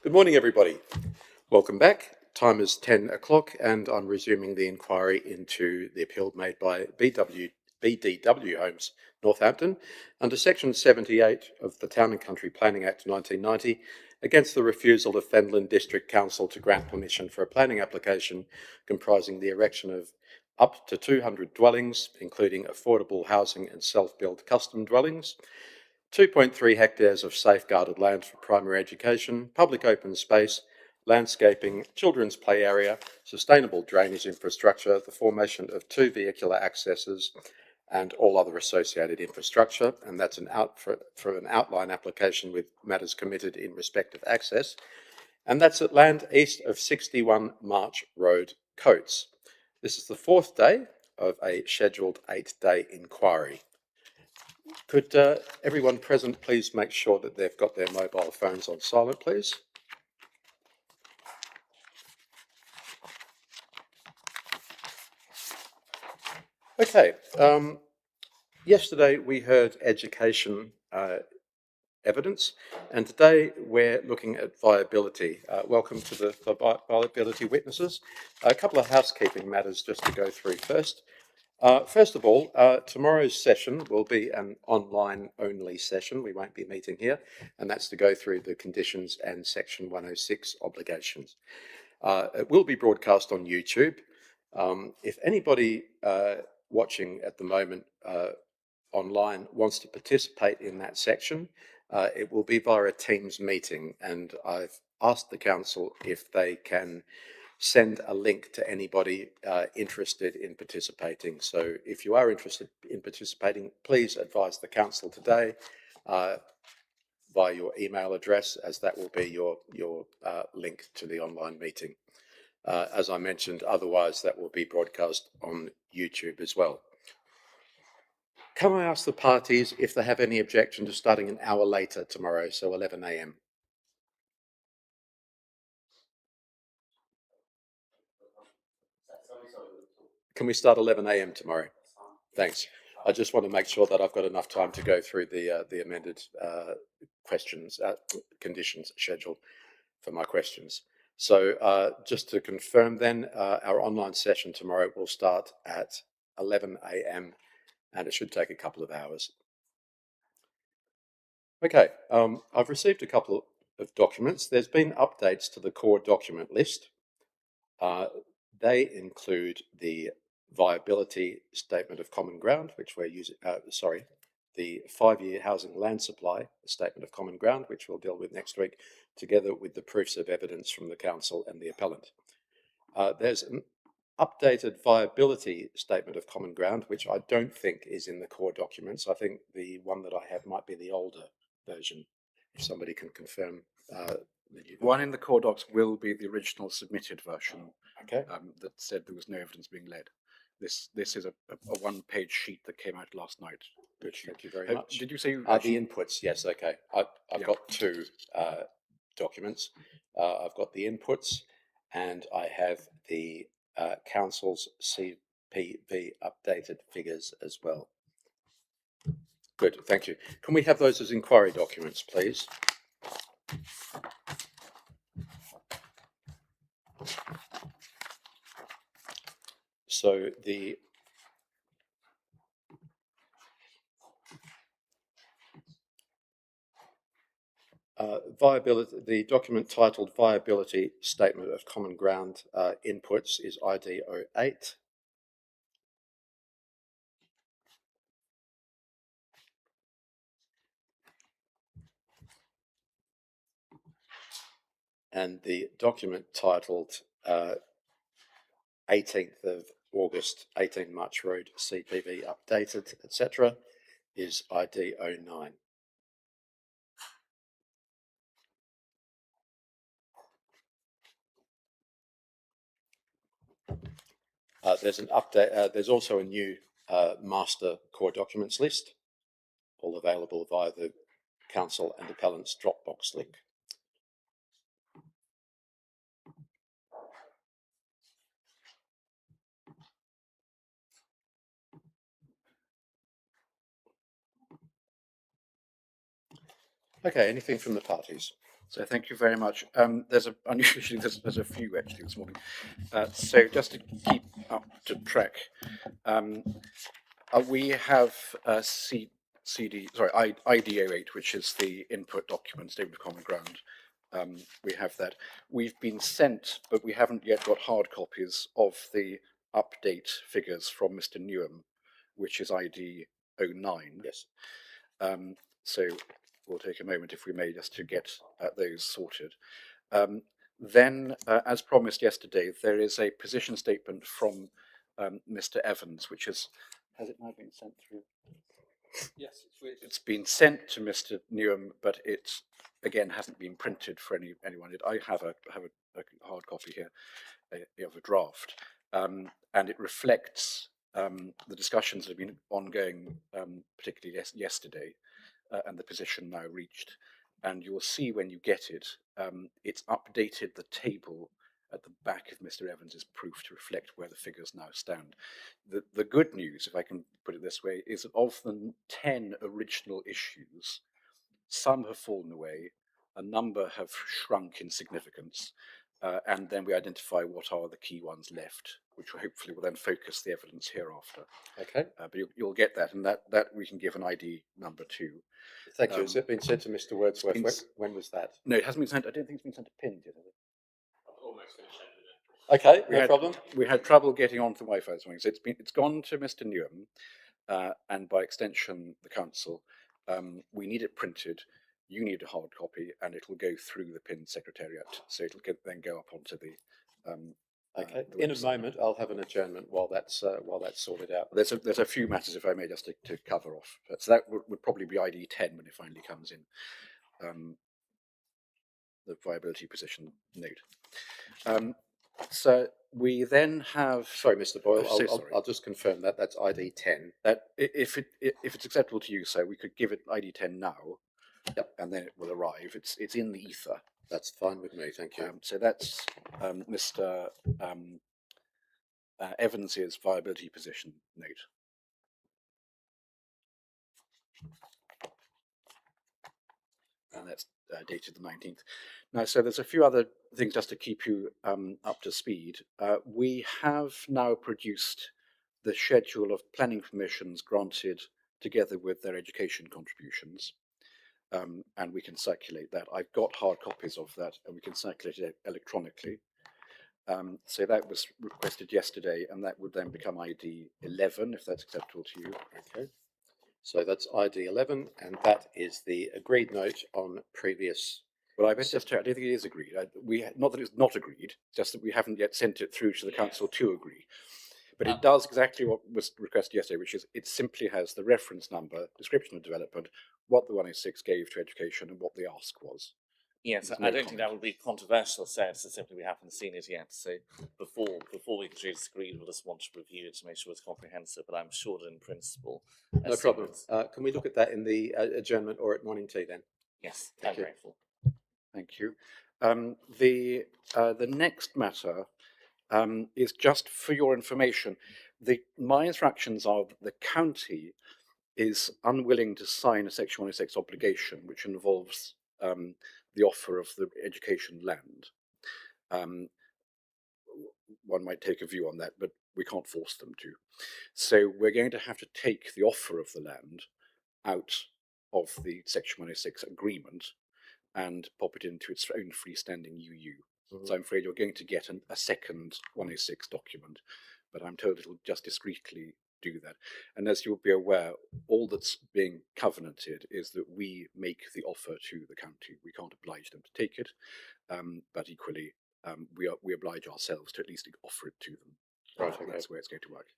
Good morning, everybody. Welcome back. Time is 10 o'clock and I'm resuming the inquiry into the appeal made by BDW Homes Northampton under Section 78 of the Town and Country Planning Act 1990 against the refusal of Fenland District Council to grant permission for a planning application comprising the erection of up to 200 dwellings, including affordable housing and self-built custom dwellings, 2.3 hectares of safeguarded land for primary education, public open space, landscaping, children's play area, sustainable drainage infrastructure, the formation of 2 vehicular accesses, and all other associated infrastructure. And that's for an outline application with matters committed in respect of access. And that's at land east of 61 March Road, Coates. This is the 4th day of a scheduled 8-day inquiry. Could everyone present please make sure that they've got their mobile phones on silent, please? Okay. Yesterday we heard education evidence, and today we're looking at viability. Welcome to the viability witnesses. A couple of housekeeping matters just to go through first. First of all, tomorrow's session will be an online-only session. We won't be meeting here, and that's to go through the conditions and Section 106 obligations. It will be broadcast on YouTube. If anybody watching at the moment online wants to participate in that section, it will be via a Teams meeting, and I've asked the council if they can send a link to anybody interested in participating. So if you are interested in participating, please advise the council today via your email address, as that will be your link to the online meeting. As I mentioned, otherwise that will be broadcast on YouTube as well. Can I ask the parties if they have any objection to starting an hour later tomorrow, so 11 a.m.? Can we start 11 a.m. tomorrow? Thanks. I just want to make sure that I've got enough time to go through the amended conditions schedule for my questions. So just to confirm then, our online session tomorrow will start at 11 a.m. and it should take a couple of hours. Okay, I've received a couple of documents. There's been updates to the core document list. They include the viability statement of common ground, which we're using, the 5-year housing land supply statement of common ground, which we'll deal with next week, together with the proofs of evidence from the council and the appellant. There's an updated viability statement of common ground, which I don't think is in the core documents. I think the one that I have might be the older version, if somebody can confirm. One in the core docs will be the original submitted version. Okay. That said there was no evidence being led. This is a one-page sheet that came out last night. Good, thank you very much. Did you say the inputs? Yes, okay. I've got 2 documents. I've got the inputs, and I have the council's CPV updated figures as well. Good, thank you. Can we have those as inquiry documents, please? So the viability, the document titled Viability Statement of Common Ground Inputs is ID 08. And the document titled 18th of August, 18 March Road, CPV updated, etc., is ID 09. There's an update. There's also a new master core documents list, all available via the council and appellant's Dropbox link. Okay, anything from the parties? So thank you very much. Unusually there's a few actually this morning. So just to keep up to track, um, we have ID08, which is the input document, Statement of Common Ground. We have that. We've been sent, but we haven't yet got hard copies of the update figures from Mr. Newham, which is ID 09. Yes. So we'll take a moment, if we may, just to get those sorted. Then, as promised yesterday, there is a position statement from Mr. Evans, which has it now been sent through? Yes, It's been sent to Mr. Newham, but it again hasn't been printed for anyone. I have a hard copy here of a draft, and it reflects the discussions that have been ongoing, particularly yesterday, and the position now reached. And you'll see when you get it, it's updated the table at the back of Mr. Evans's proof to reflect where the figures now stand. The good news, if I can put it this way, is that of the 10 original issues, some have fallen away, a number have shrunk in significance, and then we identify what are the key ones left, which hopefully will then focus the evidence hereafter. Okay. But you'll get that, and that we can give an ID number to. Thank you. Has it been sent to Mr. Wordsworth? When was that? No, it hasn't been sent. I don't think it's been sent to PIN yet, has it? Almost finished. Okay, no problem. We had trouble getting onto the Wi-Fi this morning, so it's gone to Mr. Newham, and by extension the council. We need it printed. You need a hard copy, and it will go through the PIN secretariat, so it'll then go up onto the. Okay. In a moment, I'll have an adjournment while that's sorted out. There's a few matters, if I may, just to cover off. So that would probably be ID 10 when it finally comes in. The viability position note. So we then have. Sorry, Mr. Boyle. I'll just confirm that that's ID 10. That if it's acceptable to you, so we could give it ID 10 now. Yep. And then it will arrive. It's in the ether. That's fine with me. Thank you. So that's Mr. Evans's viability position note. And that's dated the 19th. Now, so there's a few other things just to keep you up to speed. We have now produced the schedule of planning permissions granted together with their education contributions, and we can circulate that. I've got hard copies of that, and we can circulate it electronically. So that was requested yesterday, and that would then become ID 11, if that's acceptable to you. Okay. So that's ID 11, and that is the agreed note on previous. Well, I don't think it is agreed. Not that it's not agreed, just that we haven't yet sent it through to the council to agree. But it does exactly what was requested yesterday, which is it simply has the reference number, description of development, what the 106 gave to education, and what the ask was. Yes, I don't think that would be controversial, so simply we haven't seen it yet. So before we can disagree, we'll just want to review it to make sure it's comprehensive. But I'm sure that in principle, no problem. Can we look at that in the adjournment or at morning tea then? Yes, I'm grateful. Thank you. The next matter is just for your information. My instructions are that the county is unwilling to sign a Section 106 obligation, which involves the offer of the education land. One might take a view on that, but we can't force them to. So we're going to have to take the offer of the land out of the Section 106 agreement and pop it into its own freestanding UU. Mm-hmm. So I'm afraid you're going to get a second 106 document, but I'm told it'll just discreetly do that. And as you'll be aware, all that's being covenanted is that we make the offer to the county. We can't oblige them to take it, but equally, we oblige ourselves to at least offer it to them. Right, okay. That's where it's going to work.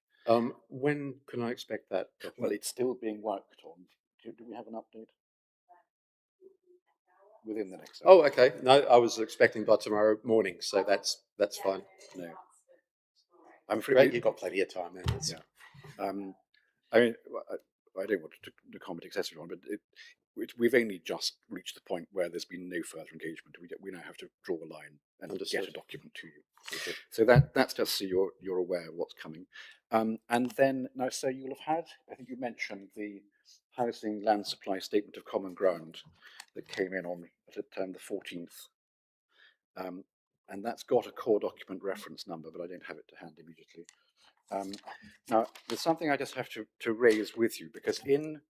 When can I expect that document? Well, it's still being worked on. Do we have an update? Within the next hour. Oh, okay. No, I was expecting by tomorrow morning, so that's fine. No. I'm afraid you've got plenty of time then. Yeah. I mean, I don't want to comment excessively on, but we've only just reached the point where there's been no further engagement. We now have to draw a line and get a document to you. Okay. So that's just so you're aware of what's coming. And then, now, sir, you'll have had, I think you mentioned the Housing Land Supply Statement of Common Ground that came in on the 14th. And that's got a core document reference number, but I don't have it to hand immediately. Now, there's something I just have to raise with you, because in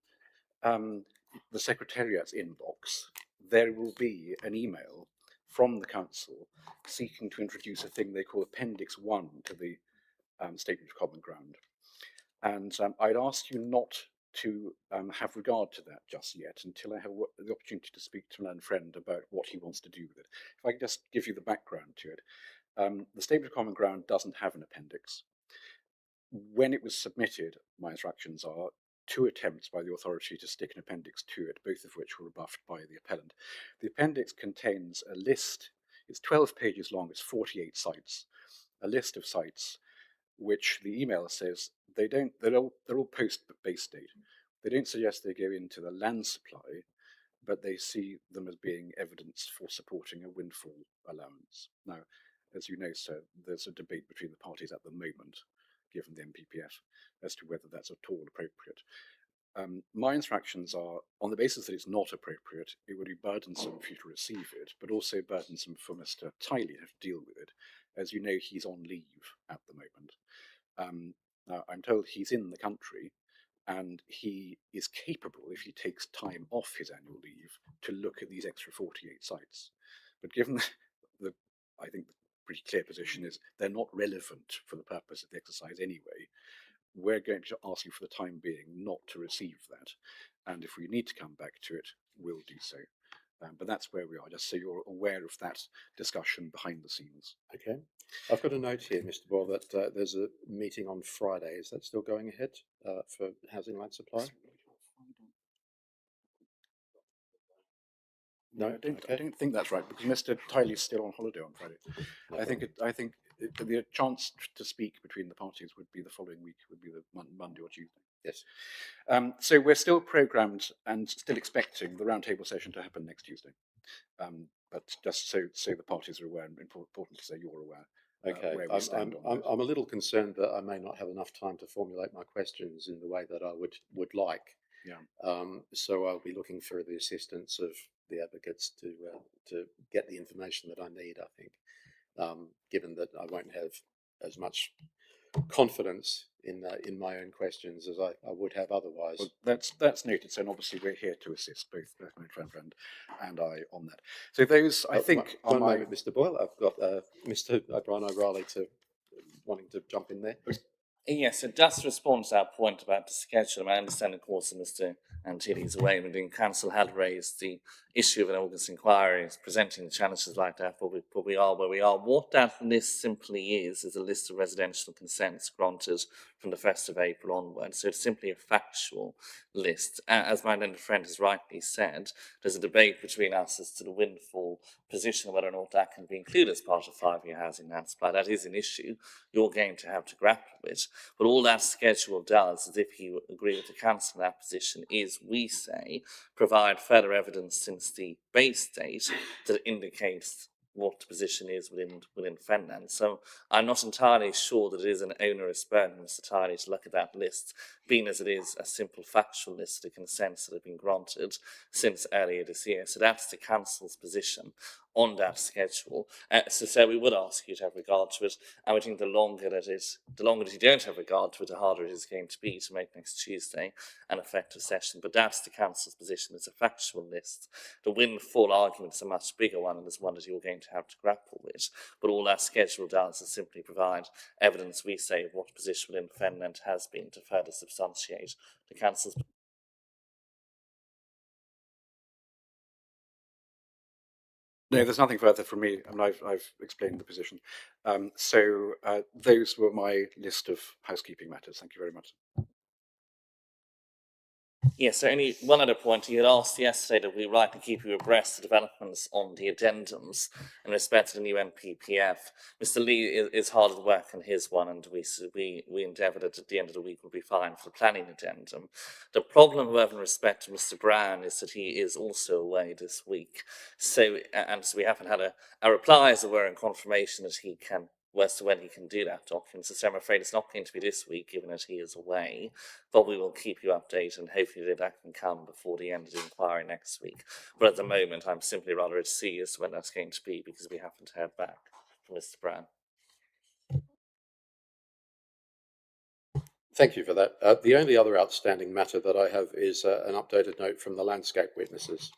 the Secretariat's inbox, there will be an email from the Council seeking to introduce a thing they call Appendix 1 to the Statement of Common Ground. And I'd ask you not to have regard to that just yet until I have the opportunity to speak to my learned friend about what he wants to do with it. If I can just give you the background to it. The Statement of Common Ground doesn't have an appendix. When it was submitted, my instructions are 2 attempts by the authority to stick an appendix to it, both of which were rebuffed by the appellant. The appendix contains a list, it's 12 pages long, it's 48 sites, a list of sites which the email says they're all post-base date. They don't suggest they go into the land supply, but they see them as being evidence for supporting a windfall allowance. Now, as you know, sir, there's a debate between the parties at the moment, given the MPPF, as to whether that's at all appropriate. My instructions are, on the basis that it's not appropriate, it would be burdensome for you to receive it, but also burdensome for Mr. Tiley to have to deal with it. As you know, he's on leave at the moment. Now, I'm told he's in the country, and he is capable, if he takes time off his annual leave, to look at these extra 48 sites. But given I think the pretty clear position is they're not relevant for the purpose of the exercise anyway, we're going to ask you for the time being not to receive that. And if we need to come back to it, we'll do so. But that's where we are, just so you're aware of that discussion behind the scenes. Okay. I've got a note here, Mr. Boyle, that there's a meeting on Friday. Is that still going ahead for Housing Land Supply? No, I don't think that's right, because Mr. Tiley's still on holiday on Friday. Okay. I think the chance to speak between the parties would be the following week, would be the Monday or Tuesday. Yes. So we're still programmed and still expecting the roundtable session to happen next Tuesday. But just so the parties are aware, and importantly, so you're aware. Okay. Where we stand on I'm a little concerned that I may not have enough time to formulate my questions in the way that I would like. Yeah. So I'll be looking for the assistance of the advocates to get the information that I need, I think, given that I won't have as much confidence in my own questions as I would have otherwise. Well, that's noted. So, and obviously, we're here to assist both my friend and I on that. So, those I think one moment, Mr. Boyle. I've got Mr. O'Brien O'Reilly wanting to jump in there. Yes, so just to respond to that point about the schedule, I understand, of course, that Mr. Antilles away, but the Council had raised the issue of an August inquiry, presenting the challenges like that, but we are where we are. What that list simply is a list of residential consents granted from the 1st of April onwards. So it's simply a factual list. As my learned friend has rightly said, there's a debate between us as to the windfall position, whether or not that can be included as part of 5-year housing land supply. That is an issue you're going to have to grapple with. But all that schedule does, is if you agree with the Council in that position, is, we say, provide further evidence since the base date that indicates what the position is within Fenland. So I'm not entirely sure that it is an onerous burden, Mr. Tiley, to look at that list, being as it is a simple factual list of consents that have been granted since earlier this year. So that's the Council's position on that schedule. So we would ask you to have regard to it, and we think the longer that you don't have regard to it, the harder it is going to be to make next Tuesday an effective session. But that's the Council's position. It's a factual list. The windfall argument is a much bigger one, and it's one that you're going to have to grapple with. But all that schedule does is simply provide evidence, we say, of what position within Fenland has been to further substantiate the Council's. No, there's nothing further from me. I mean, I've explained the position. So those were my list of housekeeping matters. Thank you very much. Yes, so only one other point. You had asked yesterday that we write to keep you abreast of developments on the addendums in respect to the new NPPF. Mr. Lee is hard at work on his one, and we endeavour that at the end of the week will be fine for the planning addendum. The problem, however, in respect to Mr. Brown is that he is also away this week. So we haven't had a reply, as it were, in confirmation that he can as to when he can do that document. So I'm afraid it's not going to be this week, given that he is away, but we will keep you updated, and hopefully that can come before the end of the inquiry next week. But at the moment, I'm simply rather at sea as to when that's going to be, because we haven't heard back from Mr. Brown. Thank you for that. The only other outstanding matter that I have is an updated note from the landscape witnesses.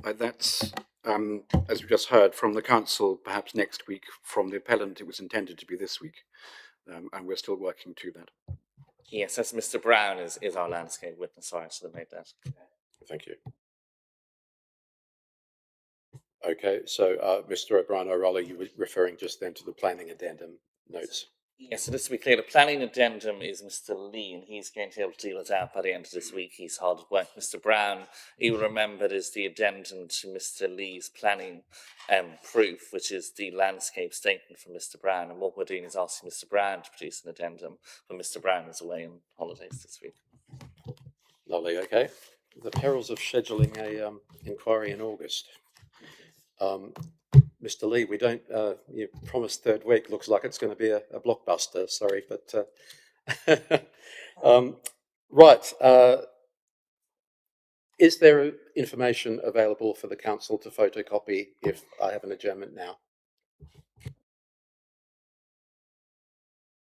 That's, as we just heard from the council, perhaps next week. From the appellant, it was intended to be this week, and we're still working to that. Yes, as Mr. Brown is our landscape witness. Sorry, I should have made that. Thank you. Okay, so Mr. O'Brien-O'Reilly, you were referring just then to the planning addendum notes. Yes, so just to be clear, the planning addendum is Mr. Lee, and he's going to be able to deal with that by the end of this week. He's hard at work. Mr. Brown, you will remember, is the addendum to Mr. Lee's planning proof, which is the landscape statement from Mr. Brown. And what we're doing is asking Mr. Brown to produce an addendum, but Mr. Brown is away on holidays this week. Lovely, okay. The perils of scheduling a inquiry in August. Mr. Lee, we don't, you promised third week, looks like it's going to be a blockbuster, sorry, but right. Is there information available for the council to photocopy if I have an adjournment now?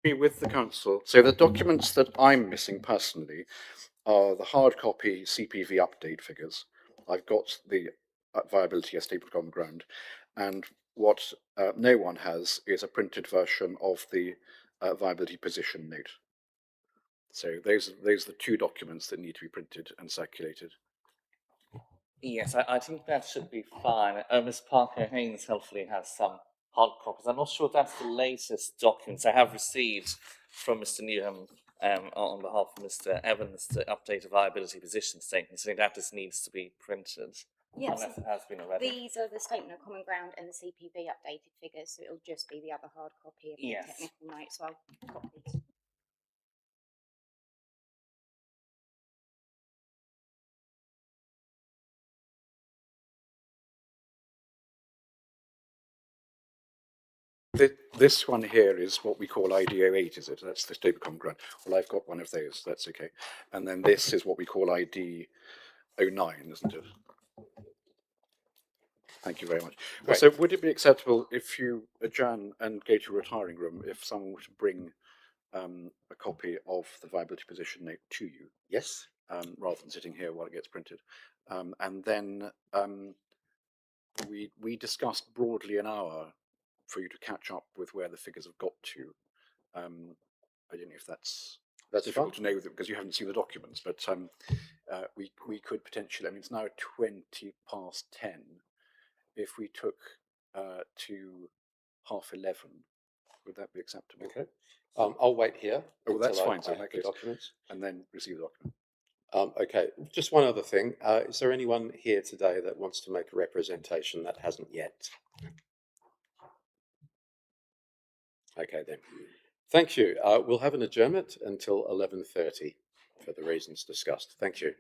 With the council, so the documents that I'm missing personally are the hard copy CPV update figures. I've got the viability estate of common ground, and what no one has is a printed version of the viability position note. So those are the two documents that need to be printed and circulated. Yes, I think that should be fine. Ms. Parker Haynes helpfully has some hard copies. I'm not sure if that's the latest documents I have received from Mr. Newham on behalf of Mr. Evans, the updated viability position statement. So that just needs to be printed. Yes, Unless it has been already. these are the statement of common ground and the CPV updated figures, so it'll just be the other hard copy of the Yes. technical notes. So I'll copy these. This one here is what we call IDO 8, is it? That's the statement of common ground. Well, I've got one of those, that's okay. And then this is what we call ID 09, isn't it? Thank you very much. Well, so would it be acceptable if you adjourn and go to a retiring room if someone were to bring a copy of the viability position note to you? Yes. Rather than sitting here while it gets printed. And then we discussed broadly an hour for you to catch up with where the figures have got to. I don't know if that's difficult to know because you haven't seen the documents, but we could potentially, I mean, it's now 20 past 10. If we took to 11:30, would that be acceptable? Okay. I'll wait here. Oh, well, that's fine. So in that case, documents. And then receive the document. Okay, just one other thing. Is there anyone here today that wants to make a representation that hasn't yet? Okay then. Thank you. We'll have an adjournment until 11:30 for the reasons discussed. Thank you.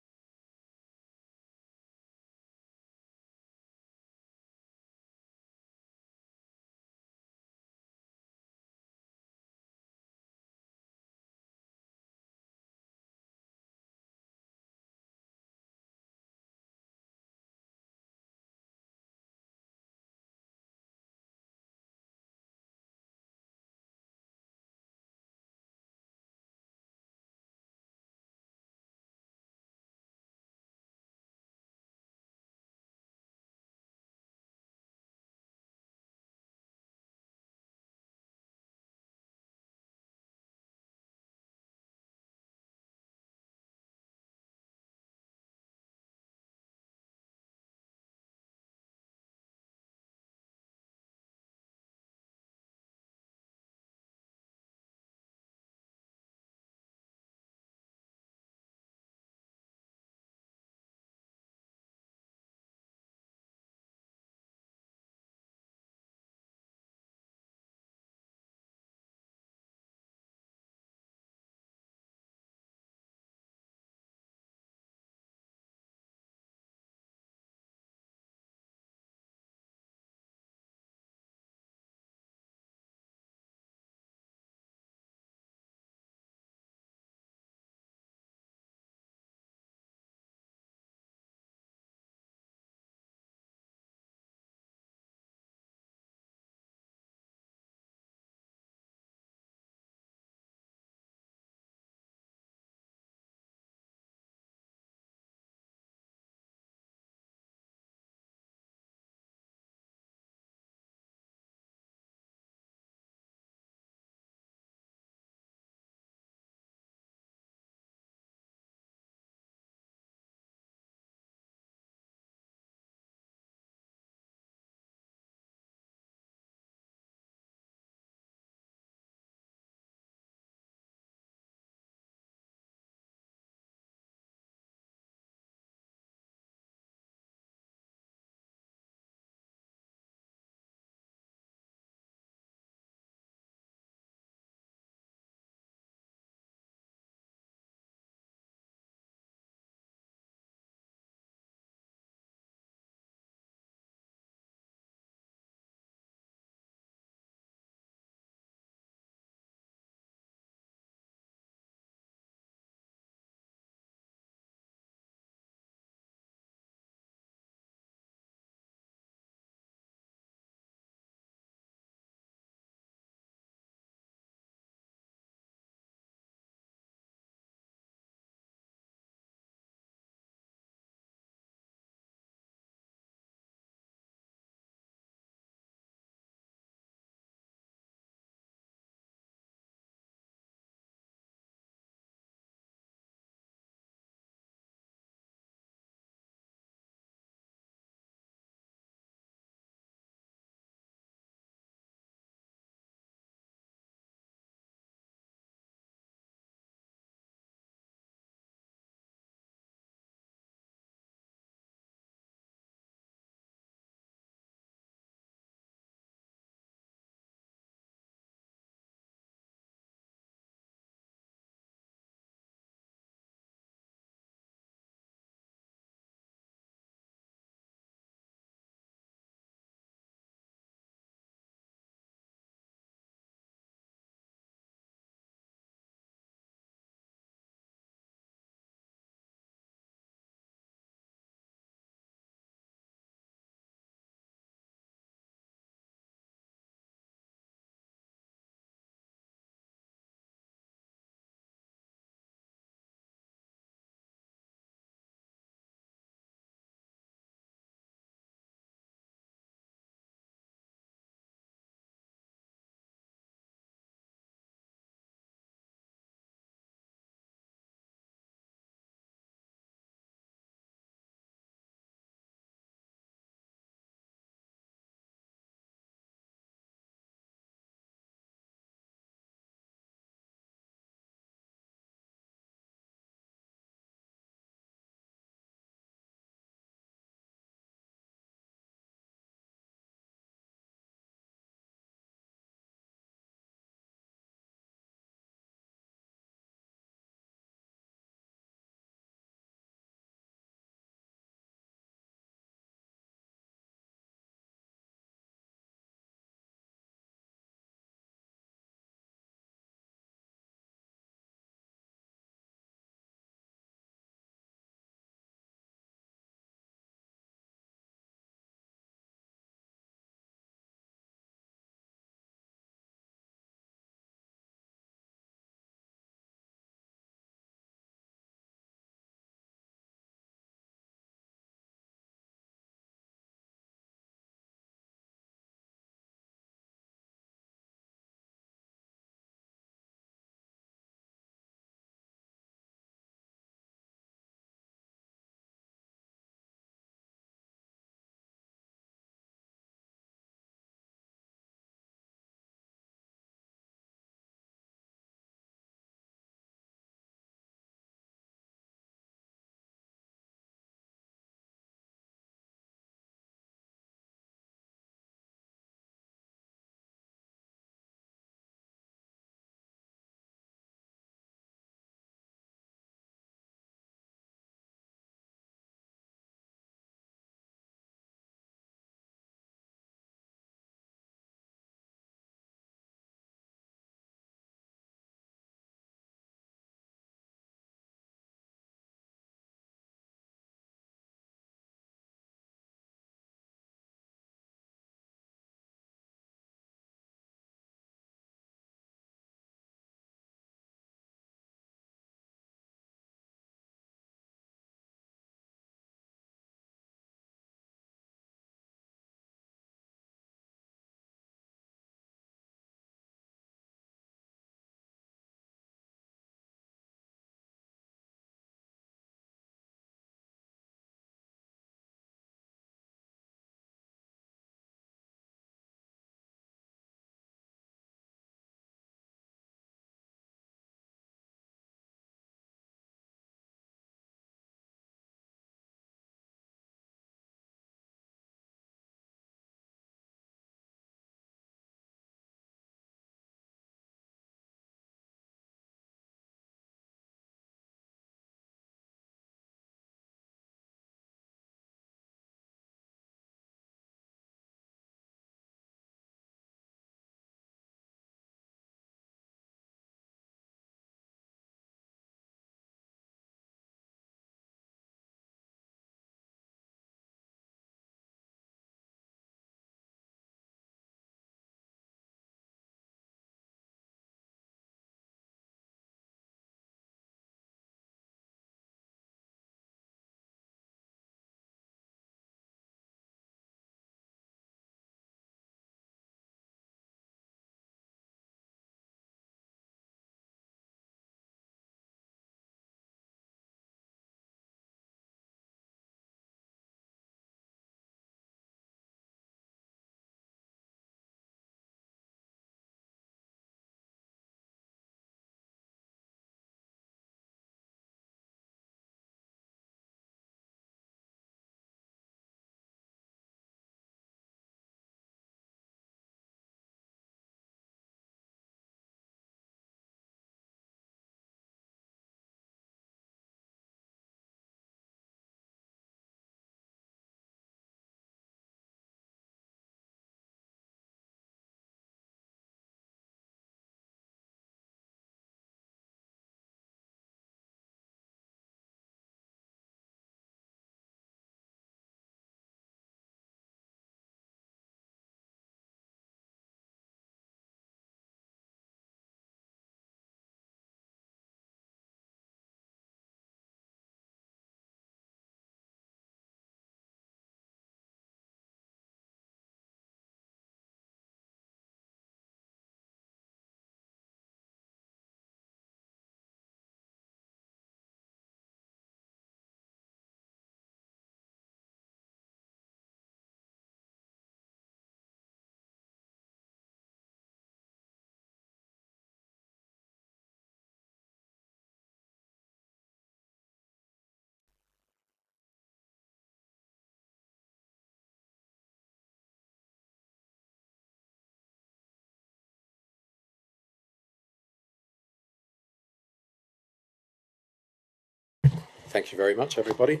Thank you very much, everybody.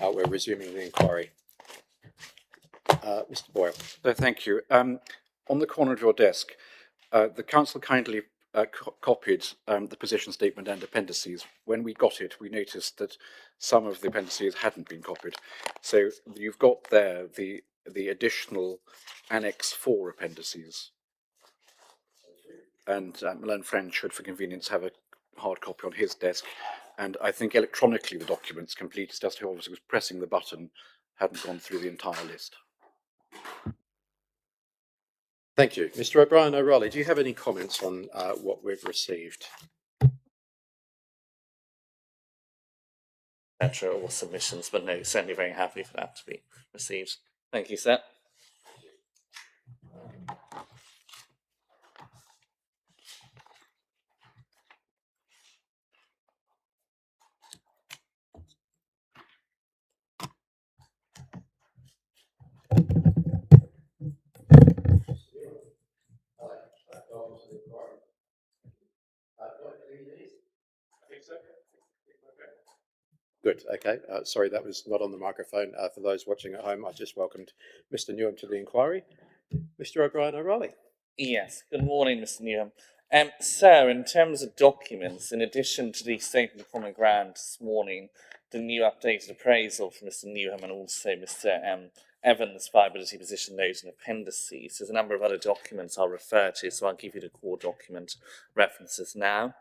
We're resuming the inquiry. Mr. Boyle. So thank you. On the corner of your desk, the council kindly copied the position statement and appendices. When we got it, we noticed that some of the appendices hadn't been copied. So you've got there the additional Annex 4 appendices. And Milan French should, for convenience, have a hard copy on his desk. And I think electronically the document's complete. It's just who obviously was pressing the button hadn't gone through the entire list. Thank you. Mr. O'Brien-O'Reilly, do you have any comments on what we've received? Etc. or submissions, but no, certainly very happy for that to be received. Thank you, sir. Good, okay. Sorry, that was not on the microphone. For those watching at home, I just welcomed Mr. Newham to the inquiry. Mr. O'Brien-O'Reilly. Yes, good morning, Mr. Newham. Sir, in terms of documents, in addition to the statement of common ground this morning, the new updated appraisal for Mr. Newham and also Mr. Evans' viability position note and appendices, there's a number of other documents I'll refer to, so I'll give you the core document references now.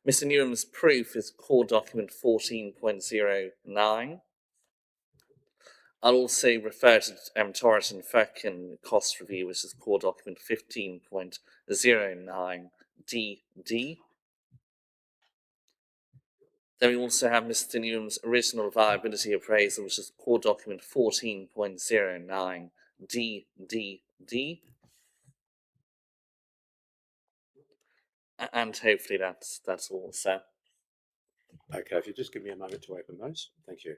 Mr. Newham's proof is core document 14.09. I'll also refer to Torres and Firkin cost review, which is core document 15.09 DD. Then we also have Mr. Newham's original viability appraisal, which is core document 14.09 DDD. And hopefully that's all, sir. Okay, if you just give me a moment to open those. Thank you.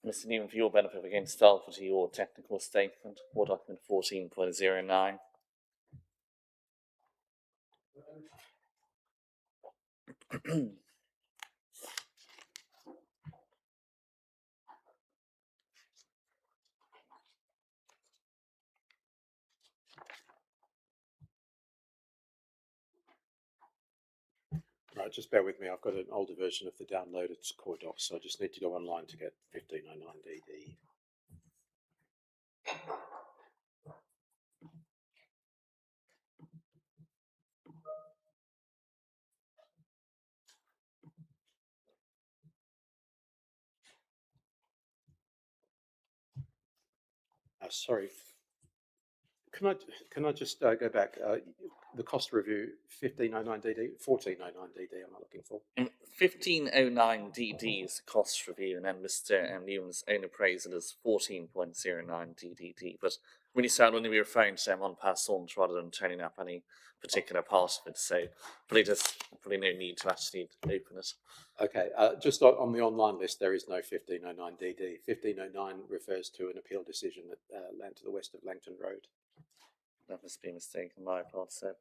Mr. Newham, for your benefit, again, start to your technical statement, core document 14.09. Right, just bear with me. I've got an older version of the downloaded core docs, so I just need to go online to get 1509DD. Sorry, can I just go back? The cost review 1509DD, 1409DD. I'm looking for. 1509 DD is the cost review, and then Mr. Newham's own appraisal is 14.09 DDD. But really, sir, I'll only be referring to them on passant rather than turning up any particular part of it. So probably no need to actually open it. Okay, just on the online list, there is no 1509DD. 1509 refers to an appeal decision at land to the west of Langton Road. That must be a mistake on my part, sir.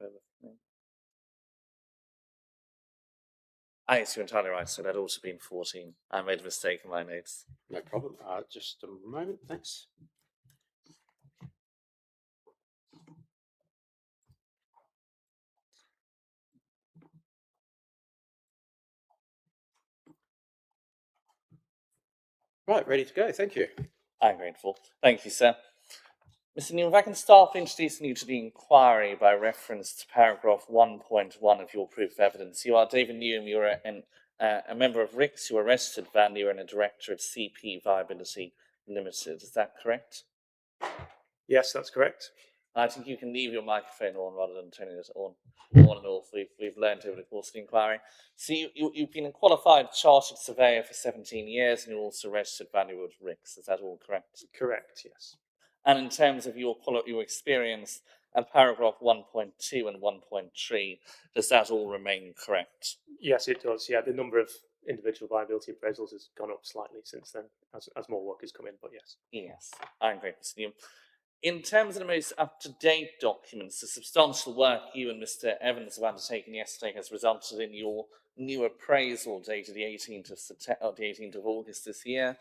Yes, you're entirely right, so that ought to have been 14. I made a mistake in my notes. No problem. Just a moment, thanks. Right, ready to go. Thank you. I'm grateful. Thank you, sir. Mr. Newham, if I can start introducing you to the inquiry by reference to paragraph 1.1 of your proof of evidence. You are David Newham, you're a member of RICS, you were registered valuer and a director at CP Viability Limited. Is that correct? Yes, that's correct. I think you can leave your microphone on rather than turning it on and off. We've learned over the course of the inquiry. So you've been a qualified chartered surveyor for 17 years, and you're also registered valuer with RICS. Is that all correct? Correct, yes. And in terms of your experience, at paragraph 1.2 and 1.3, does that all remain correct? Yes, it does. Yeah, the number of individual viability appraisals has gone up slightly since then, as more work has come in, but yes. Yes, I agree with you. In terms of the most up-to-date documents, the substantial work you and Mr. Evans have undertaken yesterday has resulted in your new appraisal dated the 18th of the 18th of August this year.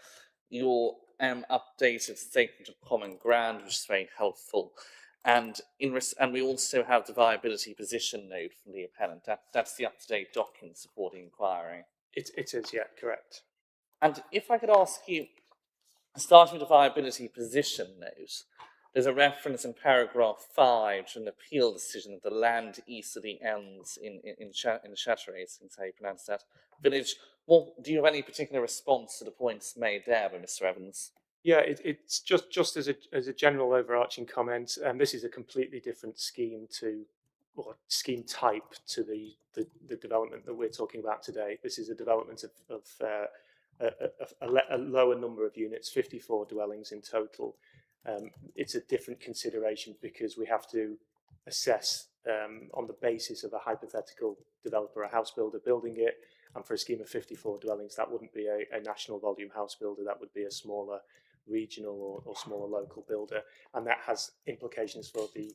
Your updated statement of common ground, which is very helpful, and we also have the viability position note from the appellant. That's the up-to-date document supporting inquiry. It is, yeah, correct. And if I could ask you, starting with the viability position note, there's a reference in paragraph 5 to an appeal decision of the land east of the Elms in Chatteray, since how you pronounce that, village. Well, do you have any particular response to the points made there by Mr. Evans? Yeah, it's just as a general overarching comment, and this is a completely different scheme scheme type to the development that we're talking about today. This is a development of a lower number of units, 54 dwellings in total. It's a different consideration because we have to assess on the basis of a hypothetical developer, a house builder building it, and for a scheme of 54 dwellings, that wouldn't be a national volume house builder, that would be a smaller regional or smaller local builder, and that has implications for the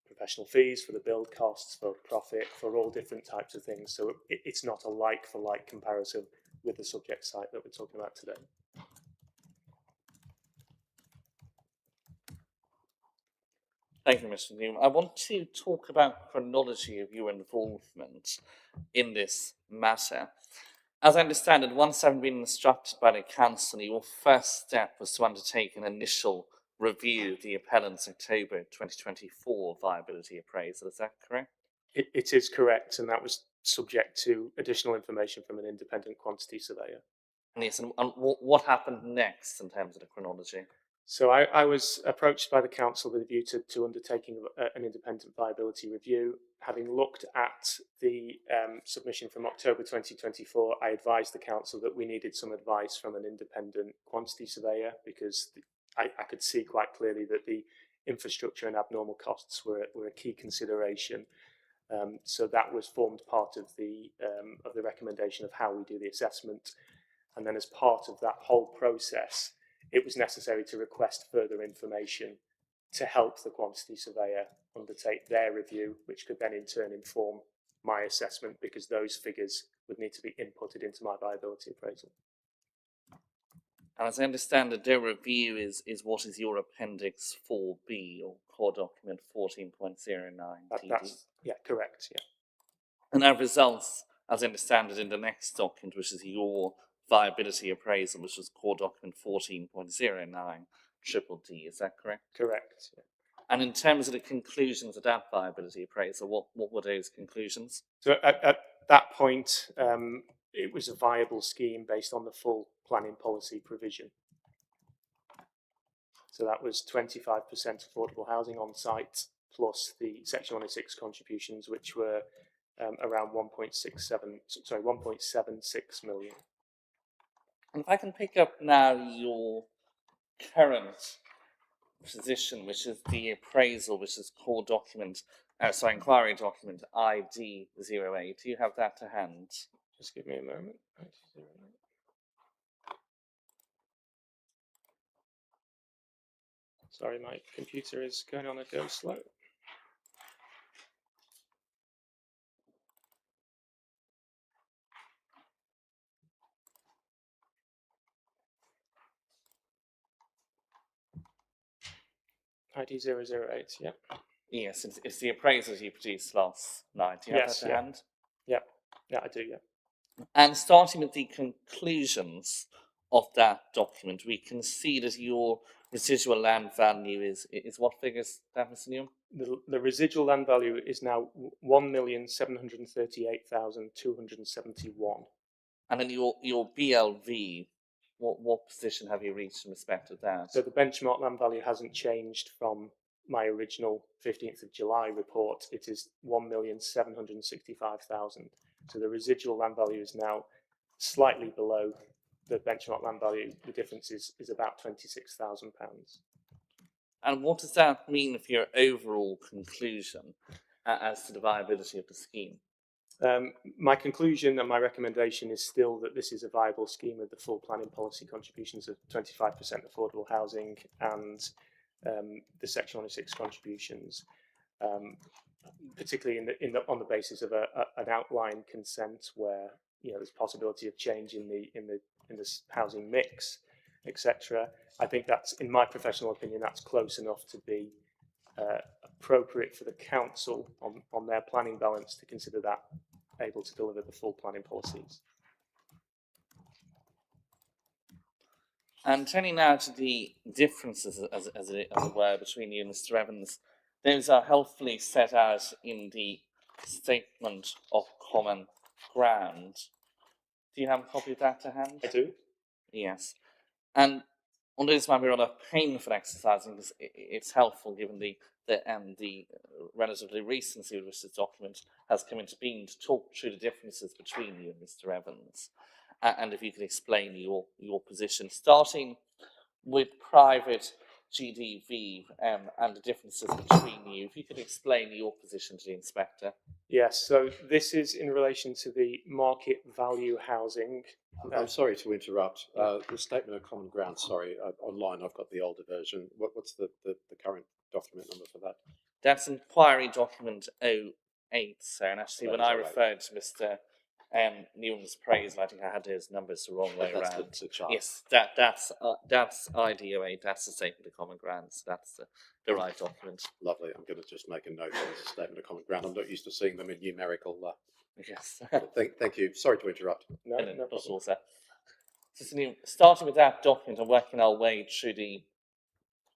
professional fees, for the build costs, for profit, for all different types of things. So it's not a like-for-like comparison with the subject site that we're talking about today. Thank you, Mr. Newman. I want to talk about chronology of your involvement in this matter. As I understand it, once having been instructed by the council, your first step was to undertake an initial review of the appellant's October 2024 viability appraisal. Is that correct? It is correct, and that was subject to additional information from an independent quantity surveyor. Yes, and what happened next in terms of the chronology? So I was approached by the council with a view to undertaking an independent viability review. Having looked at the submission from October 2024, I advised the council that we needed some advice from an independent quantity surveyor because I could see quite clearly that the infrastructure and abnormal costs were a key consideration. So that was formed part of the recommendation of how we do the assessment. And then as part of that whole process, it was necessary to request further information to help the quantity surveyor undertake their review, which could then in turn inform my assessment because those figures would need to be inputted into my viability appraisal. And as I understand it, their review is what is your Appendix 4B or core document 14.09. That's, yeah, correct, yeah. And that results, as I understand it, in the next document, which is your viability appraisal, which is core document 14.09 triple D. Is that correct? Correct, yeah. And in terms of the conclusions of that viability appraisal, what were those conclusions? So at that point, it was a viable scheme based on the full planning policy provision. So that was 25% affordable housing on site, plus the Section 106 contributions, which were around 1.76 million. And if I can pick up now your current position, which is the appraisal, which is core document, inquiry document ID 08. Do you have that to hand? Just give me a moment. Sorry, my computer is going on a go slow. ID 008, yeah. Yes, it's the appraisals you produced last night. Do you have that to hand? Yeah, I do, yeah. And starting with the conclusions of that document, we can see that your residual land value is what figures, Mr. Newman? The residual land value is now 1,738,271. And then your BLV, what position have you reached in respect of that? So the benchmark land value hasn't changed from my original 15th of July report, it is 1,765,000. So the residual land value is now slightly below the benchmark land value. The difference is about £26,000. And what does that mean for your overall conclusion as to the viability of the scheme? My conclusion and my recommendation is still that this is a viable scheme with the full planning policy contributions of 25% affordable housing and the Section 106 contributions, particularly on the basis of an outline consent where there's possibility of change in the housing mix, etc. I think that's, in my professional opinion, that's close enough to be appropriate for the council on their planning balance to consider that able to deliver the full planning policies. And turning now to the differences, as it were, between you and Mr. Evans, those are helpfully set out in the Statement of Common Ground. Do you have a copy of that to hand? I do. Yes. And although this might be a rather painful exercise, because it's helpful given the relatively recency with which this document has come into being to talk through the differences between you and Mr. Evans. And if you could explain your position, starting with private GDV and the differences between you, if you could explain your position to the inspector. Yes, so this is in relation to the market value housing. I'm sorry to interrupt. The Statement of Common Ground, sorry, online I've got the older version. What's the current document number for that? That's inquiry document 08, sir. And actually, when I 08. referred to Mr. Newman's praise, I think I had those numbers the wrong way That's around. the chart. Yes, that's ID08. That's the Statement of Common Ground. So that's the right document. Lovely. I'm going to just make a note of the Statement of Common Ground. I'm not used to seeing them in numerical. Yes. Thank you. Sorry to interrupt. No Not problem. all, sir. So, starting with that document and working our way through the,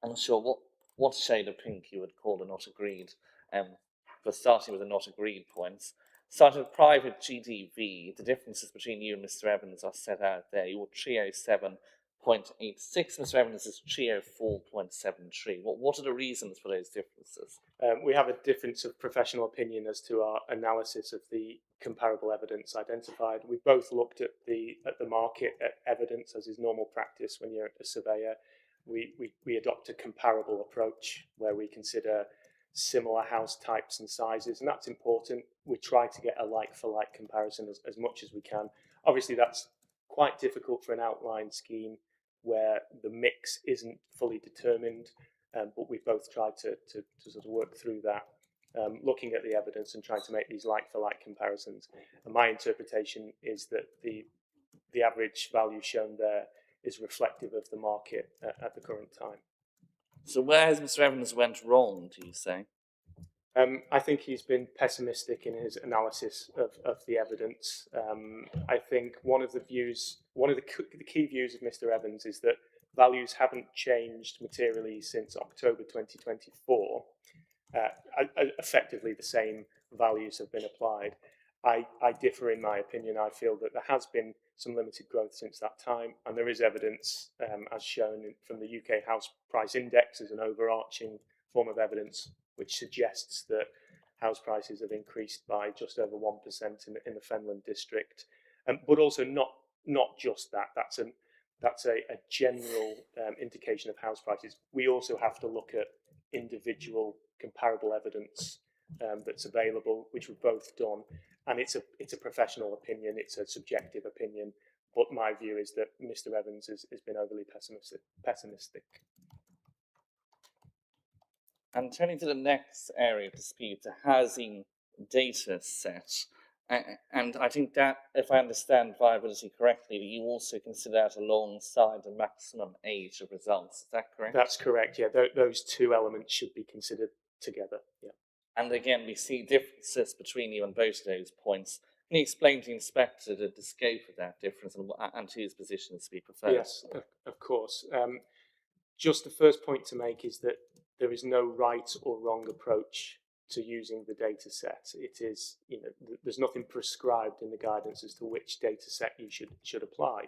I'm not sure what shade of pink you would call a not agreed, but starting with the not agreed points. Starting with private GDV, the differences between you and Mr. Evans are set out there. Your trio 7.86, Mr. Evans is trio 4.73. What are the reasons for those differences? We have a difference of professional opinion as to our analysis of the comparable evidence identified. We both looked at the market evidence, as is normal practice when you're a surveyor. We adopt a comparable approach where we consider similar house types and sizes, and that's important. We try to get a like-for-like comparison as much as we can. Obviously, that's quite difficult for an outline scheme where the mix isn't fully determined, but we both tried to sort of work through that, looking at the evidence and trying to make these like-for-like comparisons. And my interpretation is that the average value shown there is reflective of the market at the current time. So where has Mr. Evans went wrong, do you say? I think he's been pessimistic in his analysis of the evidence. I think one of the key views of Mr. Evans is that values haven't changed materially since October 2024. Effectively, the same values have been applied. I differ in my opinion. I feel that there has been some limited growth since that time, and there is evidence, as shown from the UK House Price Index as an overarching form of evidence, which suggests that house prices have increased by just over 1% in the Fenland district, but also not just that. That's a general indication of house prices. We also have to look at individual comparable evidence that's available, which we've both done, and it's a professional opinion. It's a subjective opinion, but my view is that Mr. Evans has been overly pessimistic. And turning to the next area of dispute, the housing data set. And I think that, if I understand viability correctly, you also consider that alongside the maximum age of results. Is that correct? That's correct, yeah. Those two elements should be considered together, yeah. And again, we see differences between you on both of those points. Can you explain to the inspector the scope of that difference and whose position is to be preferred? Yes, of course. Just the first point to make is that there is no right or wrong approach to using the data set. It is, there's nothing prescribed in the guidance as to which data set you should apply.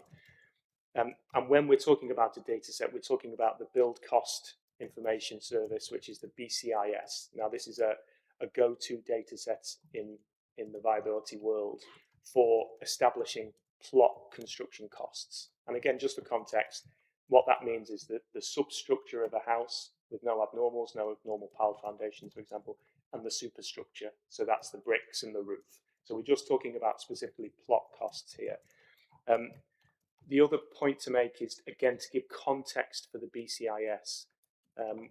And when we're talking about a data set, we're talking about the build cost information service, which is the BCIS. Now, this is a go-to data set in the viability world for establishing plot construction costs. And again, just for context, what that means is that the substructure of a house with no abnormals, no abnormal pile foundations, for example, and the superstructure, so that's the bricks and the roof. So we're just talking about specifically plot costs here. The other point to make is, again, to give context for the BCIS,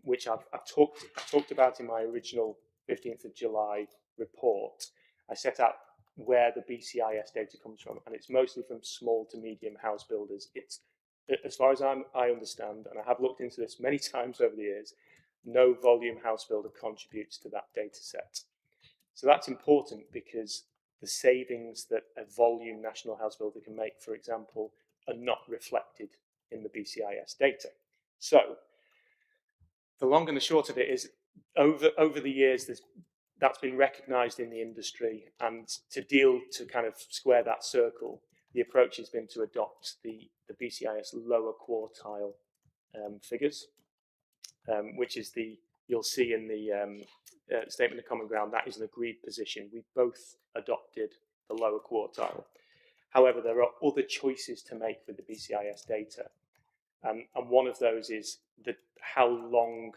which I've talked about in my original 15th of July report. I set out where the BCIS data comes from, and it's mostly from small to medium house builders. It's, as far as I understand, and I have looked into this many times over the years, no volume house builder contributes to that data set. So that's important because the savings that a volume national house builder can make, for example, are not reflected in the BCIS data. So the long and the short of it is, over the years, that's been recognised in the industry, and to kind of square that circle, the approach has been to adopt the BCIS lower quartile figures, which is you'll see in the statement of common ground, that is an agreed position. We both adopted the lower quartile. However, there are other choices to make with the BCIS data. And one of those is how long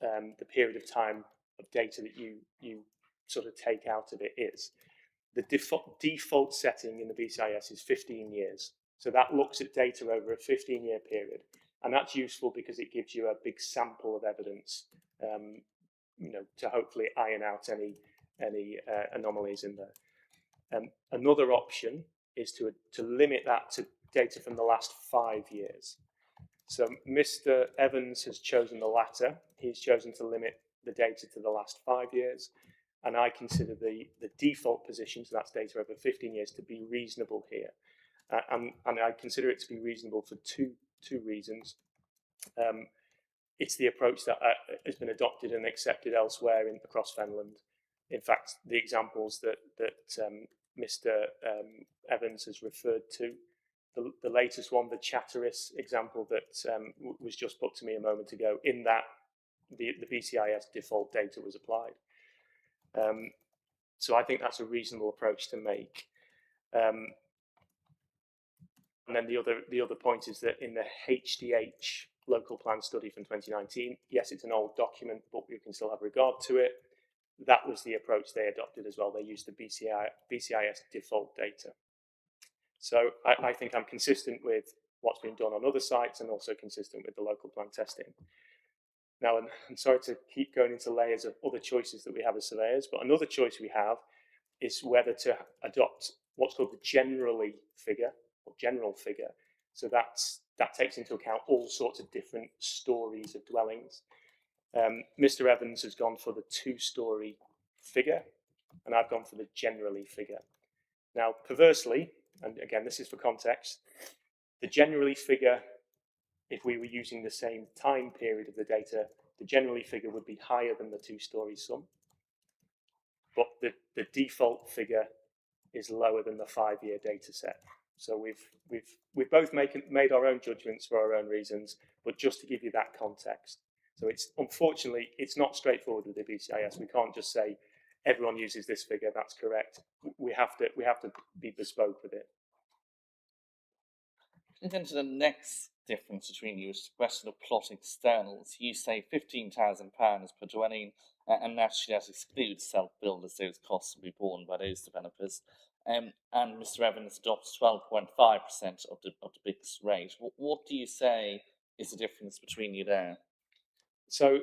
the period of time of data that you sort of take out of it is. The default setting in the BCIS is 15 years. So that looks at data over a 15-year period. And that's useful because it gives you a big sample of evidence, to hopefully iron out any anomalies in there. Another option is to limit that to data from the last 5 years. So Mr. Evans has chosen the latter. He's chosen to limit the data to the last 5 years. And I consider the default position, so that's data over 15 years, to be reasonable here. And I consider it to be reasonable for two reasons. It's the approach that has been adopted and accepted elsewhere across Fenland. In fact, the examples that Mr. Evans has referred to, the latest one, the Chatteris example that was just put to me a moment ago, in that the BCIS default data was applied. So I think that's a reasonable approach to make. And then the other point is that in the HDH local plan study from 2019, yes, it's an old document, but we can still have regard to it. That was the approach they adopted as well. They used the BCIS default data. So I think I'm consistent with what's been done on other sites and also consistent with the local plan testing. Now, I'm sorry to keep going into layers of other choices that we have as surveyors, but another choice we have is whether to adopt what's called the general figure. So that takes into account all sorts of different stories of dwellings. Mr. Evans has gone for the 2-story figure, and I've gone for the generally figure. Now, perversely, and again, this is for context, the generally figure, if we were using the same time period of the data, the generally figure would be higher than the 2-story sum. But the default figure is lower than the 5-year data set. So we've both made our own judgments for our own reasons, but just to give you that context. So unfortunately, it's not straightforward with the BCIS. We can't just say everyone uses this figure, that's correct. We have to be bespoke with it. Then to the next difference between you is the question of plot externals. You say £15,000 per dwelling, and naturally that excludes self-builders. Those costs will be borne by those developers. And Mr. Evans adopts 12.5% of the biggest rate. What do you say is the difference between you there? So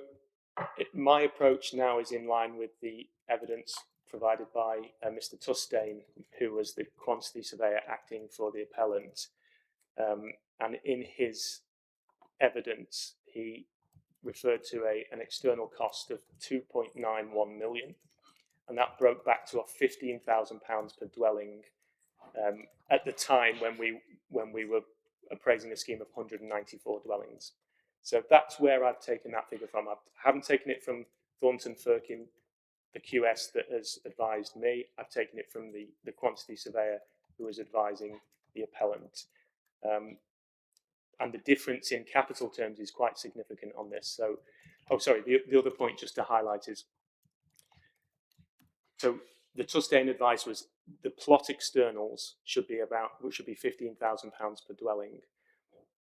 my approach now is in line with the evidence provided by Mr. Tustain, who was the quantity surveyor acting for the appellant. And in his evidence, he referred to an external cost of 2.91 million. And that broke back to £15,000 per dwelling at the time when we were appraising a scheme of 194 dwellings. So that's where I've taken that figure from. I haven't taken it from Thornton Firkin, the QS that has advised me. I've taken it from the quantity surveyor who was advising the appellant. and the difference in capital terms is quite significant on this. So, oh, sorry, the other point just to highlight is, so the Tustain advice was the plot externals should be £15,000 per dwelling.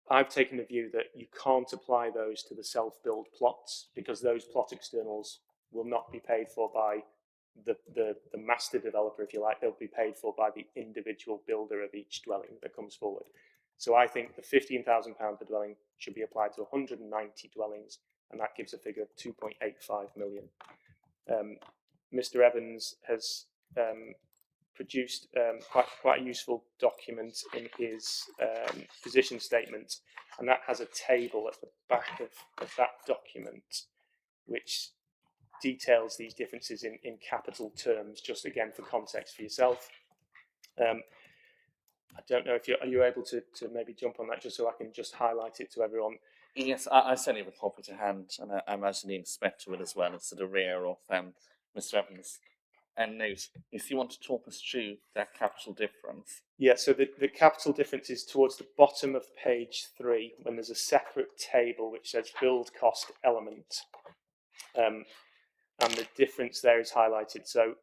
I've taken the view that you can't apply those to the self-build plots because those plot externals will not be paid for by the master developer, if you like. They'll be paid for by the individual builder of each dwelling that comes forward. So I think the £15,000 per dwelling should be applied to 190 dwellings, and that gives a figure of 2.85 million. Mr. Evans has produced quite a useful document in his position statement, and that has a table at the back of that document which details these differences in capital terms, just again for context for yourself. I don't know if are you able to maybe jump on that just so I can just highlight it to everyone. Yes, I certainly have a copy to hand, and I imagine the inspector would as well. It's at the rear of Mr. Evans. And note, if you want to talk us through that capital difference. Yeah, so the capital difference is towards the bottom of page 3 when there's a separate table which says build cost element. And the difference there is highlighted. So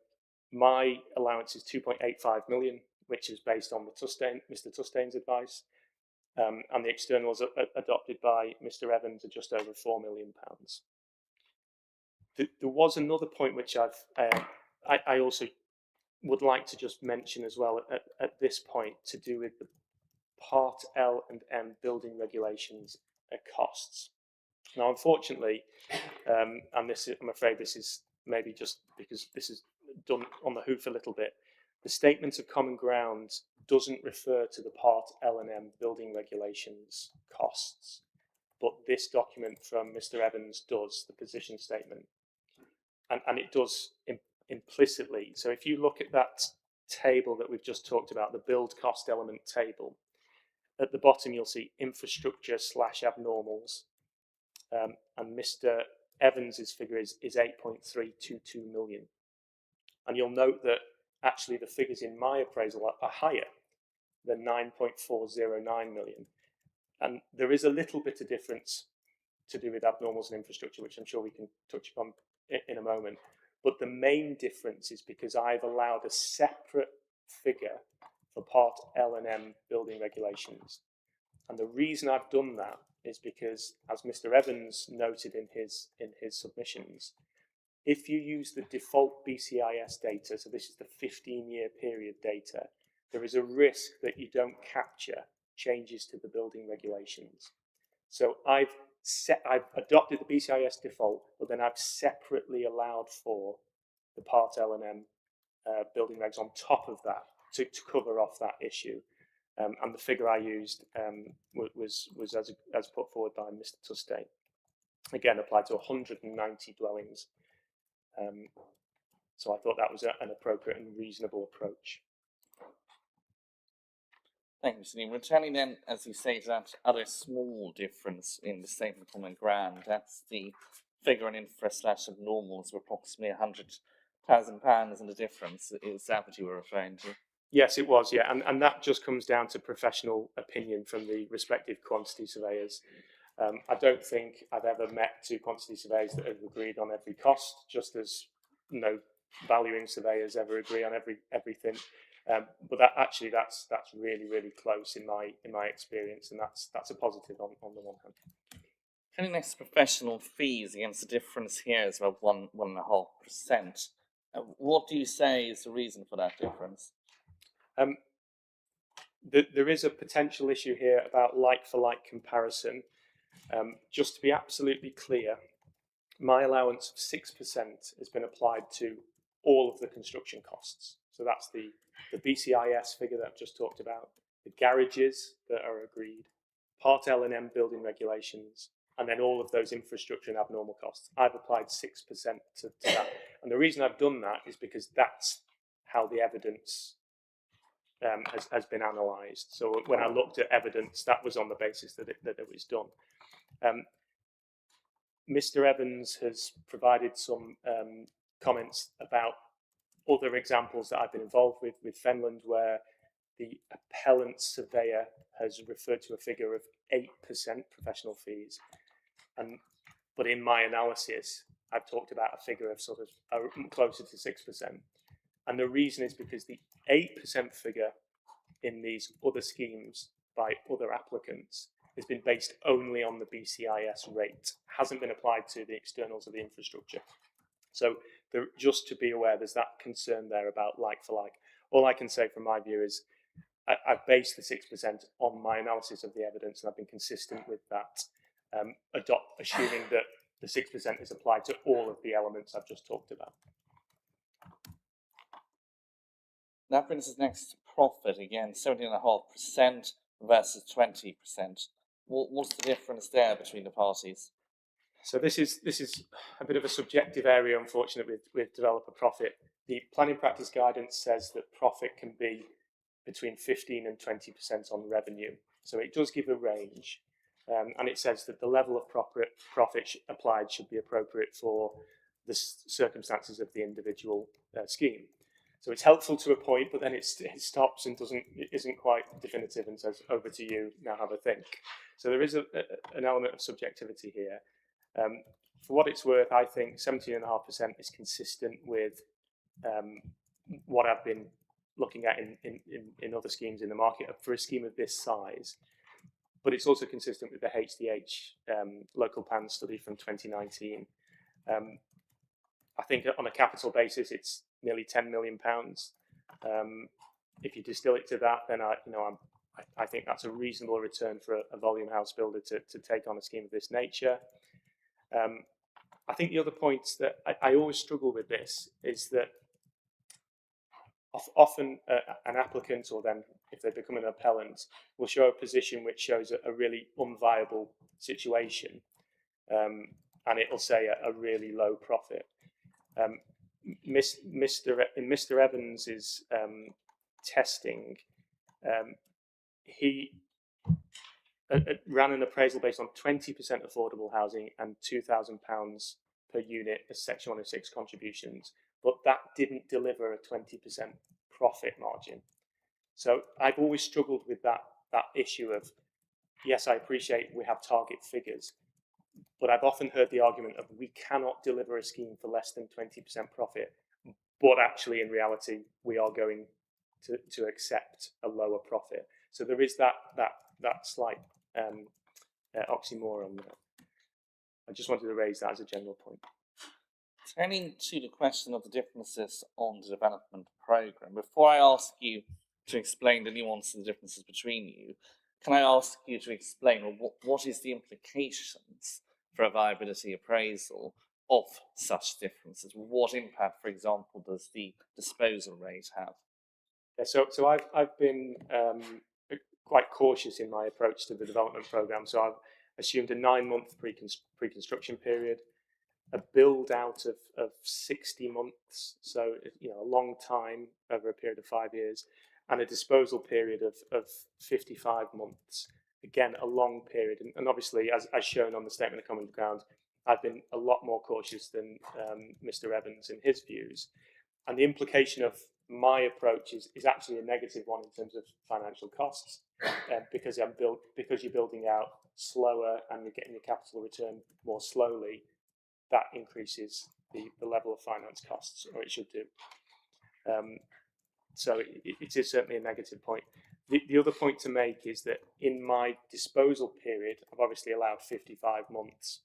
my allowance is 2.85 million, which is based on Mr. Tustain's advice. And the externals adopted by Mr. Evans are just over £4 million. There was another point which I also would like to just mention as well at this point, to do with the Part L and M building regulations costs. Now, unfortunately, and I'm afraid this is maybe just because this is done on the hoof a little bit, the statement of common ground doesn't refer to the Part L and M building regulations costs, but this document from Mr. Evans does, the position statement, and it does implicitly. So if you look at that table that we've just talked about, the build cost element table, at the bottom you'll see infrastructure / abnormals, and Mr. Evans's figure is 8.322 million. And you'll note that actually the figures in my appraisal are higher than 9.409 million. And there is a little bit of difference to do with abnormals and infrastructure, which I'm sure we can touch upon in a moment. But the main difference is because I've allowed a separate figure for Part L and M building regulations. And the reason I've done that is because, as Mr. Evans noted in his submissions, if you use the default BCIS data, so this is the 15-year period data, there is a risk that you don't capture changes to the building regulations. So I've adopted the BCIS default, but then I've separately allowed for the Part L and M building regs on top of that to cover off that issue. And the figure I used was as put forward by Mr. Tustain. Again, applied to 190 dwellings. So I thought that was an appropriate and reasonable approach. Thank you, Mr. Neal. Returning then, as you say, to that other small difference in the statement of common ground, that's the figure on infra / abnormals of approximately £100,000 and the difference. Is that what you were referring to? Yes, it was, yeah. And that just comes down to professional opinion from the respective quantity surveyors. I don't think I've ever met 2 quantity surveyors that have agreed on every cost, just as no valuing surveyors ever agree on everything. But that's really close in my experience, and that's a positive on the one hand. Turning next to professional fees, against the difference here is about 1.5%. What do you say is the reason for that difference? There is a potential issue here about like-for-like comparison. Just to be absolutely clear, my allowance of 6% has been applied to all of the construction costs. So that's the BCIS figure that I've just talked about, the garages that are agreed, Part L and M building regulations, and then all of those infrastructure and abnormal costs. I've applied 6% to that. And the reason I've done that is because that's how the evidence has been analysed. So when I looked at evidence, that was on the basis that it was done. Mr. Evans has provided some comments about other examples that I've been involved with Fenland, where the appellant surveyor has referred to a figure of 8% professional fees, but in my analysis, I've talked about a figure of sort of closer to 6%. And the reason is because the 8% figure in these other schemes by other applicants has been based only on the BCIS rate, hasn't been applied to the externals of the infrastructure. So just to be aware, there's that concern there about like for like. All I can say from my view is I've based the 6% on my analysis of the evidence, and I've been consistent with that, assuming that the 6% is applied to all of the elements I've just talked about. That brings us next to profit again, 17.5% versus 20%. What's the difference there between the parties? So this is a bit of a subjective area, unfortunately, with developer profit. The planning practice guidance says that profit can be between 15 and 20% on revenue. So it does give a range, and it says that the level of profit applied should be appropriate for the circumstances of the individual scheme. So it's helpful to a point, but then it stops and isn't quite definitive and says, over to you, now have a think. So there is an element of subjectivity here. For what it's worth, I think 17.5% is consistent with what I've been looking at in other schemes in the market for a scheme of this size. But it's also consistent with the HDH local plan study from 2019. I think on a capital basis, it's nearly £10 million. If you distill it to that, then I think that's a reasonable return for a volume house builder to take on a scheme of this nature. I think the other points that I always struggle with this is that often an applicant, or then if they become an appellant, will show a position which shows a really unviable situation, and it'll say a really low profit. In Mr. Evans's testing, he ran an appraisal based on 20% affordable housing and £2,000 per unit as Section 106 contributions, but that didn't deliver a 20% profit margin. So I've always struggled with that issue of, yes, I appreciate we have target figures, but I've often heard the argument of we cannot deliver a scheme for less than 20% profit, but actually in reality we are going to accept a lower profit. So there is that slight oxymoron there. I just wanted to raise that as a general point. Turning to the question of the differences on the development programme, before I ask you to explain the nuances and differences between you, can I ask you to explain what is the implications for a viability appraisal of such differences? What impact, for example, does the disposal rate have? Yeah, so I've been quite cautious in my approach to the development programme. So I've assumed a 9-month pre-construction period, a build out of 60 months, so a long time over a period of 5 years, and a disposal period of 55 months. Again, a long period, and obviously, as shown on the statement of common ground, I've been a lot more cautious than Mr. Evans in his views, and the implication of my approach is actually a negative one in terms of financial costs, because you're building out slower and you're getting your capital return more slowly. That increases the level of finance costs, or it should do. So it is certainly a negative point. The other point to make is that in my disposal period, I've obviously allowed 55 months.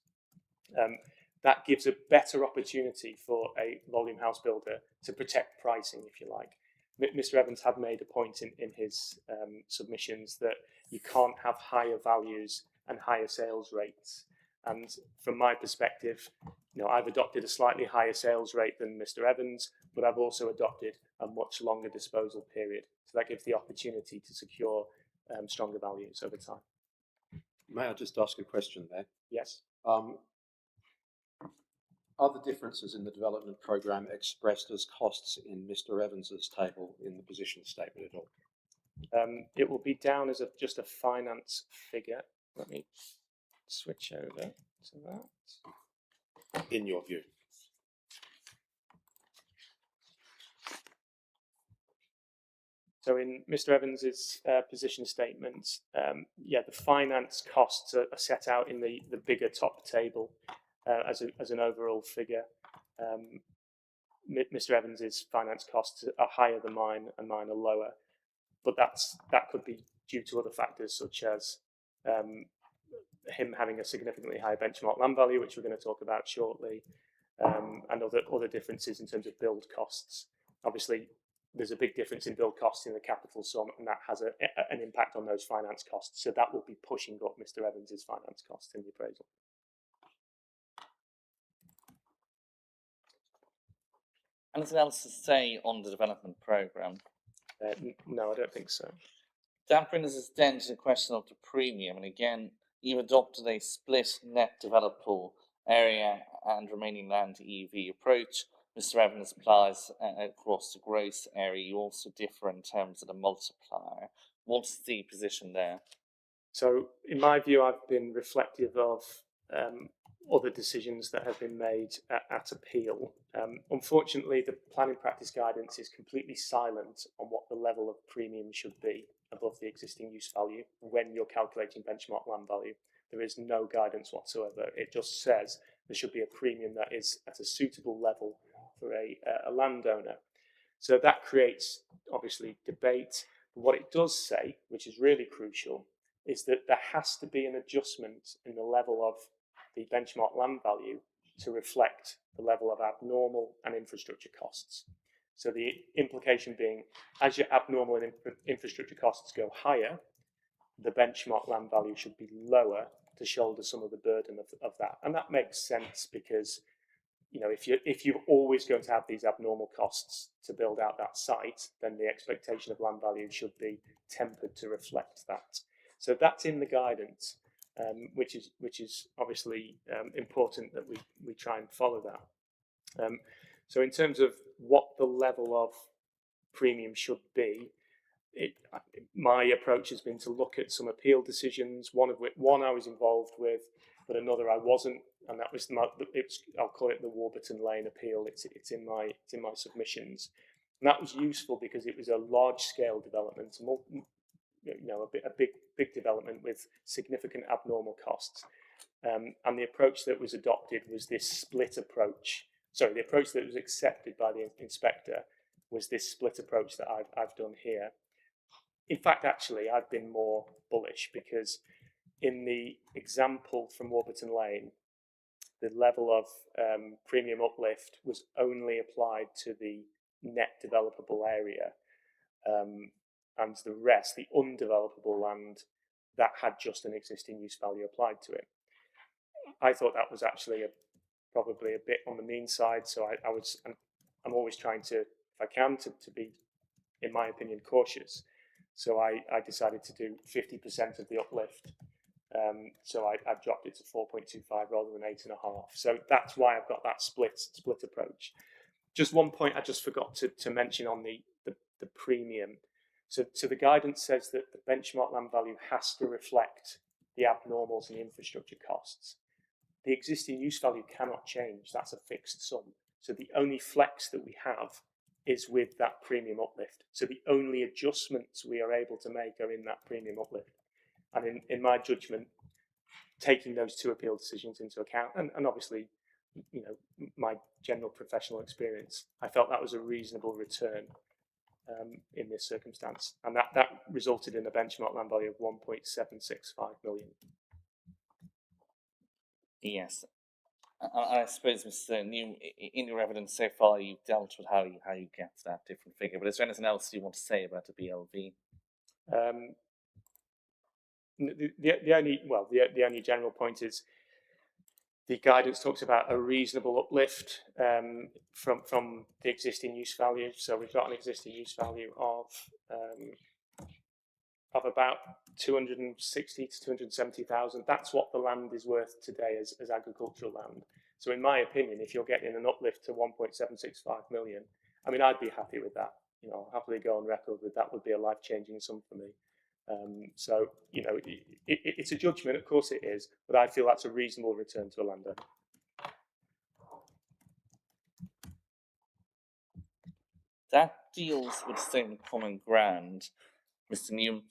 That gives a better opportunity for a volume house builder to protect pricing, if you like. Mr. Evans had made a point in his submissions that you can't have higher values and higher sales rates. And from my perspective, I've adopted a slightly higher sales rate than Mr. Evans, but I've also adopted a much longer disposal period. So that gives the opportunity to secure stronger values over time. May I just ask a question there? Yes. Are the differences in the development programme expressed as costs in Mr. Evans's table in the position statement at all? It will be down as just a finance figure. Let me switch over to that. In your view? So in Mr. Evans's position statement, yeah, the finance costs are set out in the bigger top table as an overall figure. Mr. Evans's finance costs are higher than mine, and mine are lower, but that could be due to other factors such as him having a significantly higher benchmark land value, which we're going to talk about shortly, and other differences in terms of build costs. Obviously, there's a big difference in build costs in the capital sum, and that has an impact on those finance costs. So that will be pushing up Mr. Evans's finance costs in the appraisal. Anything else to say on the development programme? No, I don't think so. That brings us then to the question of the premium. And again, you've adopted a split net developable area and remaining land EV approach. Mr. Evans applies across the gross area. You also differ in terms of the multiplier. What's the position there? So, in my view, I've been reflective of other decisions that have been made at appeal. Unfortunately, the planning practice guidance is completely silent on what the level of premium should be above the existing use value when you're calculating benchmark land value. There is no guidance whatsoever. It just says there should be a premium that is at a suitable level for a landowner. So that creates, obviously, debate. But what it does say, which is really crucial, is that there has to be an adjustment in the level of the benchmark land value to reflect the level of abnormal and infrastructure costs. So the implication being, as your abnormal and infrastructure costs go higher, the benchmark land value should be lower to shoulder some of the burden of that. And that makes sense because, you know, if you're always going to have these abnormal costs to build out that site, then the expectation of land value should be tempered to reflect that. So that's in the guidance, which is obviously important that we try and follow that. So in terms of what the level of premium should be, my approach has been to look at some appeal decisions. One I was involved with, but another I wasn't, and that was I'll call it the Warburton Lane appeal. It's in my submissions, and that was useful because it was a large scale development, a big development with significant abnormal costs, and the approach that was adopted was this split approach. Sorry, the approach that was accepted by the inspector was this split approach that I've done here. In fact, actually, I've been more bullish because in the example from Warburton Lane, the level of premium uplift was only applied to the net developable area, and the rest, the undevelopable land, that had just an existing use value applied to it. I thought that was actually probably a bit on the mean side, so I'm always trying to, if I can, to be, in my opinion, cautious. So I decided to do 50% of the uplift. So I dropped it to 4.25 rather than 8.5. So that's why I've got that split approach. Just one point I just forgot to mention on the premium. So the guidance says that the benchmark land value has to reflect the abnormals and the infrastructure costs. The existing use value cannot change. That's a fixed sum. So the only flex that we have is with that premium uplift. So the only adjustments we are able to make are in that premium uplift. And in my judgment, taking those two appeal decisions into account, and obviously, you know, my general professional experience, I felt that was a reasonable return in this circumstance. And that resulted in a benchmark land value of 1.765 million. Yes. I suppose, Mr. New, in your evidence so far, you've dealt with how you get to that different figure. But is there anything else you want to say about the BLV? The only general point is the guidance talks about a reasonable uplift from the existing use value. So we've got an existing use value of about 260 to 270,000. That's what the land is worth today as agricultural land. So in my opinion, if you're getting an uplift to 1.765 million, I mean, I'd be happy with that. You know, I'll happily go on record with that would be a life-changing sum for me. So, you know, it's a judgment, of course it is, but I feel that's a reasonable return to a landowner. that deals with statement of common ground, Mr. Newham.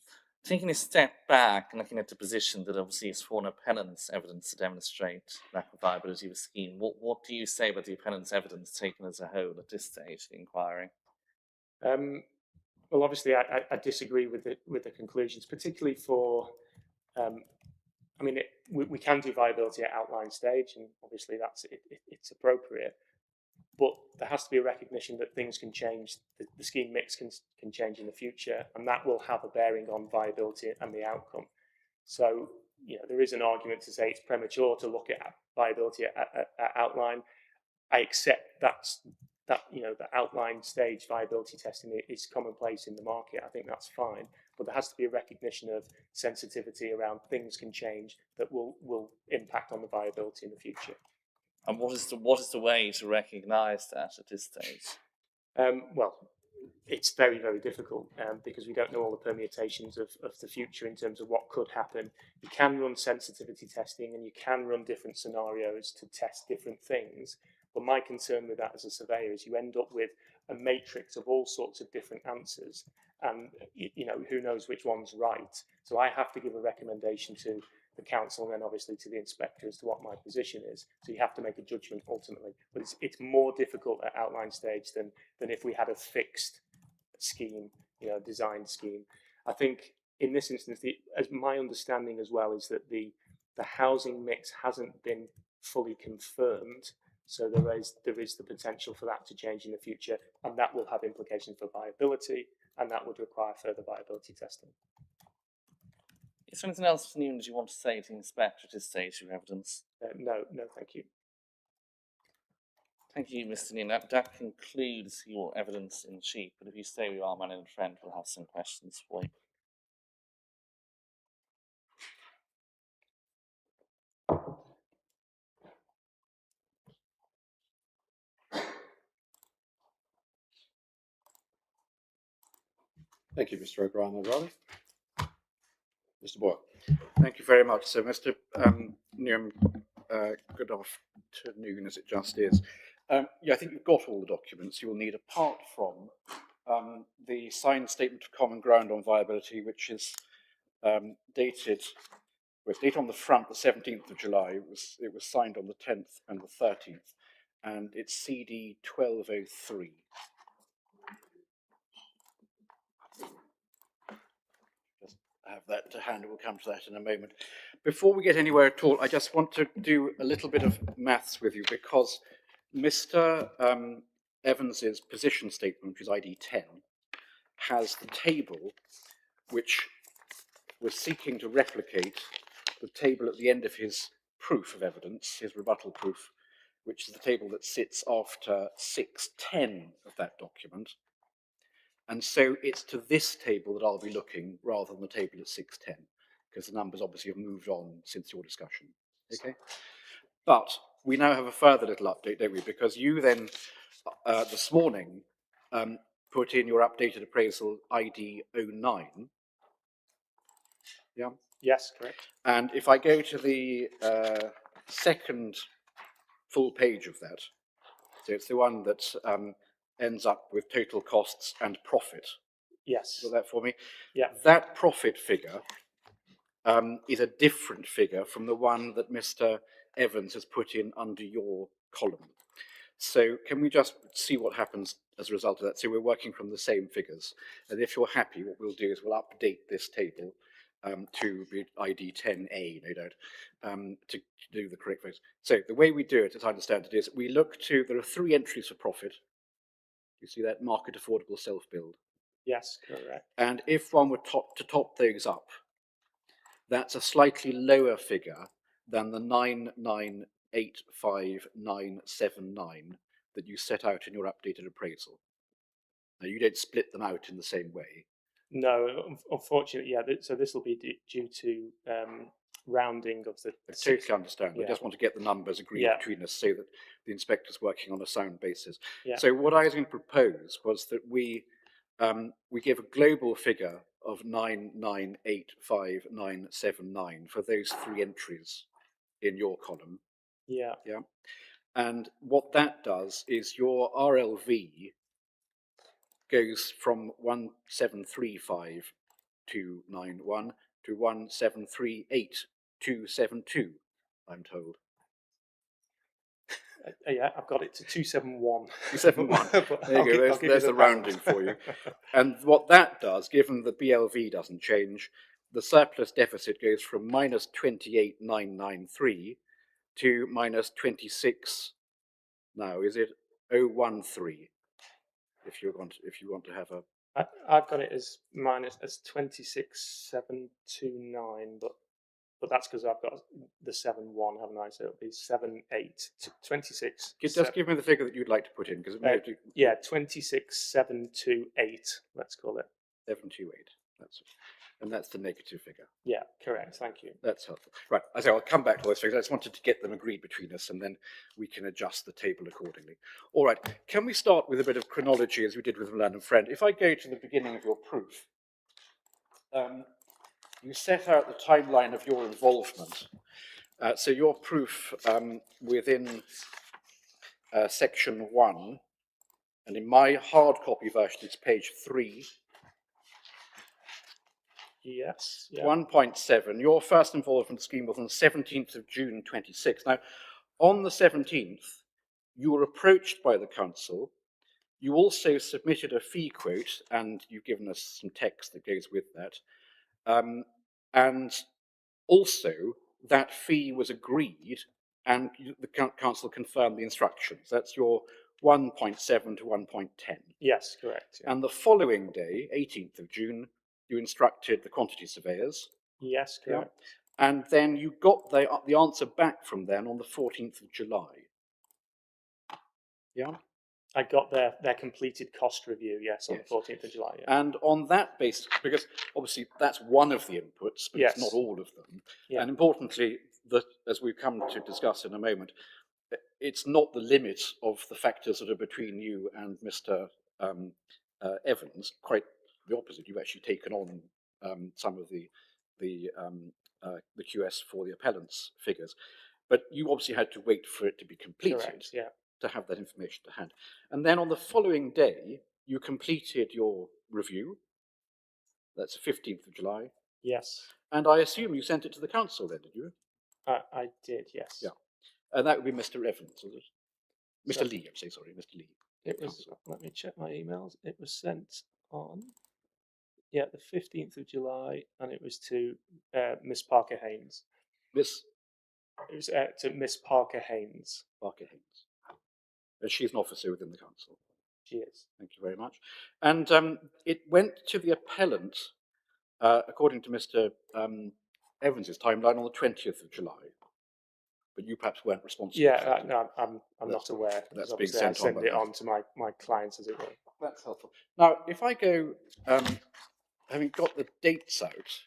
Taking a step back and looking at the position that obviously is for an appellant's evidence to demonstrate lack of viability of a scheme, what do you say about the appellant's evidence taken as a whole at this stage of the inquiry? Well, obviously, I disagree with the conclusions, particularly for. I mean, we can do viability at outline stage, and obviously it's appropriate. But there has to be a recognition that things can change. The scheme mix can change in the future, and that will have a bearing on viability and the outcome. So, there is an argument to say it's premature to look at viability at outline. I accept that the outline stage viability testing is commonplace in the market. I think that's fine, but there has to be a recognition of sensitivity around things can change that will impact on the viability in the future. And what is the way to recognise that at this stage? Well, it's very, very difficult because we don't know all the permutations of the future in terms of what could happen. You can run sensitivity testing and you can run different scenarios to test different things. But my concern with that as a surveyor is you end up with a matrix of all sorts of different answers, and who knows which one's right. So I have to give a recommendation to the council and then obviously to the inspector as to what my position is. So you have to make a judgment ultimately. But it's more difficult at outline stage than if we had a fixed scheme, design scheme. I think in this instance, as my understanding as well is that the housing mix hasn't been fully confirmed. So there is the potential for that to change in the future, and that will have implications for viability, and that would require further viability testing. Is there anything else, Mr. Newham, that you want to say to the inspector at this stage of your evidence? No, thank you. Thank you, Mr. Newham. That concludes your evidence in chief, but if you stay where you are, my little friend, we'll have some questions for you. Thank you, Mr. O'Brien O'Reilly. Mr. Boyle. Thank you very much. So, Mr. Newham, good afternoon, as it just is. I think you've got all the documents you will need, apart from the signed statement of common ground on viability, which is dated on the front, the 17th of July. It was signed on the 10th and the 13th, and it's CD 1203. Have that to hand. We'll come to that in a moment. Before we get anywhere at all, I just want to do a little bit of maths with you, because Mr. Evans's position statement, which is ID 10, has the table which was seeking to replicate the table at the end of his proof of evidence, his rebuttal proof, which is the table that sits after 610 of that document. And so it's to this table that I'll be looking rather than the table at 610, because the numbers obviously have moved on since your discussion. Okay? But we now have a further little update, don't we? Because you then, this morning, put in your updated appraisal ID 09. Yeah? Yes, correct. And if I go to the second full page of that, so it's the one that ends up with total costs and profit. Yes. Got that for me? Yeah. That profit figure is a different figure from the one that Mr. Evans has put in under your column. So can we just see what happens as a result of that? So we're working from the same figures. And if you're happy, what we'll do is we'll update this table to ID 10A, no doubt, to do the correct figures. So the way we do it, as I understand it, is we look to, there are 3 entries for profit. You see that? Market affordable self-build. Yes, correct. And if one were to top those up, that's a slightly lower figure than the 9985979 that you set out in your updated appraisal. Now, you don't split them out in the same way. No, unfortunately, yeah. So this will be due to rounding of the. I totally understand. Yeah. I just want to get the numbers agreed between us so that the inspector's working on a sound basis. Yeah. So what I was going to propose was that we give a global figure of 9985979 for those 3 entries in your column. Yeah. Yeah. And what that does is your RLV goes from 1735291 to 1738272, I'm told. Yeah, I've got it to 271. 271. But There you go. I'll give There's you the pound. rounding for you. And what that does, given the BLV doesn't change, the surplus deficit goes from minus 28,993 to minus 26. Now, is it 013? If you want to have a I've got it as 26,729, but that's because I've got the 7-1, haven't I? So it'll be 7-8 26. just give me the figure that you'd like to put in, because it may have to, Yeah, 26,728. Let's call it. 728. And that's the negative figure. Yeah, correct. Thank you. That's helpful. Right, I say I'll come back to those figures. I just wanted to get them agreed between us, and then we can adjust the table accordingly. All right, can we start with a bit of chronology, as we did with Fenland and Friend? If I go to the beginning of your proof, you set out the timeline of your involvement. So your proof within section 1, and in my hard copy version, it's page 3. Yes. Yeah. 1.7, your first involvement scheme was on the 17th of June 26. Now, on the 17th, you were approached by the council. You also submitted a fee quote, and you've given us some text that goes with that. And also, that fee was agreed, and the council confirmed the instructions. That's your 1.7 to 1.10. Yes, correct. Yeah. And the following day, 18th of June, you instructed the quantity surveyors. Yes, correct. Yeah. And then you got the answer back from them on the 14th of July. Yeah. I got their completed cost review, yes, on Yes. the 14th of July. Yeah. And on that basis, because obviously that's one of the inputs, but Yes. it's not all of them. Yeah. And importantly, as we come to discuss in a moment, it's not the limit of the factors that are between you and Mr. Evans. Quite the opposite. You've actually taken on some of the QS for the appellant's figures, but you obviously had to wait for it to be completed. Correct, yeah. To have that information to hand. And then on the following day, you completed your review. That's the 15th of July. Yes. And I assume you sent it to the council then, did you? I did, yes. Yeah. And that would be Mr. Evans, was it? Mr. So Lee, I'm sorry, Mr. Lee. it was, let me check my emails. It was sent on, the 15th of July, and it was to Miss Parker Haynes. Miss It was to Miss Parker Haynes. Parker Haynes. And she's an officer within the council. She is. Thank you very much. And it went to the appellant, according to Mr. Evans's timeline, on the 20th of July. But you perhaps weren't responsible. Yeah, no, I'm not aware. That's Because being obviously sent I send it on to my clients, as it were. That's helpful. Now, if I go, having got the dates out,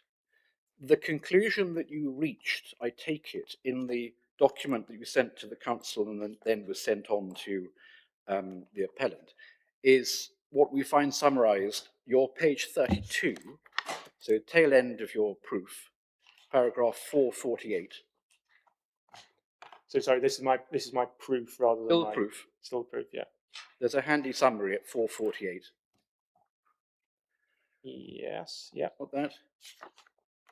the conclusion that you reached, I take it, in the document that you sent to the council and then was sent on to the appellant, is what we find summarised, your page 32, so tail end of your proof, paragraph 448. So sorry, this is my proof rather than Still my proof. Still proof, yeah. There's a handy summary at 448. Yes, yeah. Got that?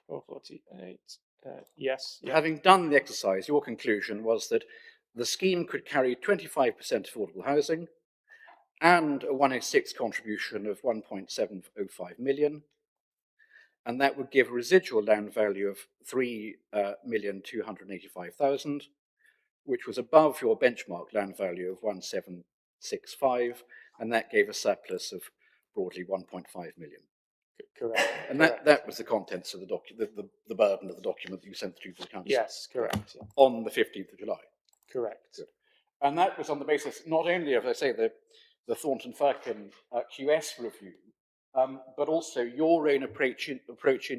448. Yes. Yeah. Having done the exercise, your conclusion was that the scheme could carry 25% affordable housing and a 106 contribution of 1.705 million, and that would give a residual land value of 3,285,000, which was above your benchmark land value of 1,765, and that gave a surplus of broadly 1.5 million. Correct. And correct. that was the contents of the document, the burden of the document that you sent through to the council. Yes, correct. Yeah. On the 15th of July. Correct. Good. And that was on the basis not only of, I say, the Thornton Firkin QS review, but also your own approach in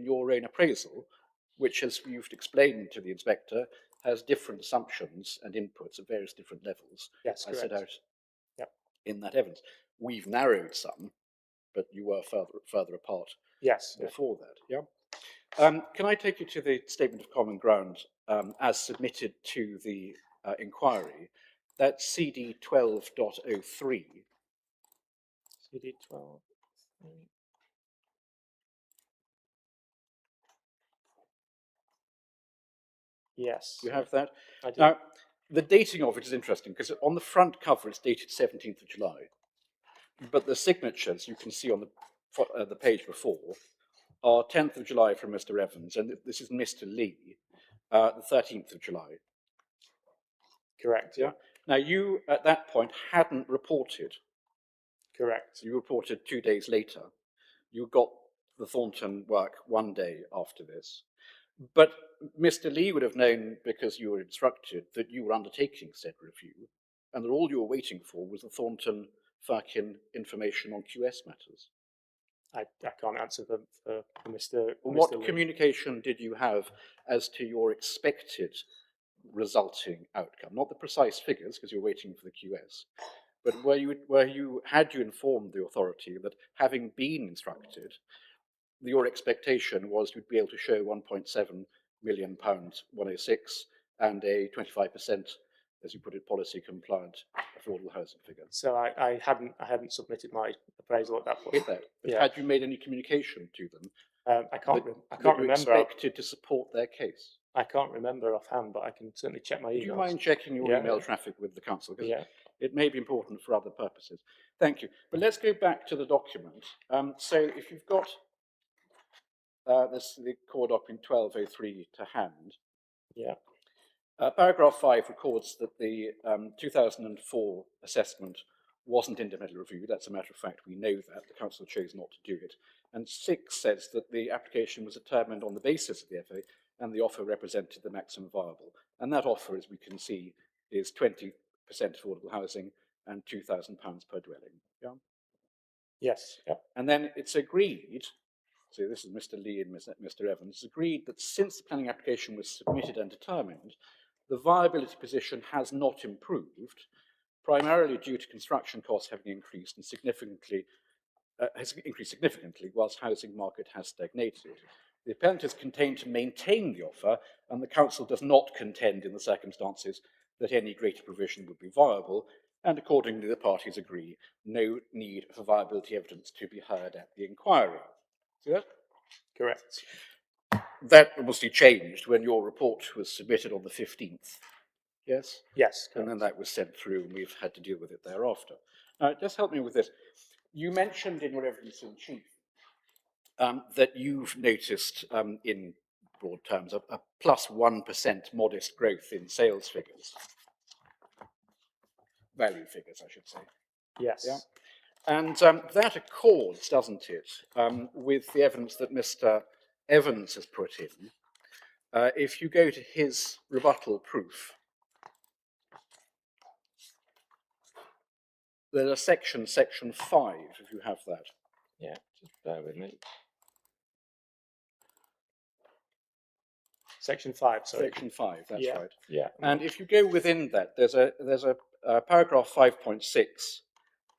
your own appraisal, which, as you've explained to the inspector, has different assumptions and inputs at various different levels. Yes, I correct. set out Yep. in that evidence. We've narrowed some, but you were further apart. Yes. Before that, yeah. Can I take you to the statement of common ground as submitted to the inquiry? That's CD 12.03. PD 12. Yes. You have that? I do. Now, the dating of it is interesting because on the front cover it's dated 17th of July, but the signatures you can see on the page before are 10th of July from Mr. Evans, and this is Mr. Lee, the 13th of July. Correct. Yeah. Now, you at that point hadn't reported. Correct. You reported 2 days later. You got the Thornton work 1 day after this. But Mr. Lee would have known, because you were instructed, that you were undertaking said review, and that all you were waiting for was the Thornton Firkin information on QS matters. I can't answer for Mr. What Mr. Lee. communication did you have as to your expected resulting outcome? Not the precise figures, because you're waiting for the QS, but had you informed the authority that, having been instructed, your expectation was you'd be able to show £1.7 million 106 and a 25%, as you put it, policy compliant affordable housing figure? So I hadn't submitted my appraisal at that point. Get that? But Yeah. had you made any communication to them? I can't that remember. you expected to support their case? I can't remember offhand, but I can certainly check my emails. Do you mind checking your Yeah. email traffic with the council? Because Yeah. it may be important for other purposes. Thank you. But let's go back to the document. So if you've got the core document 1203 to hand, Yeah. paragraph 5 records that the 2004 assessment wasn't independently reviewed. That's a matter of fact. We know that. The council chose not to do it. And 6 says that the application was determined on the basis of the FA and the offer represented the maximum viable. And that offer, as we can see, is 20% affordable housing and £2,000 per dwelling. Yeah? Yes. Yeah. And then it's agreed, so this is Mr. Lee and Mr. Evans, agreed that since the planning application was submitted and determined, the viability position has not improved, primarily due to construction costs having increased and significantly, whilst housing market has stagnated. The appellant is contained to maintain the offer, and the council does not contend in the circumstances that any greater provision would be viable, and accordingly the parties agree no need for viability evidence to be heard at the inquiry. See that? Correct. That obviously changed when your report was submitted on the 15th. Yes? Yes. And then Correct. that was sent through, and we've had to deal with it thereafter. Now, just help me with this. You mentioned in your evidence in chief that you've noticed, in broad terms, a plus 1% modest growth in sales figures. Value figures, I should say. Yes. Yeah? And that accords, doesn't it, with the evidence that Mr. Evans has put in. If you go to his rebuttal proof, there's a section 5, if you have that. Yeah. Just bear with me. Section 5. Sorry. Section 5, that's Yeah. right. Yeah. And if you go within that, there's a paragraph 5.6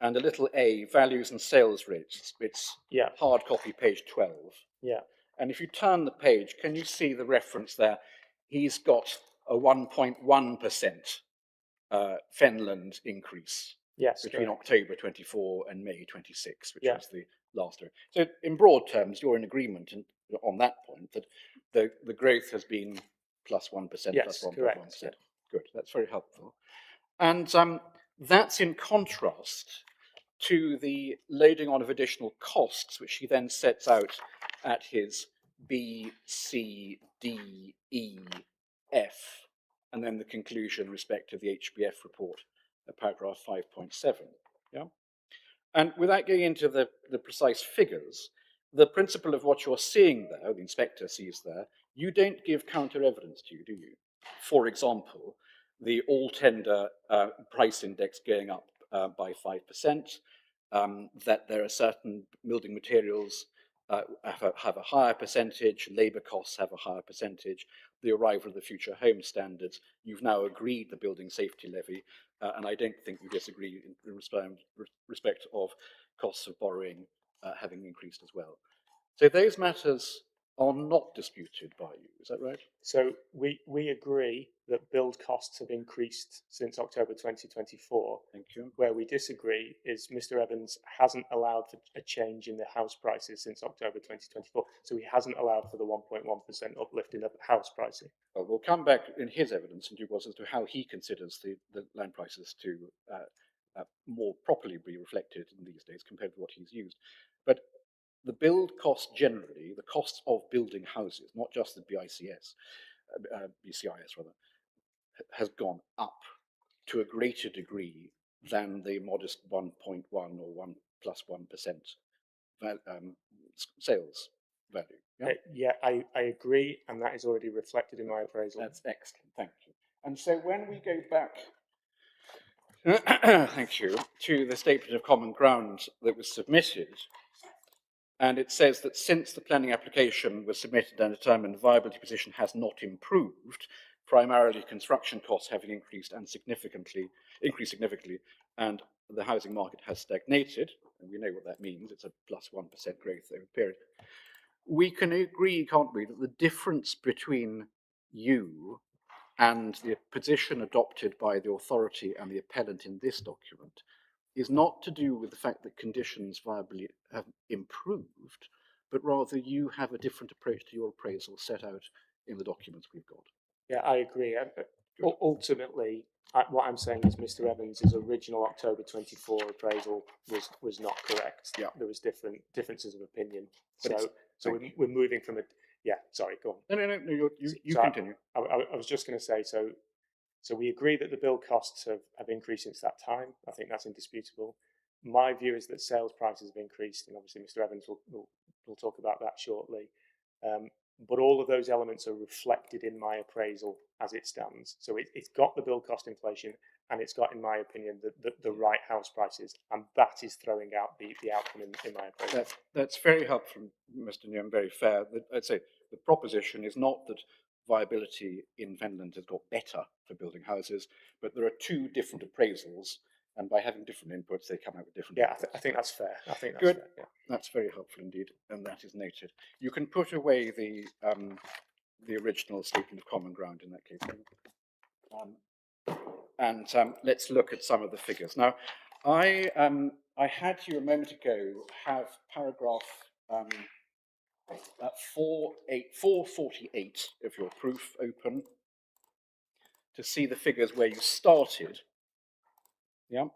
and a little a, values and sales rates. It's Yeah. hard copy, page 12. Yeah. And if you turn the page, can you see the reference there? He's got a 1.1% Fenland increase Yes. between Correct. October 24 and May 26, which Yeah. was the last year. So in broad terms, you're in agreement on that point, that the growth has been plus 1%, Yes, plus 1.1%. correct, yeah. Good, that's very helpful. And that's in contrast to the loading on of additional costs, which he then sets out at his B, C, D, E, F, and then the conclusion respect to the HBF report at paragraph 5.7. Yeah? And without going into the precise figures, the principle of what you're seeing there, the inspector sees there, you don't give counter evidence to, do you? For example, the all tender price index going up by 5%, that there are certain building materials have a higher percentage, labour costs have a higher percentage, the arrival of the future home standards, you've now agreed the building safety levy, and I don't think you disagree in respect of costs of borrowing having increased as well. So those matters are not disputed by you. Is that right? So we agree that build costs have increased since October 2024. Thank you. Where we disagree is Mr. Evans hasn't allowed for a change in the house prices since October 2024. So he hasn't allowed for the 1.1% uplift in the house pricing. Well, we'll come back in his evidence in due course as to how he considers the land prices to more properly be reflected in these days compared to what he's used. But the build cost generally, the costs of building houses, not just the BCIS rather, has gone up to a greater degree than the modest 1.1 or 1 plus 1% sales value. Yeah, I agree, and that is already reflected in my appraisal. That's excellent, thank you. And so when we go back, thank you, to the statement of common ground that was submitted, and it says that since the planning application was submitted and determined, the viability position has not improved, primarily construction costs having increased significantly, and the housing market has stagnated, and we know what that means, it's a plus 1% growth over the period. We can agree, can't we, that the difference between you and the position adopted by the authority and the appellant in this document is not to do with the fact that conditions viably have improved, but rather you have a different approach to your appraisal set out in the documents we've got. Yeah, I agree. Ultimately, what I'm saying is Mr. Evans' original October 24 appraisal was not correct. Yeah. There was differences of opinion. But So we're moving from a, yeah, sorry, go on. No, you So continue. I was just going to say, so we agree that the build costs have increased since that time. I think that's indisputable. My view is that sales prices have increased, and obviously Mr. Evans will talk about that shortly. But all of those elements are reflected in my appraisal as it stands. So it's got the build cost inflation, and it's got, in my opinion, the right house prices, and that is throwing out the outcome in my appraisal. That's very helpful, Mr. Newham, very fair. I'd say the proposition is not that viability in Fenland has got better for building houses, but there are two different appraisals, and by having different inputs, they come out with different Yeah, inputs. I think that's fair. I think that's Good. fair. Yeah. That's very helpful indeed, and that is noted. You can put away the original statement of common ground in that case. Let's look at some of the figures. Now, I had you a moment ago have paragraph 448 of your proof open to see the figures where you started. Yeah.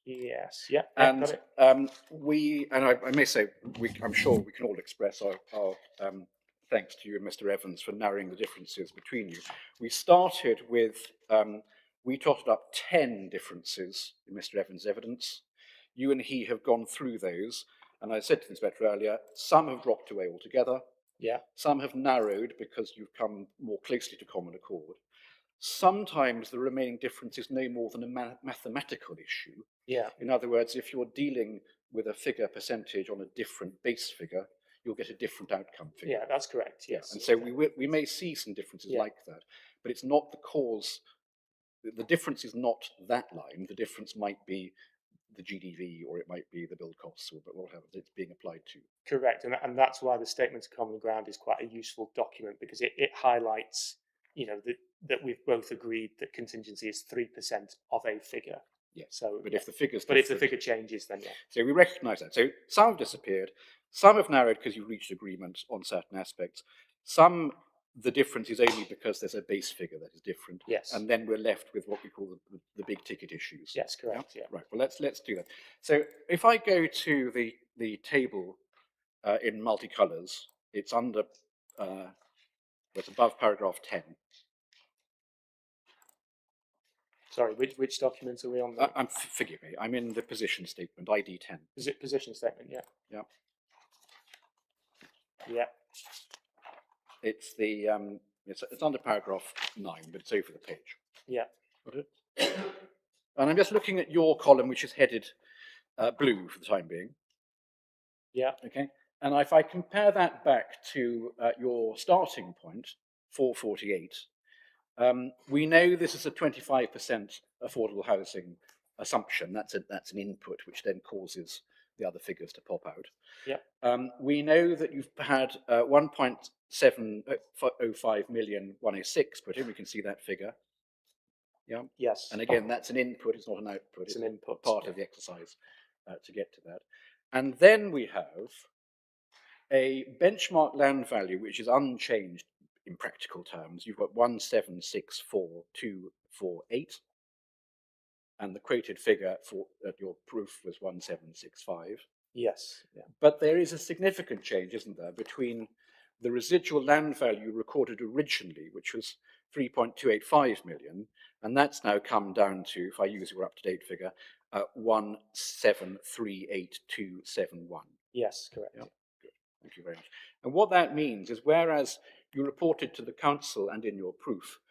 Yes. Yeah. And got it. I may say, I'm sure we can all express our thanks to you and Mr. Evans for narrowing the differences between you. We started with, we totted up 10 differences in Mr. Evans' evidence. You and he have gone through those, and I said to the inspector earlier, some have dropped away altogether. Yeah. Some have narrowed because you've come more closely to common accord. Sometimes the remaining difference is no more than a mathematical issue. Yeah. In other words, if you're dealing with a figure percentage on a different base figure, you'll get a different outcome figure. Yeah, that's correct. Yes. And so we may see some differences like that, but it's not the cause. The difference is not that line. The difference might be the GDV, or it might be the build costs, or whatever it's being applied to. Correct, and that's why the statement of common ground is quite a useful document, because it highlights, that we've both agreed that contingency is 3% of a figure. Yeah. So, but if the figure changes, then yeah. So we recognise that. So some have disappeared, some have narrowed because you've reached agreement on certain aspects. Some, the difference is only because there's a base figure that is different. Yes. And then we're left with what we call the big ticket issues. Yes, correct. Yeah. Right. Well, let's do that. So if I go to the table in multicolours, it's under. It's above paragraph 10. Sorry, which documents are we on? Forgive me. I'm in the position statement, ID 10. Is it position statement? Yeah. Yeah. Yeah. It's the it's under paragraph 9, but it's over the page. Yeah. Got it? And I'm just looking at your column, which is headed blue for the time being. Yeah. Okay. And if I compare that back to your starting point, 448, we know this is a 25% affordable housing assumption. That's an input which then causes the other figures to pop out. Yeah. We know that you've had 1.705 million 106 put in. We can see that figure. Yeah. Yes. And again, that's an input, it's not an output. It's an input, part yeah. of the exercise to get to that. And then we have a benchmark land value, which is unchanged in practical terms. You've got 1764248. And the quoted figure for your proof was 1765. Yes. Yeah. But there is a significant change, isn't there, between the residual land value recorded originally, which was 3.285 million, and that's now come down to, if I use your up-to-date figure, 1738271. Yes, correct. Yeah. Good. Thank you very much. And what that means is, whereas you reported to the council and in your proof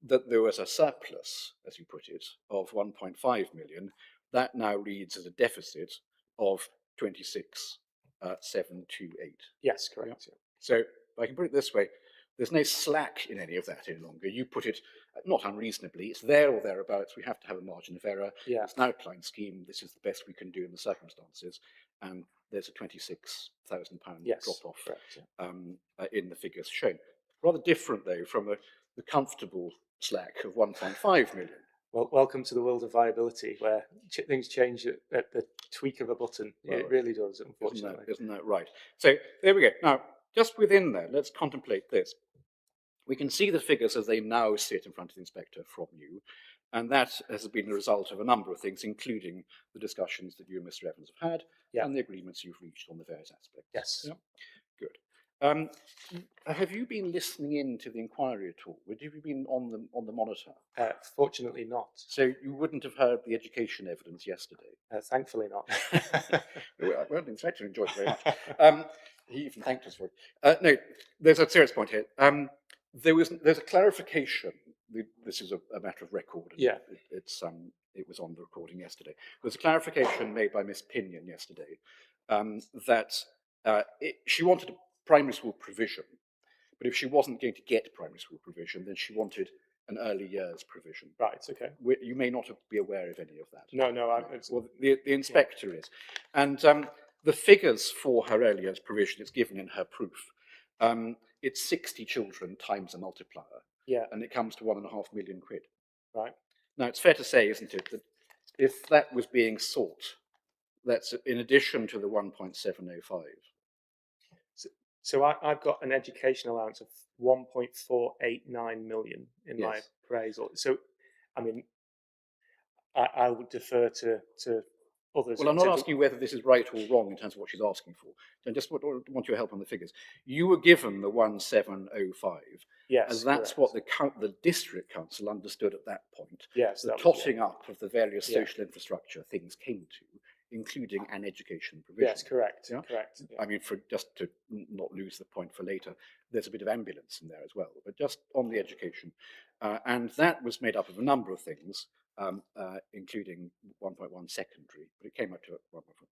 that there was a surplus, as you put it, of 1.5 million, that now reads as a deficit of 26,728. Yes, correct. Yeah. So if I can put it this way, there's no slack in any of that any longer. You put it, not unreasonably, it's there or thereabouts. We have to have a margin of error. Yeah. It's an outline scheme. This is the best we can do in the circumstances. And there's a £26,000 Yes, drop-off correct, yeah. In the figures shown. Rather different, though, from the comfortable slack of 1.5 million. Well, welcome to the world of viability, where things change at the tweak of a button. Well, it really does, unfortunately. Isn't that right? So there we go. Now, just within there, let's contemplate this. We can see the figures as they now sit in front of the inspector from you, and that has been the result of a number of things, including the discussions that you and Mr. Evans have had, Yeah. and the agreements you've reached on the various aspects. Yes. Yeah? Good. Have you been listening in to the inquiry at all? Have you been on the monitor? Fortunately not. So you wouldn't have heard the education evidence yesterday? Thankfully not. Well, the inspector enjoyed it very much. He even thanked us for it. No, there's a serious point here. There's a clarification. This is a matter of record. Yeah. It was on the recording yesterday. There's a clarification made by Miss Pinion yesterday that she wanted a primary school provision, but if she wasn't going to get primary school provision, then she wanted an early years provision. Right, okay. You may not be aware of any of that. No. Well, the inspector is. And the figures for her early years provision is given in her proof. It's 60 children times a multiplier. Yeah. And it comes to £1.5 million. Right. Now, it's fair to say, isn't it, that if that was being sought, that's in addition to the 1.705. So I've got an education allowance of 1.489 million in my Yes. appraisal. So, I mean, I would defer to others. Well, I'm not asking you whether this is right or wrong in terms of what she's asking for. I just want your help on the figures. You were given the 1705, Yes, as that's correct. what the district council understood at that point. Yes, The that was- totting up of the various Yeah. social infrastructure things came to, including an education provision. Yes, correct. Yeah? Correct. Yeah. I mean, for just to not lose the point for later, there's a bit of ambulance in there as well, but just on the education. And that was made up of a number of things, including 1.1 secondary, but it came up to 1.4.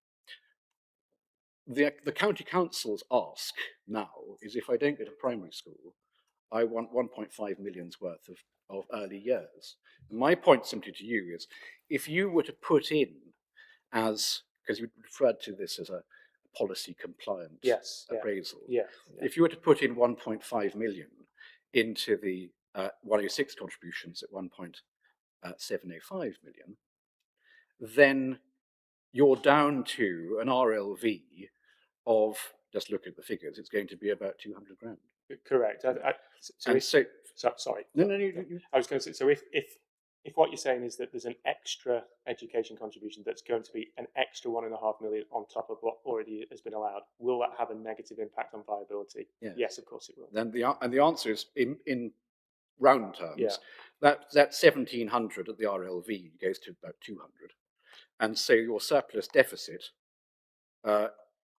The county council's ask now is, if I don't get a primary school, I want 1.5 million's worth of early years. And my point simply to you is, if you were to put in because you referred to this as a policy compliant Yes. Yeah. appraisal, Yeah. if you were to put in 1.5 million into the 106 contributions at 1.705 million, then you're down to an RLV of, just look at the figures, it's going to be about 200 grand. Correct. Sorry. No, I was going to say, so if what you're saying is that there's an extra education contribution that's going to be an extra 1.5 million on top of what already has been allowed, will that have a negative impact on viability? Yes. Yes, of course it will. Then the answer is, in round terms, Yeah. that 1,700 at the RLV goes to about 200, and so your surplus deficit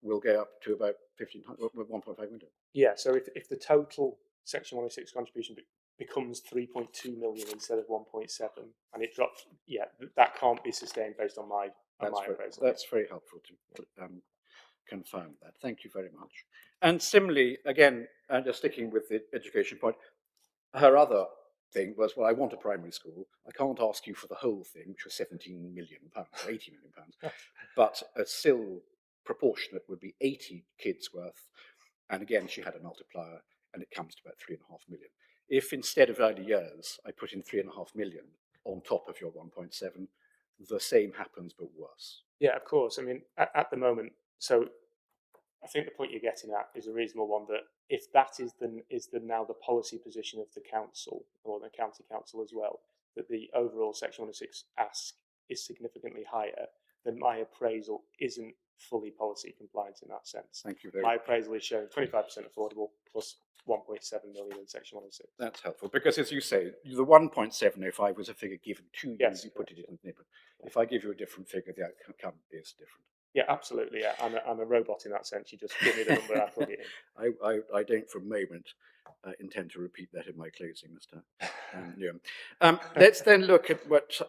will go up to about 1.5 million. Yeah. So if the total Section 106 contribution becomes 3.2 million instead of 1.7, and it drops, that can't be sustained based on my appraisal. That's very helpful to confirm that. Thank you very much. And similarly, again, just sticking with the education point, her other thing was, well, I want a primary school. I can't ask you for the whole thing, which was £17 million, or £80 million, but still proportionate would be 80 kids worth. And again, she had a multiplier, and it comes to about 3.5 million. If instead of early years, I put in 3.5 million on top of your 1.7, the same happens but worse. Yeah, of course. I mean, at the moment, so I think the point you're getting at is a reasonable one, that if that is now the policy position of the council or the county council as well, that the overall Section 106 ask is significantly higher, then my appraisal isn't fully policy compliant in that sense. Thank you very My much. appraisal is showing 25% affordable plus 1.7 million in Section 106. That's helpful, because as you say, the 1.705 was a figure given to you, Yes, you put it in the neighbourhood. If I give you a different figure, the outcome is different. Yeah, absolutely. Yeah, I'm a robot in that sense. You just give me the number, I plug it in. I don't for a moment intend to repeat that in my closing, Mr. Newham. Let's then look at what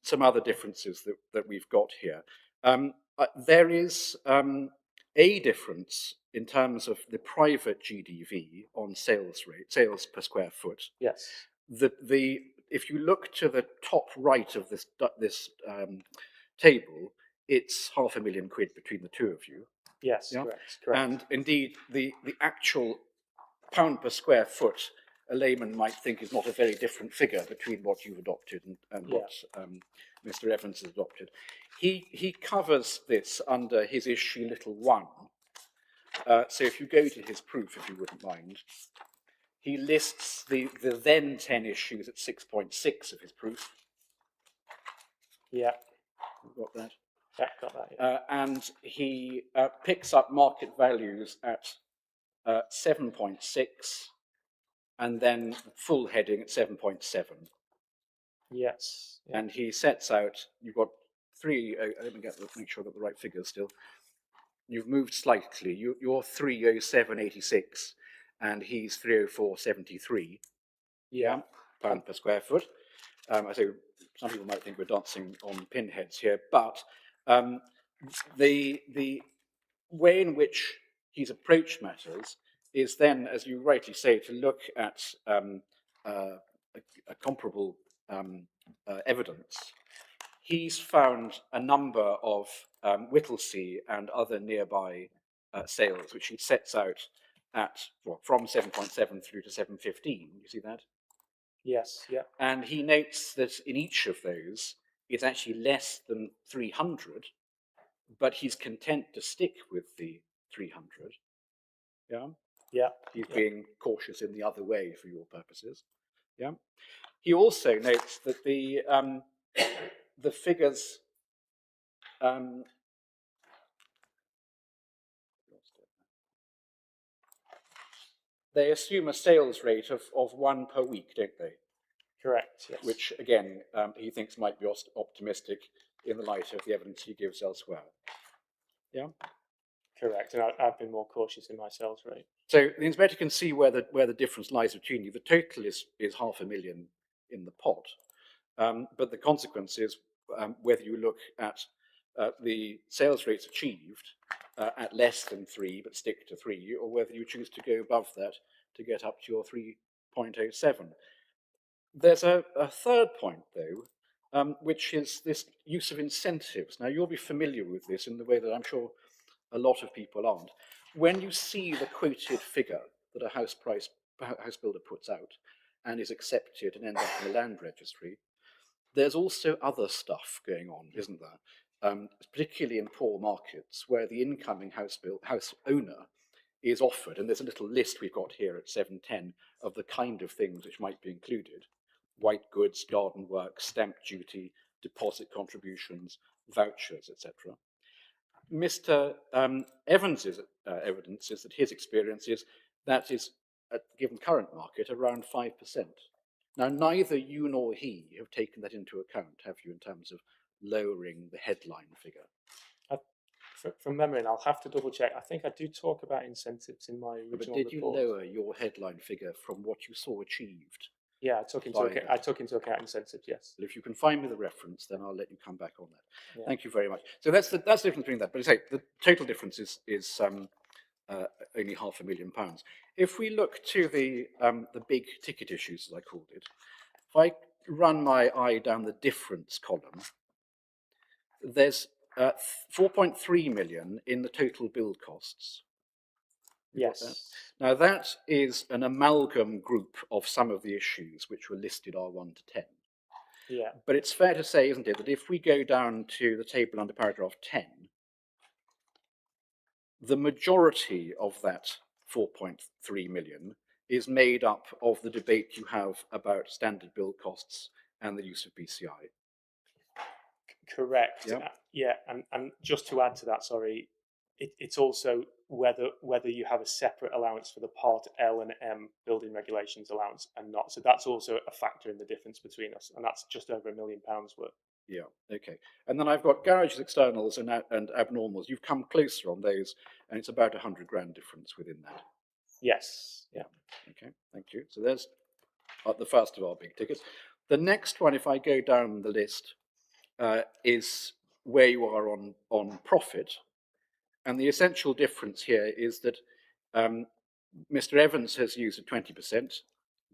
some other differences that we've got here. There is a difference in terms of the private GDV on sales rate, sales per square foot. Yes. If you look to the top right of this table, it's £500,000 between the two of you. Yes, Yeah? correct. And indeed, the actual pound per square foot, a layman might think, is not a very different figure between what you've adopted and what Mr. Evans has adopted. He covers this under his issue little 1. So if you go to his proof, if you wouldn't mind, he lists the then 10 issues at 6.6 of his proof. Yeah. You've got that? Yeah, got that. Yeah. And he picks up market values at 7.6, and then full heading at 7.7. Yes. Yeah. And he sets out, you've got three, let me make sure I've got the right figures still. You've moved slightly. You're 307.86, and he's 304.73. Yeah. Pound per square foot. I say some people might think we're dancing on pinheads here, but the way in which he's approached matters is then, as you rightly say, to look at a comparable evidence. He's found a number of Whittlesea and other nearby sales, which he sets out at from 7.7 through to 7.15. You see that? Yes. Yeah. And he notes that in each of those, it's actually less than 300, but he's content to stick with the 300. Yeah? Yeah. He's being cautious in the other way for your purposes. Yeah? He also notes that the figures they assume a sales rate of 1 per week, don't they? Correct. Yes. Which, again, he thinks might be optimistic in the light of the evidence he gives elsewhere. Yeah? Correct. And I've been more cautious in my sales rate. So the inspector can see where the difference lies between you. The total is £500,000 in the pot. But the consequence is whether you look at the sales rates achieved at less than 3, but stick to 3, or whether you choose to go above that to get up to your 3.07. There's a third point, though, which is this use of incentives. Now, you'll be familiar with this in the way that I'm sure a lot of people aren't. When you see the quoted figure that a house builder puts out and is accepted and ends up in the land registry, there's also other stuff going on, isn't there? Particularly in poor markets where the incoming house owner is offered, and there's a little list we've got here at 710 of the kind of things which might be included: white goods, garden work, stamp duty, deposit contributions, vouchers, etc. Mr. Evans's evidence is that his experience is that is, at given current market, around 5%. Now, neither you nor he have taken that into account, have you, in terms of lowering the headline figure? From memory, and I'll have to double check, I think I do talk about incentives in my original But did you report. lower your headline figure from what you saw achieved? Yeah, I took into account incentives, yes. But if you can find me the reference, then I'll let you come back on that. Yeah. Thank you very much. So that's the difference between that. But I say the total difference is only £500,000. If we look to the big ticket issues, as I called it, if I run my eye down the difference column, there's 4.3 million in the total build costs. You got that? Yes. Now that is an amalgam group of some of the issues which were listed R1 to 10. Yeah. But it's fair to say, isn't it, that if we go down to the table under paragraph 10, the majority of that 4.3 million is made up of the debate you have about standard build costs and the use of BCI. Correct. Yeah. Yeah, and just to add to that, sorry, it's also whether you have a separate allowance for the Part L and M building regulations allowance and not. So that's also a factor in the difference between us, and that's just over £1 million worth. Yeah, okay. And then I've got garages, externals, and abnormals. You've come closer on those, and it's about 100 grand difference within that. Yes. Yeah. Okay, thank you. So there's the first of our big tickets. The next one, if I go down the list, is where you are on profit. And the essential difference here is that Mr. Evans has used a 20%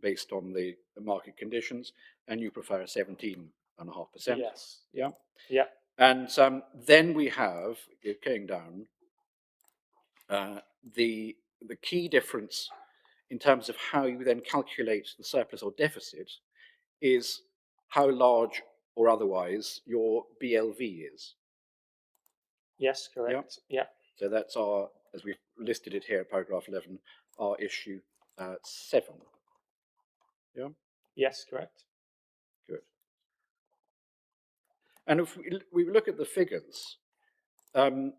based on the market conditions, and you prefer a 17.5%. Yes. Yeah. Yeah. And then we have, going down, the key difference in terms of how you then calculate the surplus or deficit is how large or otherwise your BLV is. Yes. Correct. Yeah. So that's our, as we've listed it here, paragraph 11, our issue 7. Yeah. Yes. Correct. Good. And if we look at the figures, the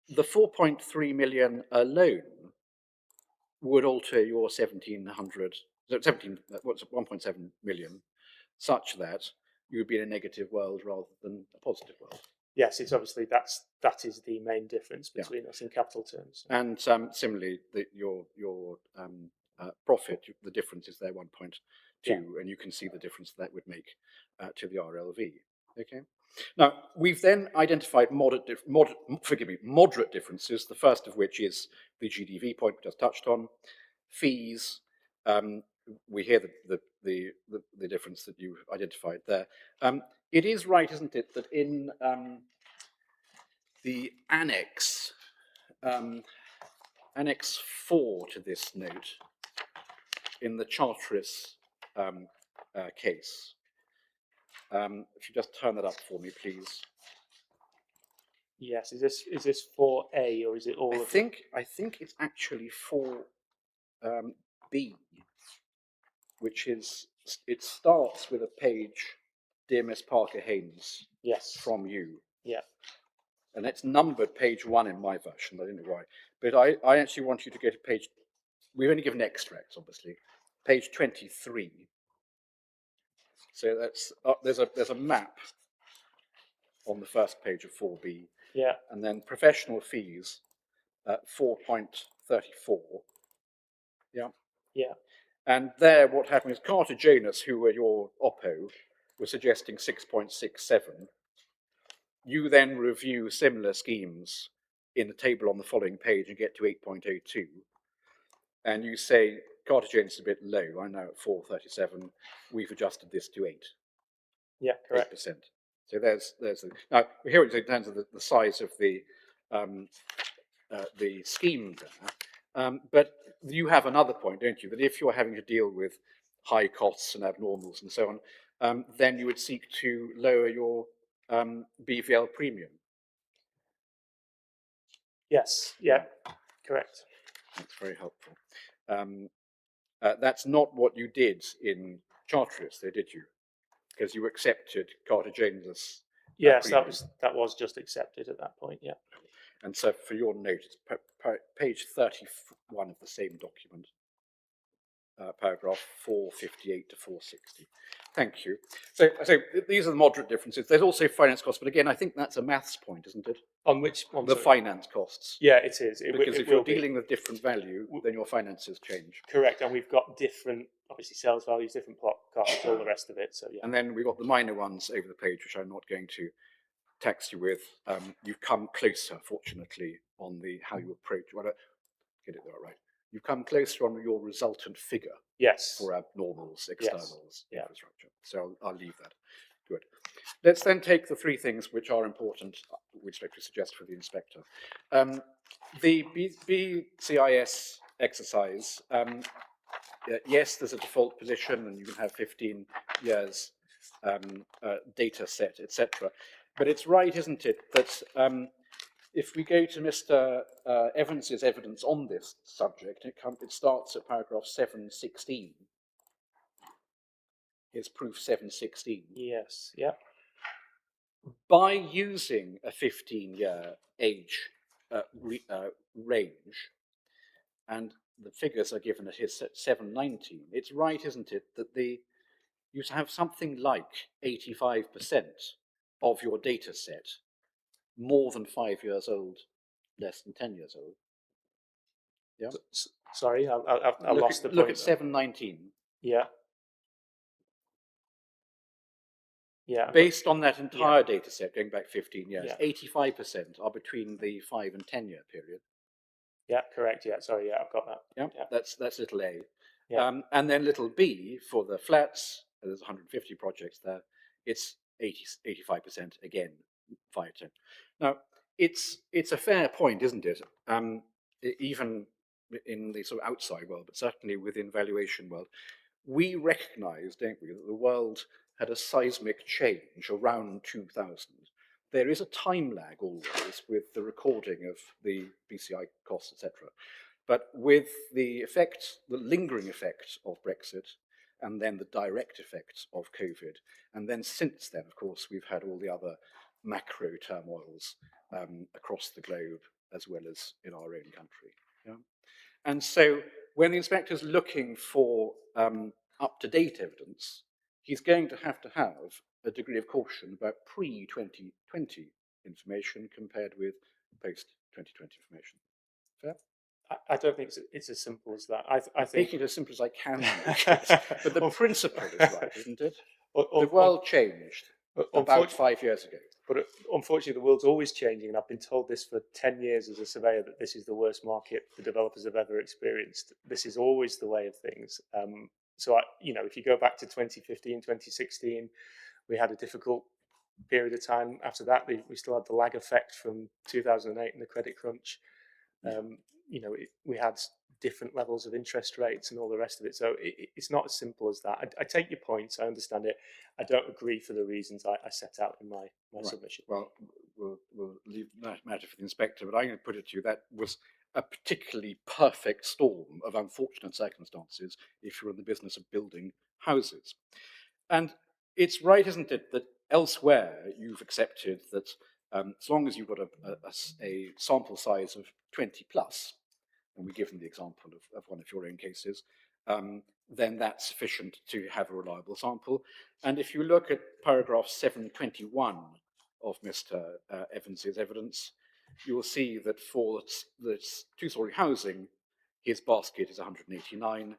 4.3 million alone would alter your 1.7 million, such that you would be in a negative world rather than a positive world. Yes, it's obviously that is the main difference between us in capital terms. And similarly, your profit, the difference is there 1.2, and you can see the difference that would make to the RLV. Okay. Now we've then identified moderate differences. The first of which is the GDV point we just touched on. Fees. We hear the difference that you identified there. It is right, isn't it, that in the annex, Annex 4 to this note, in the Charteris case, if you just turn that up for me, please. Yes, is this 4A or is it all? I think it's actually 4B, which is, it starts with a page, dear Miss Parker Haynes, Yes. from you. Yeah. And it's numbered page 1 in my version. I don't know why, but I actually want you to go to page. We've only given extracts, obviously. Page 23. So that's there's a map on the first page of 4B. Yeah. And then professional fees at 4.34. Yeah. Yeah. And there, what happened is Carter Janus, who were your oppo, were suggesting 6.67. You then review similar schemes in the table on the following page and get to 8.02. And you say, Carter Janus is a bit low. I'm now at 4.37. We've adjusted this to 8. Yeah, correct. 8%. So there's now here it's in terms of the size of the scheme there. But you have another point, don't you? That if you're having to deal with high costs and abnormals and so on, then you would seek to lower your BVL premium. Yes. Yeah. Correct. That's very helpful. That's not what you did in Charteris, though, did you? Because you accepted Carter Janus. Yes, that was just accepted at that point. Yeah. And so, for your note, it's page 31 of the same document, paragraph 458 to 460. Thank you. So these are the moderate differences. There's also finance costs, but again, I think that's a maths point, isn't it? On which one? The finance costs. Yeah, it is. Because if you're dealing with different value, then your finances change. Correct, and we've got different, obviously, sales values, different plot costs, all the rest of it. So yeah. And then we've got the minor ones over the page, which I'm not going to tax you with. You've come closer, fortunately, on the how you approach. Well, get it there right. You've come closer on your resultant figure. Yes. For abnormals, externals, infrastructure. So I'll leave that. Good. Let's then take the three things which are important, which we suggest for the inspector. The BCIS exercise, yes, there's a default position and you can have 15 years data set, etc. But it's right, isn't it, that if we go to Mr. Evans's evidence on this subject, it starts at paragraph 716. Here's proof 716. Yes, yeah. By using a 15-year age range, and the figures are given at his 719, it's right, isn't it, that you have something like 85% of your data set more than 5 years old, less than 10 years old. Yeah. Sorry, I lost the point. Look at 719. Yeah. Yeah. Based on that entire data set going back 15 years, Yeah. 85% are between the 5 and 10 year period. Yeah, correct. Yeah, sorry. Yeah, I've got that. Yeah, that's little a. Yeah. And then little b for the flats, there's 150 projects there, it's 85% again, 5 to 10. Now, it's a fair point, isn't it? Even in the sort of outside world, but certainly within valuation world, we recognise, don't we, that the world had a seismic change around 2000. There is a time lag always with the recording of the BCI costs, etc. But with the effect, the lingering effect of Brexit, and then the direct effect of COVID, and then since then, of course, we've had all the other macro turmoils across the globe, as well as in our own country. Yeah? And so when the inspector's looking for up-to-date evidence, he's going to have a degree of caution about pre-2020 information compared with post-2020 information. Fair? I don't think it's as simple as that. I think Making it as simple as I can make it. But the principle is right, isn't it? The world changed about 5 years ago. But unfortunately, the world's always changing, and I've been told this for 10 years as a surveyor, that this is the worst market the developers have ever experienced. This is always the way of things. So, if you go back to 2015, 2016, we had a difficult period of time. After that, we still had the lag effect from 2008 and the credit crunch. We had different levels of interest rates and all the rest of it. So it's not as simple as that. I take your points. I understand it. I don't agree for the reasons I set out in my Right. submission. Well, we'll leave that matter for the inspector, but I'm going to put it to you, that was a particularly perfect storm of unfortunate circumstances if you're in the business of building houses. And it's right, isn't it, that elsewhere you've accepted that as long as you've got a sample size of 20 plus, and we've given the example of one of your own cases, then that's sufficient to have a reliable sample. And if you look at paragraph 721 of Mr. Evans's evidence, you will see that for the two-storey housing, his basket is 189,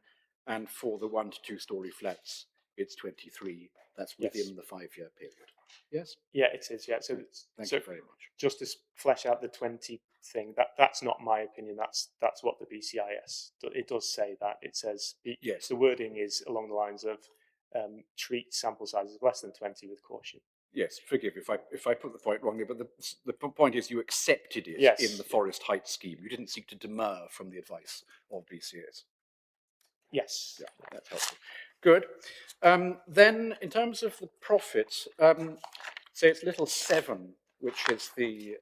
and for the 1 to 2 story flats, it's 23. That's within the 5-year period. Yes? Yeah, it is. Yeah. So Thank you very much. Just to flesh out the 20 thing, that's not my opinion. That's what the BCIS it does say. That it says yes. The wording is along the lines of treat sample sizes of less than 20 with caution. Yes, forgive if I put the point wrongly, but the point is you accepted it in the Forest Heights scheme. You didn't seek to demur from the advice of BCS. Yes. Yeah, that's helpful. Good. Then, in terms of the profits, say it's little 7, which is the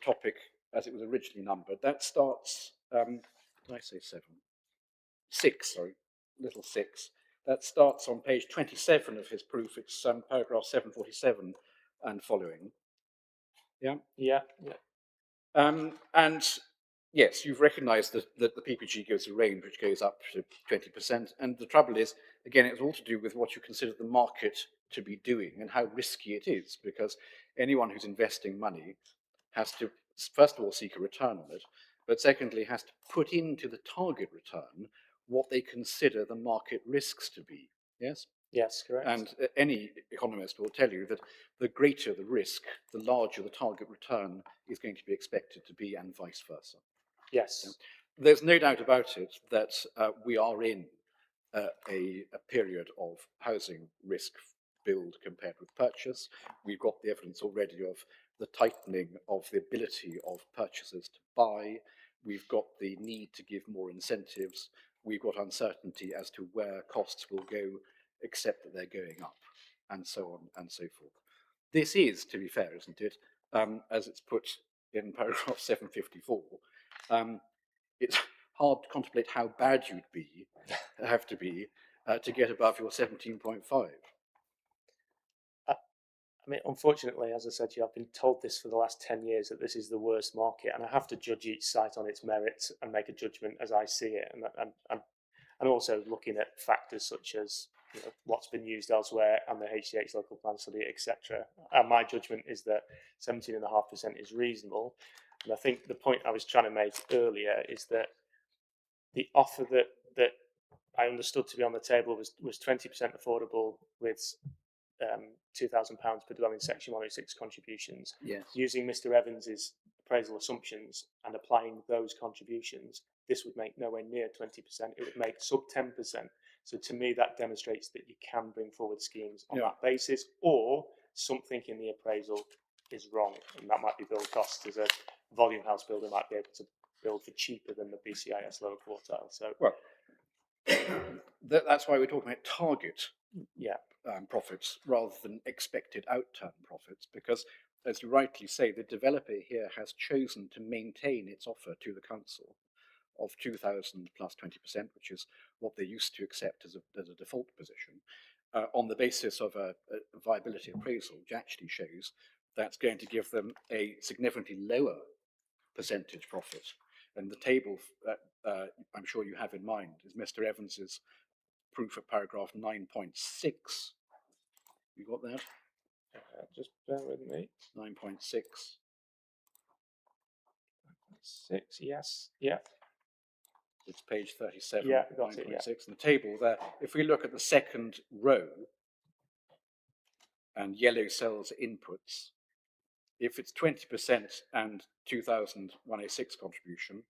topic as it was originally numbered. That starts. Did I say 7? 6. Sorry, little 6. That starts on page 27 of his proof. It's paragraph 747 and following. Yeah? Yeah. And yes, you've recognised that the PPG gives a range which goes up to 20%. And the trouble is, again, it's all to do with what you consider the market to be doing and how risky it is, because anyone who's investing money has to, first of all, seek a return on it, but secondly, has to put into the target return what they consider the market risks to be. Yes? Yes, correct. And any economist will tell you that the greater the risk, the larger the target return is going to be expected to be, and vice versa. Yes. There's no doubt about it that we are in a period of housing risk build compared with purchase. We've got the evidence already of the tightening of the ability of purchasers to buy. We've got the need to give more incentives. We've got uncertainty as to where costs will go, except that they're going up, and so on and so forth. This is, to be fair, isn't it, as it's put in paragraph 754, it's hard to contemplate how bad you'd have to be to get above your 17.5. I mean, unfortunately, as I said to you, I've been told this for the last 10 years that this is the worst market, and I have to judge each site on its merits and make a judgment as I see it. And also looking at factors such as what's been used elsewhere and the HCH local plan study, etc. And my judgment is that 17.5% is reasonable. And I think the point I was trying to make earlier is that the offer that I understood to be on the table was 20% affordable with £2,000 per dwelling section 106 contributions. Yes. Using Mr. Evans's appraisal assumptions and applying those contributions, this would make nowhere near 20%. It would make sub 10%. So to me, that demonstrates that you can bring forward schemes on that basis, or something in the appraisal is wrong, and that might be build costs. As a volume house builder might be able to build for cheaper than the BCIS lower quartile. So well, that's why we're talking about target profits rather than expected outturn profits, because, as you rightly say, the developer here has chosen to maintain its offer to the council of 2,000 plus 20%, which is what they used to accept as a default position, on the basis of a viability appraisal, which actually shows that's going to give them a significantly lower percentage profit. And the table I'm sure you have in mind is Mr. Evans's proof at paragraph 9.6. You got that? just bear with me. 9.6. 6, yes, yeah. It's page 37, Yeah, got 9.6. it, yeah. And the table there, if we look at the second row, and yellow cells inputs, if it's 20% and 2,106 contribution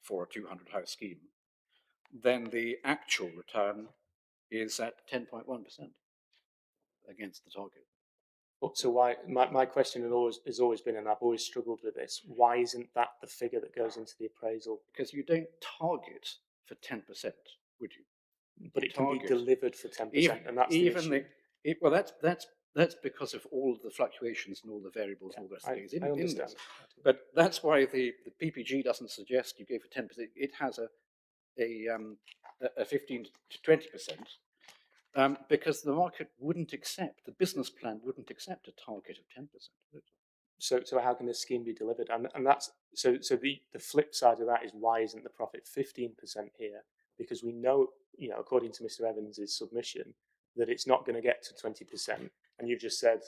for a 200 house scheme, then the actual return is at 10.1% against the target. So why my question has always been, and I've always struggled with this, why isn't that the figure that goes into the appraisal? Because you don't target for 10%, would you? But it can be delivered for 10%, and that's even the issue. well, that's because of all of the fluctuations and all the variables and all the rest of things in understand. this. But that's why the PPG doesn't suggest you go for 10%. It has a 15 to 20%, because the market wouldn't accept, the business plan wouldn't accept a target of 10%. So how can this scheme be delivered? And that's so the flip side of that is, why isn't the profit 15% here? Because we know, according to Mr. Evans's submission, that it's not going to get to 20%. And you've just said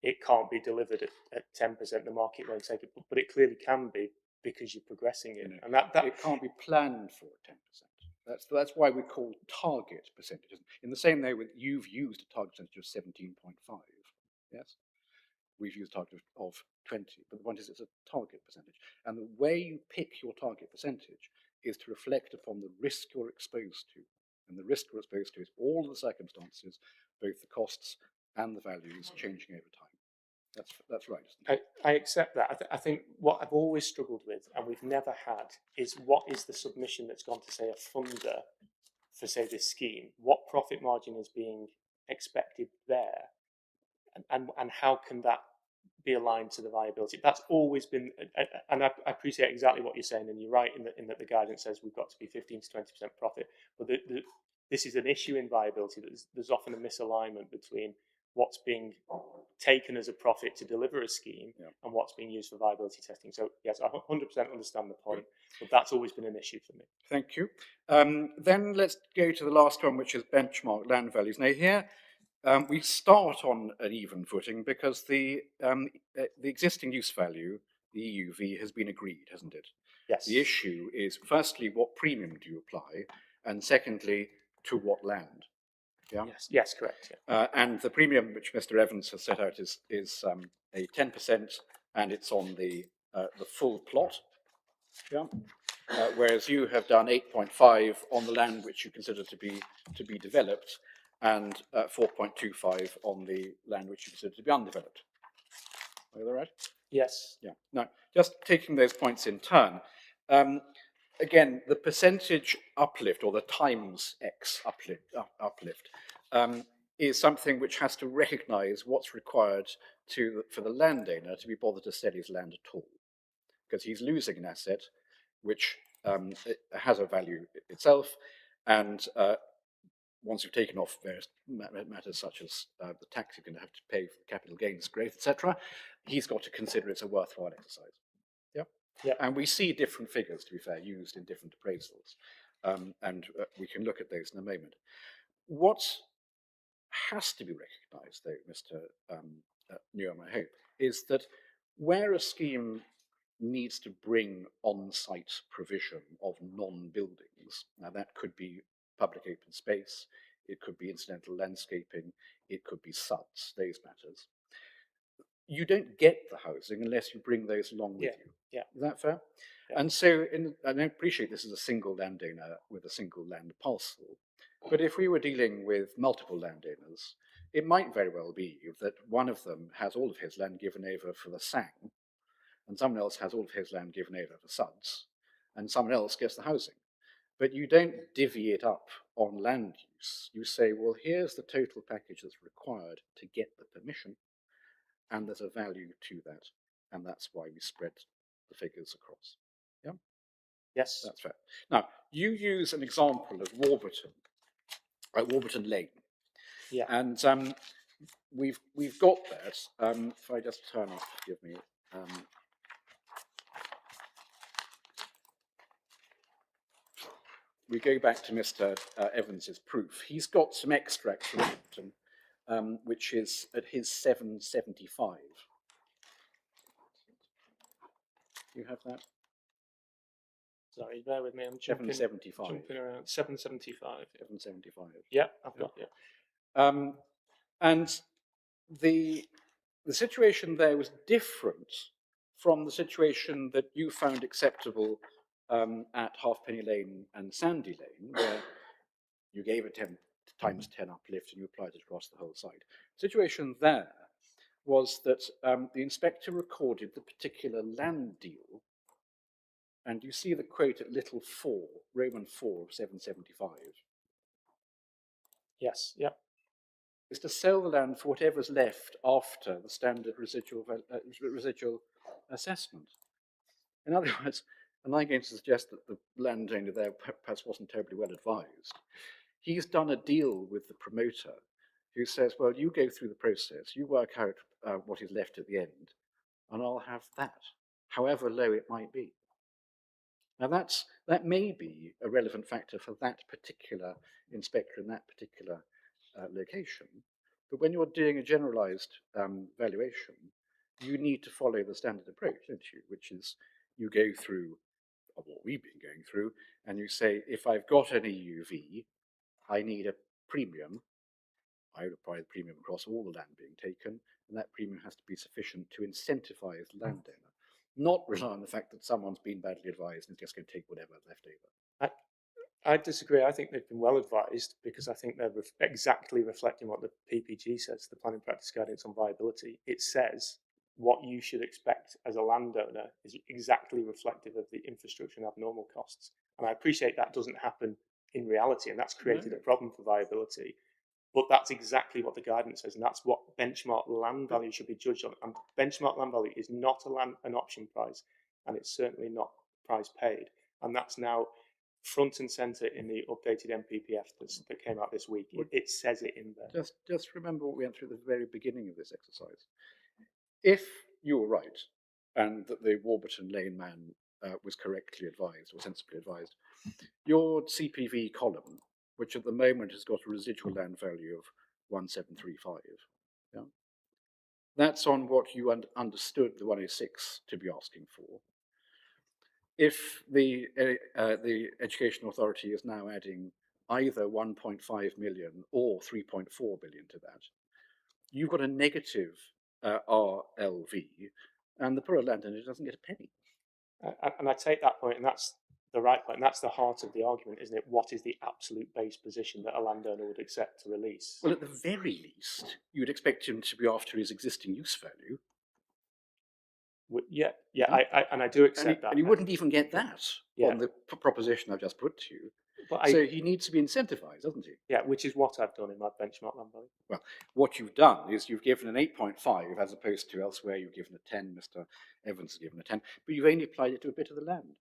it can't be delivered at 10%. The market won't take it, but it clearly can be, because you're progressing it. And that it can't be planned for 10%. That's why we call target percentages. In the same way, you've used a target percentage of 17.5. Yes, we've used a target of 20. But the point is, it's a target percentage, and the way you pick your target percentage is to reflect upon the risk you're exposed to, and the risk you're exposed to is all of the circumstances, both the costs and the values changing over time. That's right, isn't it? I accept that. I think what I've always struggled with, and we've never had, is what is the submission that's gone to, say, a funder for, say, this scheme? What profit margin is being expected there? And how can that be aligned to the viability? That's always been, and I appreciate exactly what you're saying, and you're right in that the guidance says we've got to be 15 to 20% profit. But this is an issue in viability. There's often a misalignment between what's being taken as a profit to deliver a scheme and what's being used for viability testing. So yes, I 100% understand the point, but that's always been an issue for me. Thank you. Then let's go to the last one, which is benchmark land values. Now here, we start on an even footing because the existing use value, the EUV, has been agreed, hasn't it? Yes. The issue is, firstly, what premium do you apply? And secondly, to what land? Yeah? Yes, correct. Yeah. And the premium which Mr. Evans has set out is a 10%, and it's on the full plot. Yeah. Whereas you have done 8.5 on the land which you consider to be developed, and 4.25 on the land which you consider to be undeveloped. Are you all right? Yes. Yeah. Now, just taking those points in turn, again, the percentage uplift or the times X uplift is something which has to recognise what's required for the landowner to be bothered to sell his land at all, because he's losing an asset which has a value itself, and once you've taken off various matters such as the tax you're going to have to pay for capital gains growth, etc., he's got to consider it's a worthwhile exercise. Yeah. Yeah. And we see different figures, to be fair, used in different appraisals, and we can look at those in a moment. What has to be recognised, though, Mr. Newham, I hope, is that where a scheme needs to bring on-site provision of non-buildings, now that could be public open space, it could be incidental landscaping, it could be SUDs, those matters. You don't get the housing unless you bring those along with you. Yeah. Is that fair? Yeah. And so, and I appreciate this is a single landowner with a single land parcel, but if we were dealing with multiple landowners, it might very well be that one of them has all of his land given over for the sang, and someone else has all of his land given over for SUDs, and someone else gets the housing. But you don't divvy it up on land use. You say, well, here's the total package that's required to get the permission, and there's a value to that, and that's why we spread the figures across. Yeah? Yes. That's fair. Now, you use an example of Warburton Lane. Yeah. And we've got that. If I just turn up, forgive me. We go back to Mr. Evans's proof. He's got some extracts from Warburton, which is at his 775. You have that? Sorry, bear with me. I'm jumping, 775. jumping around. 775. 775. Yeah, I've got you. And the situation there was different from the situation that you found acceptable at Halfpenny Lane and Sandy Lane, where you gave a 10 times 10 uplift and you applied it across the whole site. The situation there was that the inspector recorded the particular land deal, and you see the quote at little 4, Roman 4 of 775. Yes, yeah. Is to sell the land for whatever's left after the standard residual assessment. In other words, and I'm going to suggest that the landowner there perhaps wasn't terribly well advised. He's done a deal with the promoter who says, well, you go through the process, you work out what is left at the end, and I'll have that, however low it might be. Now that may be a relevant factor for that particular inspector in that particular location, but when you're doing a generalized valuation, you need to follow the standard approach, don't you? Which is you go through what we've been going through, and you say, if I've got an EUV, I need a premium. I would apply the premium across all the land being taken, and that premium has to be sufficient to incentivize the landowner, not rely on the fact that someone's been badly advised and is just going to take whatever's left over. I disagree. I think they've been well advised because I think they're exactly reflecting what the PPG says, the Planning Practice Guidance on Viability. It says what you should expect as a landowner is exactly reflective of the infrastructure and abnormal costs. And I appreciate that doesn't happen in reality, and that's created a problem for viability. But that's exactly what the guidance says, and that's what benchmark land value should be judged on. And benchmark land value is not an option price, and it's certainly not price paid. And that's now front and centre in the updated MPPF that came out this week. It says it in there. Just remember what we went through at the very beginning of this exercise. If you were right, and that the Warburton Lane man was correctly advised, or sensibly advised, your CPV column, which at the moment has got a residual land value of 1735, yeah? That's on what you understood the 106 to be asking for. If the Education Authority is now adding either 1.5 million or 3.4 billion to that, you've got a negative RLV, and the poor landowner doesn't get a penny. And I take that point, and that's the right point. And that's the heart of the argument, isn't it? What is the absolute base position that a landowner would accept to release? Well, at the very least, you'd expect him to be after his existing use value. Yeah, Yeah. I do And accept that. and he wouldn't even get that Yeah. on the proposition I've just put to you. But So he needs to be incentivized, doesn't he? yeah, which is what I've done in my benchmark land value. Well, what you've done is you've given an 8.5 as opposed to elsewhere you've given a 10, Mr. Evans has given a 10, but you've only applied it to a bit of the land.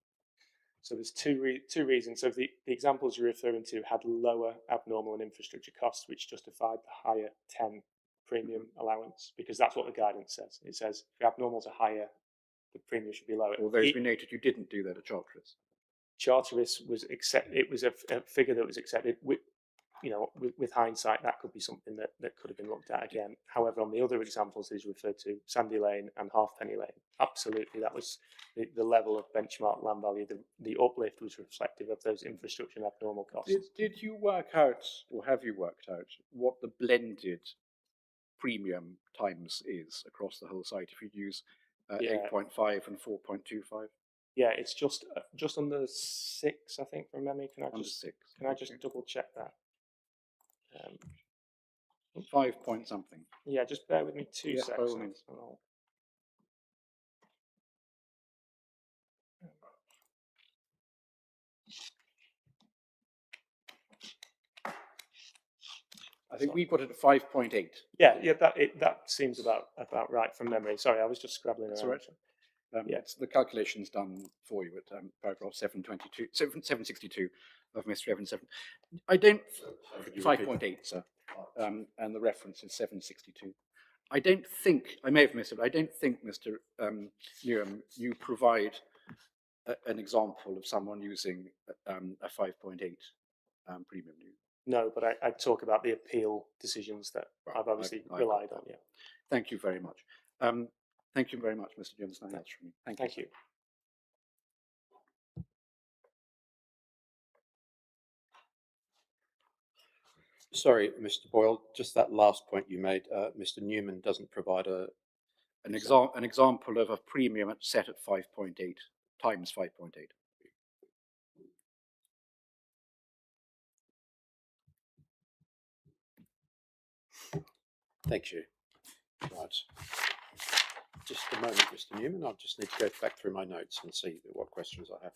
So there's two reasons. So the examples you're referring to had lower abnormal and infrastructure costs, which justified the higher 10 premium allowance, because that's what the guidance says. It says if your abnormals are higher, the premium should be lower. Although, as we noted, you didn't do that at Charteris. Charteris was it was a figure that was accepted. With hindsight, that could be something that could have been looked at again. However, on the other examples he's referred to, Sandy Lane and Halfpenny Lane, absolutely, that was the level of benchmark land value. The uplift was reflective of those infrastructure and abnormal costs. Did you work out, or have you worked out, what the blended premium times is across the whole site if you use 8.5 and 4.25? Yeah, it's just under 6, I think, from memory. Can I just double check that? 5 point something. Yeah, just bear with me 2 Yes, by all seconds. means. I think we've got it at 5.8. Yeah, that seems about right from memory. Sorry, I was just scrabbling That's around. Right. It's the calculations done for you at paragraph 762 of Mr. Evans. I don't 5.8, sir, and the reference is 762. I don't think I may have missed it. I don't think, Mr. Newham, you provide an example of someone using a 5.8 premium. No, but I talk about the appeal decisions that I've obviously relied on. Yeah. Thank you very much. Thank you very much, Mr. Jones. That's from me. Thank you. Sorry, Mr. Boyle, just that last point you made, Mr. Newman doesn't provide an example of a premium set at 5.8 times 5.8. Thank you. Right. Just a moment, Mr. Newman. I just need to go back through my notes and see what questions I have.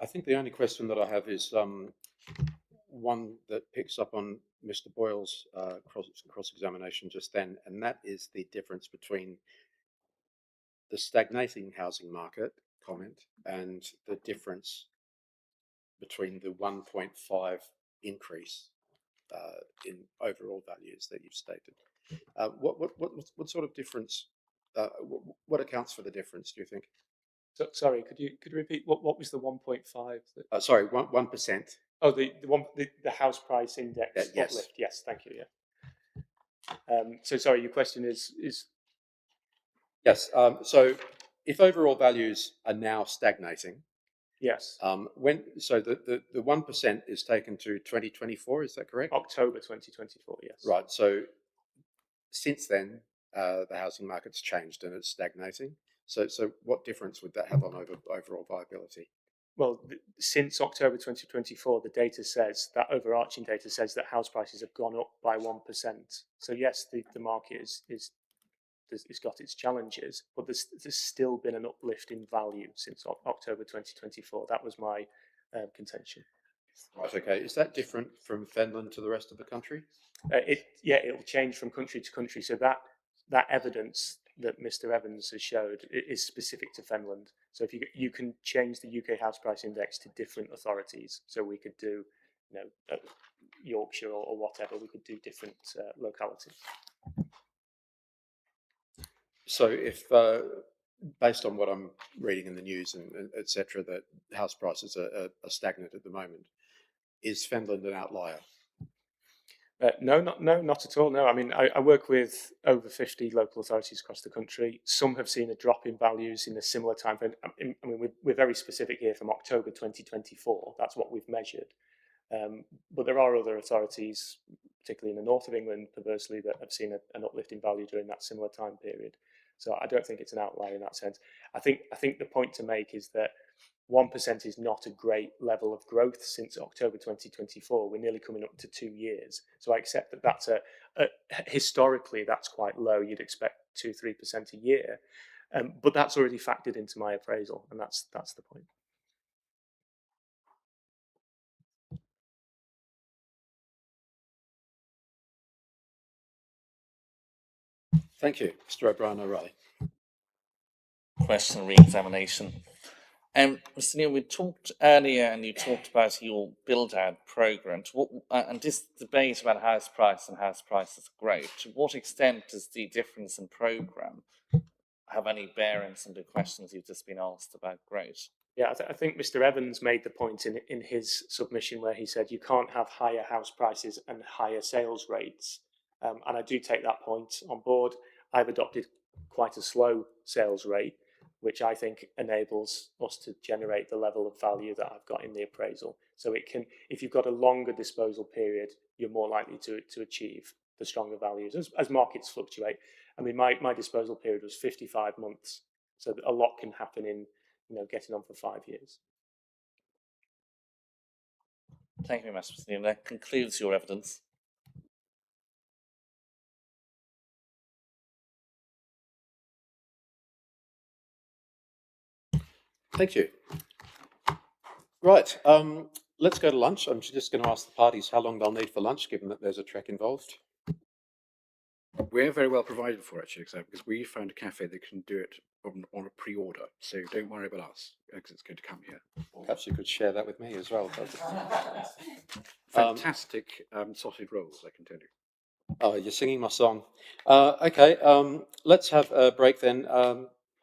I think the only question that I have is one that picks up on Mr. Boyle's cross-examination just then, and that is the difference between the stagnating housing market comment and the difference between the 1.5 increase in overall values that you've stated. What sort of difference? What accounts for the difference? Do you think? So, sorry, could you repeat what was the 1.5? Sorry, 1%. Oh, the house price index yes. uplift. Yes, thank you. Yeah. So sorry, your question is yes. So if overall values are now stagnating, yes. The 1% is taken to 2024, is that correct? October 2024. Yes. Right. So since then, the housing market's changed and it's stagnating. So what difference would that have on overall viability? Well, since October 2024, the data says that overarching data says that house prices have gone up by 1%. So yes, the market is got its challenges, but there's still been an uplift in value since October 2024. That was my contention. Right. Okay. Is that different from Fenland to the rest of the country? It'll change from country to country. So that evidence that Mr. Evans has showed is specific to Fenland. So if you can change the UK house price index to different authorities, so we could do, Yorkshire or whatever, we could do different localities. So if based on what I'm reading in the news and et cetera, that house prices are stagnant at the moment. Is Fenland an outlier? No, not at all. No, I mean, I work with over 50 local authorities across the country. Some have seen a drop in values in a similar time frame. I mean, we're very specific here from October 2024. That's what we've measured. But there are other authorities, particularly in the north of England, perversely, that have seen an uplift in value during that similar time period. So I don't think it's an outlier in that sense. I think the point to make is that 1% is not a great level of growth since October 2024. We're nearly coming up to 2 years. So I accept that that's historically that's quite low. You'd expect 2-3% a year, but that's already factored into my appraisal, and that's the point. Thank you, Mr. O'Brien O'Reilly. Question re-examination. Mr. Neal, we talked earlier, and you talked about your build-out program. And this debate about house price and house prices growth. To what extent does the difference in program have any bearings on the questions you've just been asked about growth? Yeah, I think Mr. Evans made the point in his submission where he said you can't have higher house prices and higher sales rates. And I do take that point on board. I've adopted quite a slow sales rate, which I think enables us to generate the level of value that I've got in the appraisal. So it can, if you've got a longer disposal period, you're more likely to achieve the stronger values as markets fluctuate. I mean, my disposal period was 55 months, so a lot can happen in getting on for 5 years. Thank you very much, Mr. Neal. That concludes your evidence. Thank you. Right, let's go to lunch. I'm just going to ask the parties how long they'll need for lunch, given that there's a trek involved. We're very well provided for, actually, because we found a cafe that can do it on a pre-order. So don't worry about us, because it's going to come here. Perhaps you could share that with me as well. Fantastic sausage rolls, I can tell you. Oh, you're singing my song. Okay, let's have a break then.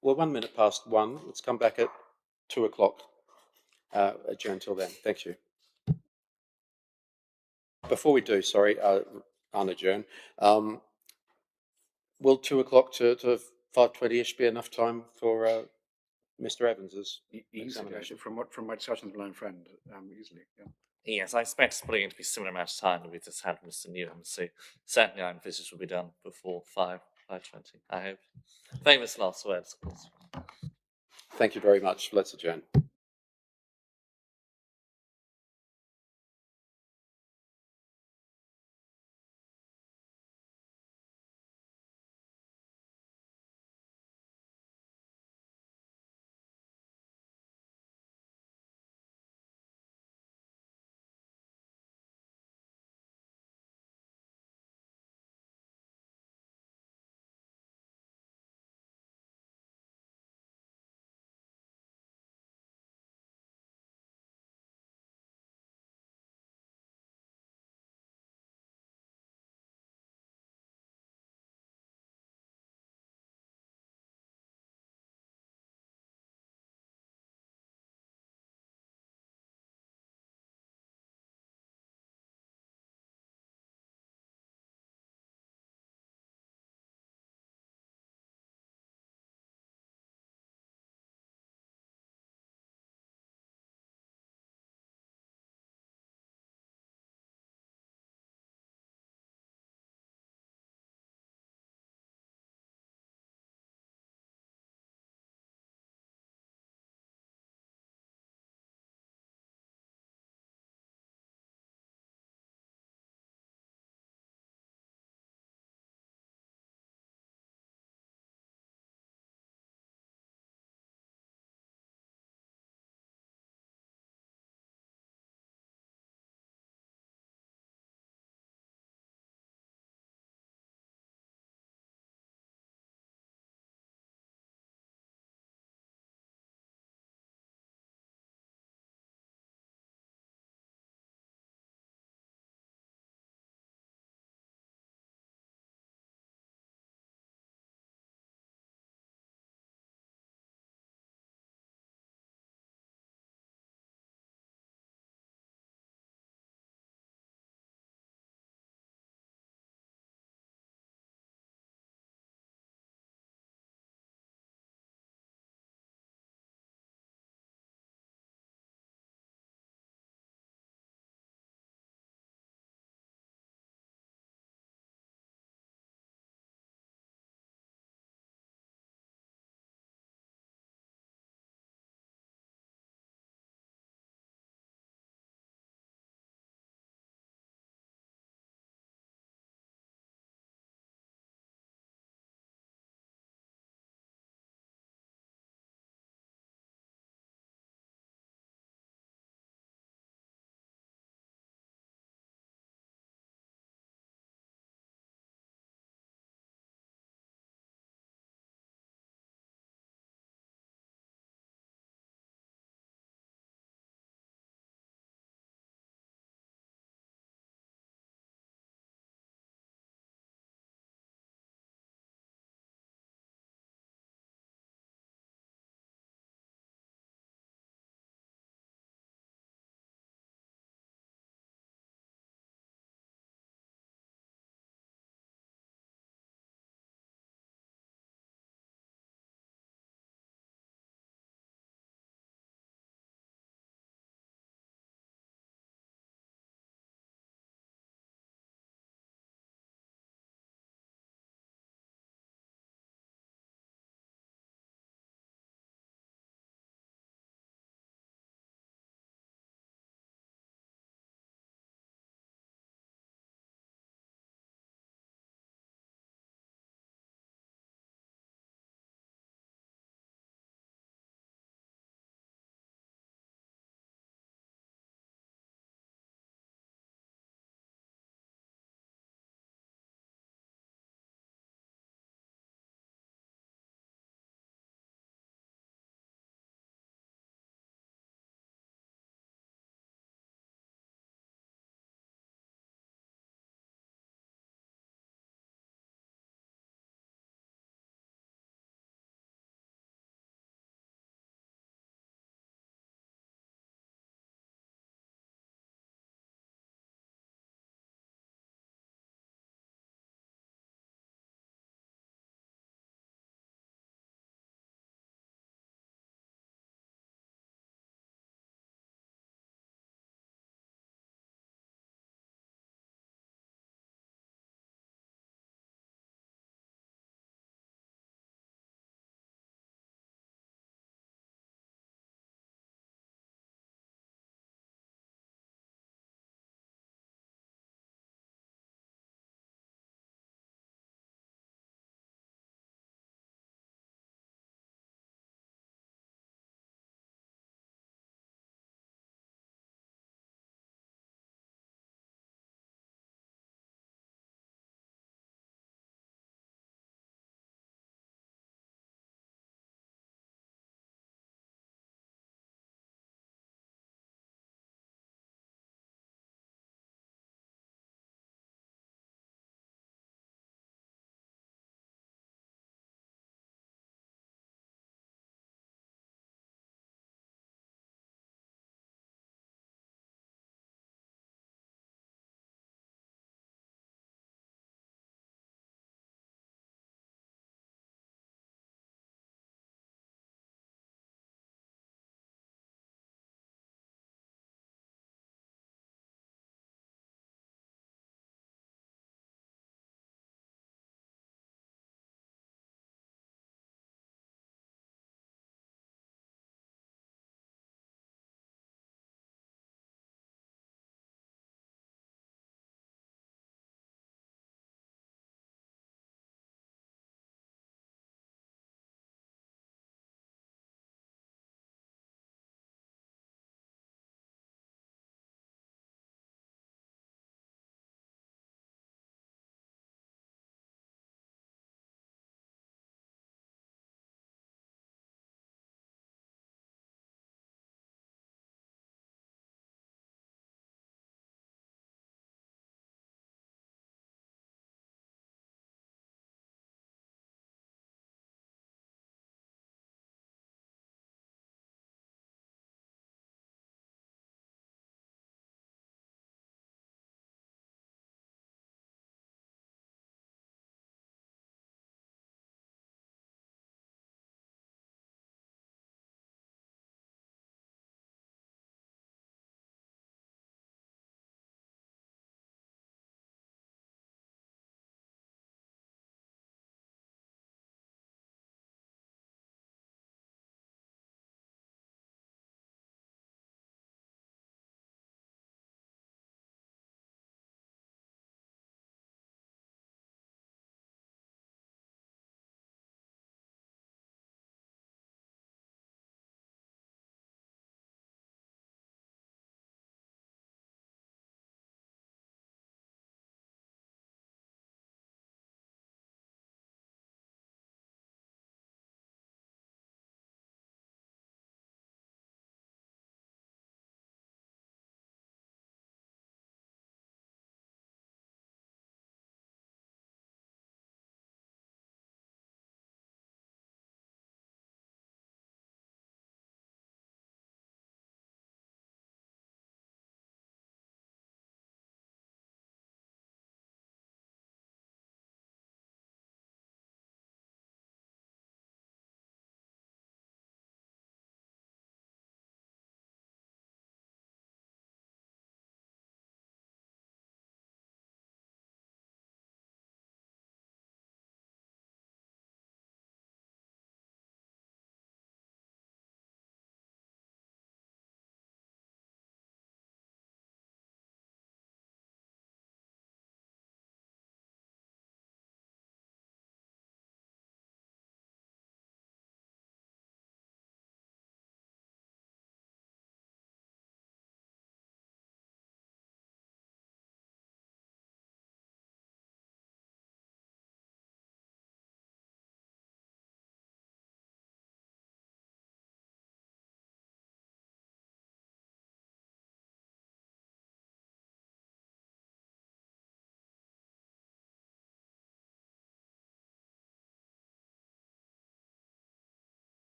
We're 1 minute past 1. Let's come back at 2 o'clock. Adjourn till then. Thank you. Before we do, sorry, unadjourn. Will 2 o'clock to 5:20ish be enough time for Mr. Evans's Easily, actually, from my discussions with my own friend, easily, yeah. Yes, I expect it's probably going to be a similar amount of time that we just had with Mr. Newham. So certainly I envisage will be done before 5:20, I hope. Famous last words, of course. Thank you very much. Let's adjourn.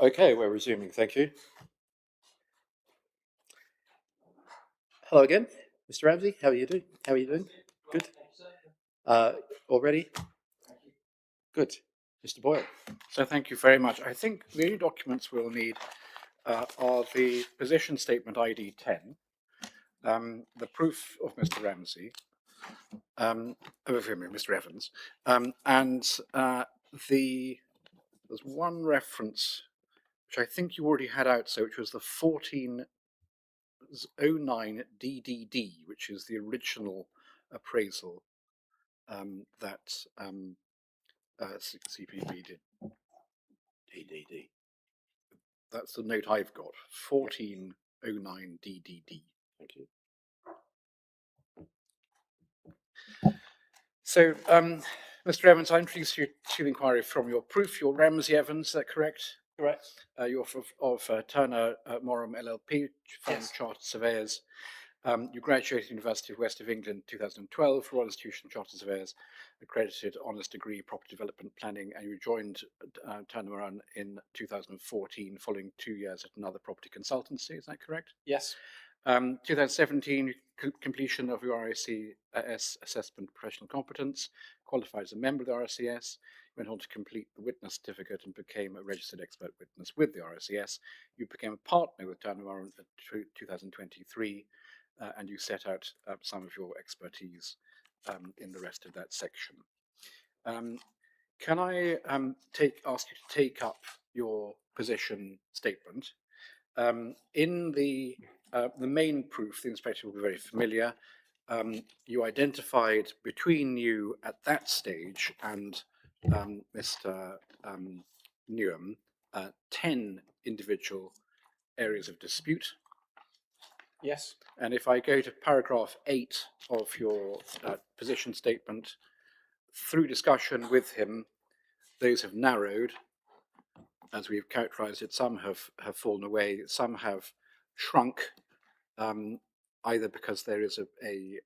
Okay, we're resuming. Thank you. Hello again, Mr. Ramsey. How are you doing? How are you doing? Good. All ready? Good. Mr. Boyle. So thank you very much. I think the only documents we'll need are the position statement ID 10, the proof of Mr. Ramsey, Mr. Evans, and there's one reference which I think you already had out, which was the 1409 DDD, which is the original appraisal that CPB did. DDD. That's the note I've got, 1409 DDD. Thank you. So, Mr. Evans, I introduced you to the inquiry from your proof. You're Ramsey Evans, is that correct? Correct. You're of Turner Morum LLP, firm Yes. of Chartered Surveyors. You graduated University of West of England 2012, Royal Institution of Chartered Surveyors, accredited honours degree Property Development Planning, and you joined Turner Morum in 2014, following 2 years at another property consultancy. Is that correct? Yes. 2017, completion of your RICS assessment professional competence, qualified as a member of the RICS, went on to complete the witness certificate and became a registered expert witness with the RICS. You became a partner with Turner Morum in 2023, and you set out some of your expertise in the rest of that section. Can I ask you to take up your position statement? In the main proof, the inspector will be very familiar. You identified between you at that stage and Mr. Newham 10 individual areas of dispute. Yes. And if I go to paragraph 8 of your position statement, through discussion with him, those have narrowed, as we've characterized it. Some have fallen away, some have shrunk, either because there is a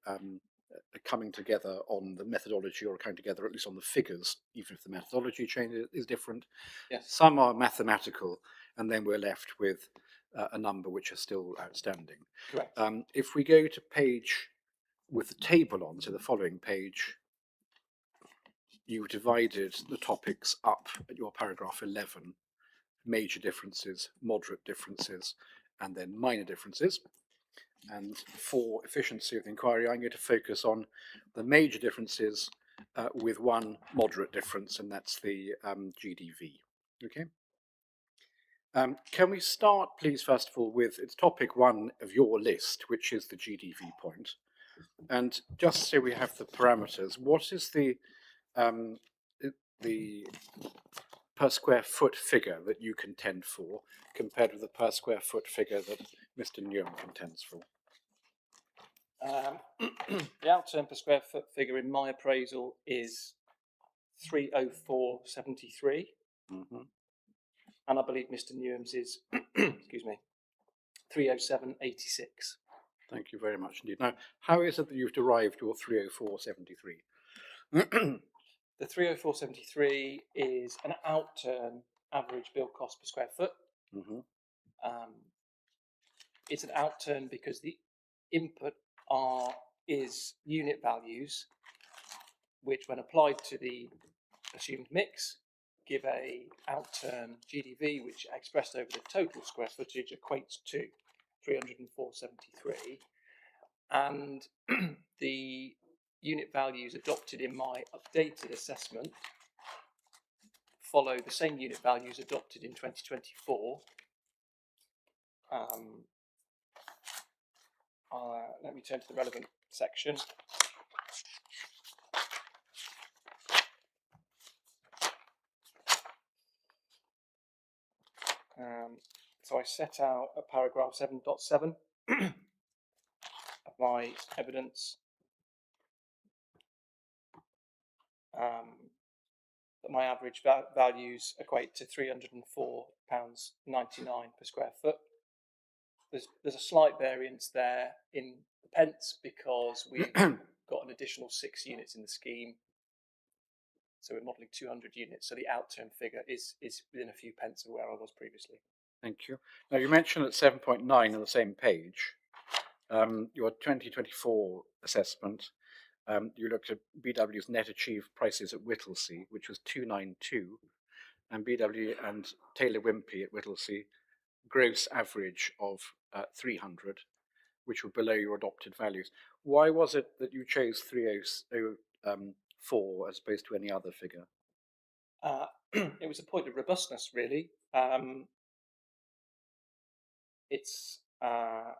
coming together on the methodology, or a coming together at least on the figures, even if the methodology change is different. Yes. Some are mathematical, and then we're left with a number which are still outstanding. Correct. If we go to page with the table on, so the following page, you divided the topics up at your paragraph 11, major differences, moderate differences, and then minor differences. And for efficiency of the inquiry, I'm going to focus on the major differences with one moderate difference, and that's the GDV. Okay. Can we start, please, first of all, with it's topic 1 of your list, which is the GDV point. And just so we have the parameters, what is the per square foot figure that you contend for compared with the per square foot figure that Mr. Newham contends for? The outturn per square foot figure in my appraisal is 304.73, and I believe Mr. Newham's is, excuse me, 307.86. Thank you very much indeed. Now, how is it that you've derived your 304.73? The 304.73 is an outturn average build cost per square foot. It's an outturn because the input is unit values, which when applied to the assumed mix give a outturn GDV, which expressed over the total square footage equates to 304.73, and the unit values adopted in my updated assessment follow the same unit values adopted in 2024. Let me turn to the relevant section. So I set out at paragraph 7.7 of my evidence that my average values equate to £304.99 per square foot. There's a slight variance there in the pence because we've got an additional 6 units in the scheme, So we're modelling 200 units. So the outturn figure is within a few pence of where I was previously. Thank you. Now, you mentioned at 7.9 on the same page, your 2024 assessment, you looked at BW's net achieved prices at Whittlesea, which was 292, and BW and Taylor Wimpey at Whittlesea, gross average of 300, which were below your adopted values. Why was it that you chose 304 as opposed to any other figure? It was a point of robustness, really. It's the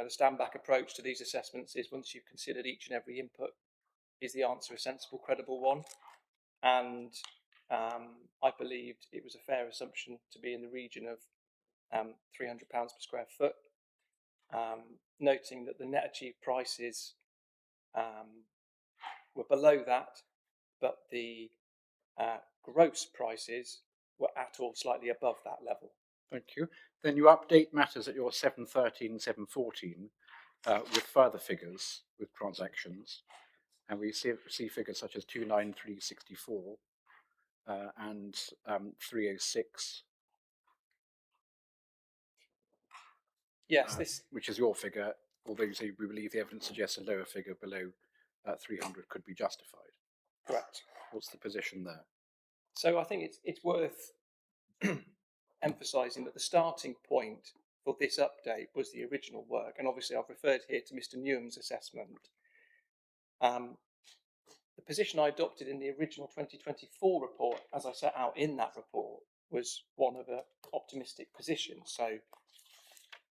stand-back approach to these assessments is once you've considered each and every input, is the answer a sensible, credible one? And I believed it was a fair assumption to be in the region of £300 per square foot, noting that the net achieved prices were below that, but the gross prices were at or slightly above that level. Thank you. Then you update matters at your 713, 714 with further figures with transactions, and we see figures such as 29364 and 306. Yes, which is your figure, although you say we believe the evidence suggests a lower figure below 300 could be justified. Correct. What's the position there? So I think it's worth emphasising that the starting point for this update was the original work, and obviously I've referred here to Mr. Newham's assessment. The position I adopted in the original 2024 report, as I set out in that report, was one of an optimistic position. So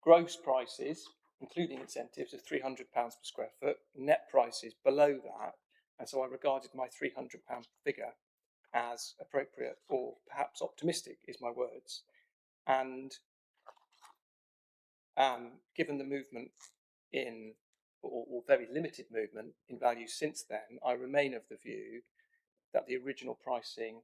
gross prices, including incentives, of £300 per square foot, net prices below that, and so I regarded my £300 figure as appropriate, or perhaps optimistic is my words. And given the movement in, or very limited movement in values since then, I remain of the view that the original pricing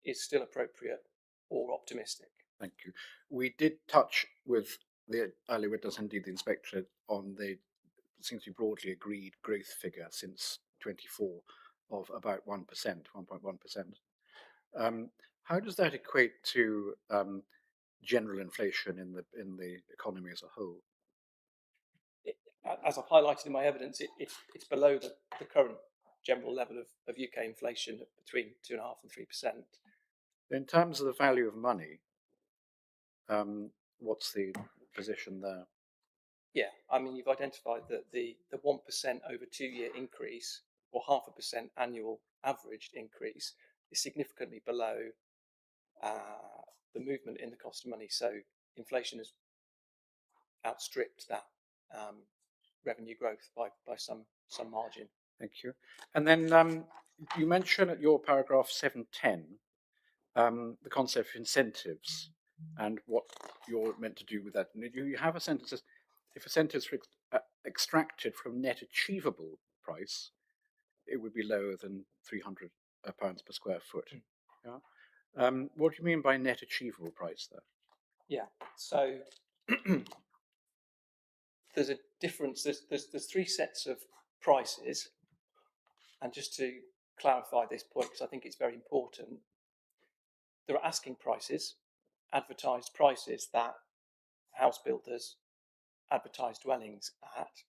is still appropriate or optimistic. Thank you. We did touch with the early witness, indeed the Inspectorate, on the seems to be broadly agreed growth figure since 24 of about 1%, 1.1%. How does that equate to general inflation in the economy as a whole? As I've highlighted in my evidence, it's below the current general level of UK inflation at between 2.5% and 3%. In terms of the value of money, what's the position there? Yeah, I mean, you've identified that the 1% over 2-year increase, or 0.5% annual averaged increase, is significantly below the movement in the cost of money. So inflation has outstripped that revenue growth by some margin. Thank you. And then you mention at your paragraph 710 the concept of incentives and what you're meant to do with that. And you have a sentence that says, if incentives are extracted from net achievable price, it would be lower than £300 per square foot. Yeah. What do you mean by net achievable price there? Yeah, so there's a difference. There's 3 sets of prices, and just to clarify this point, because I think it's very important, there are asking prices, advertised prices that house builders advertise dwellings at.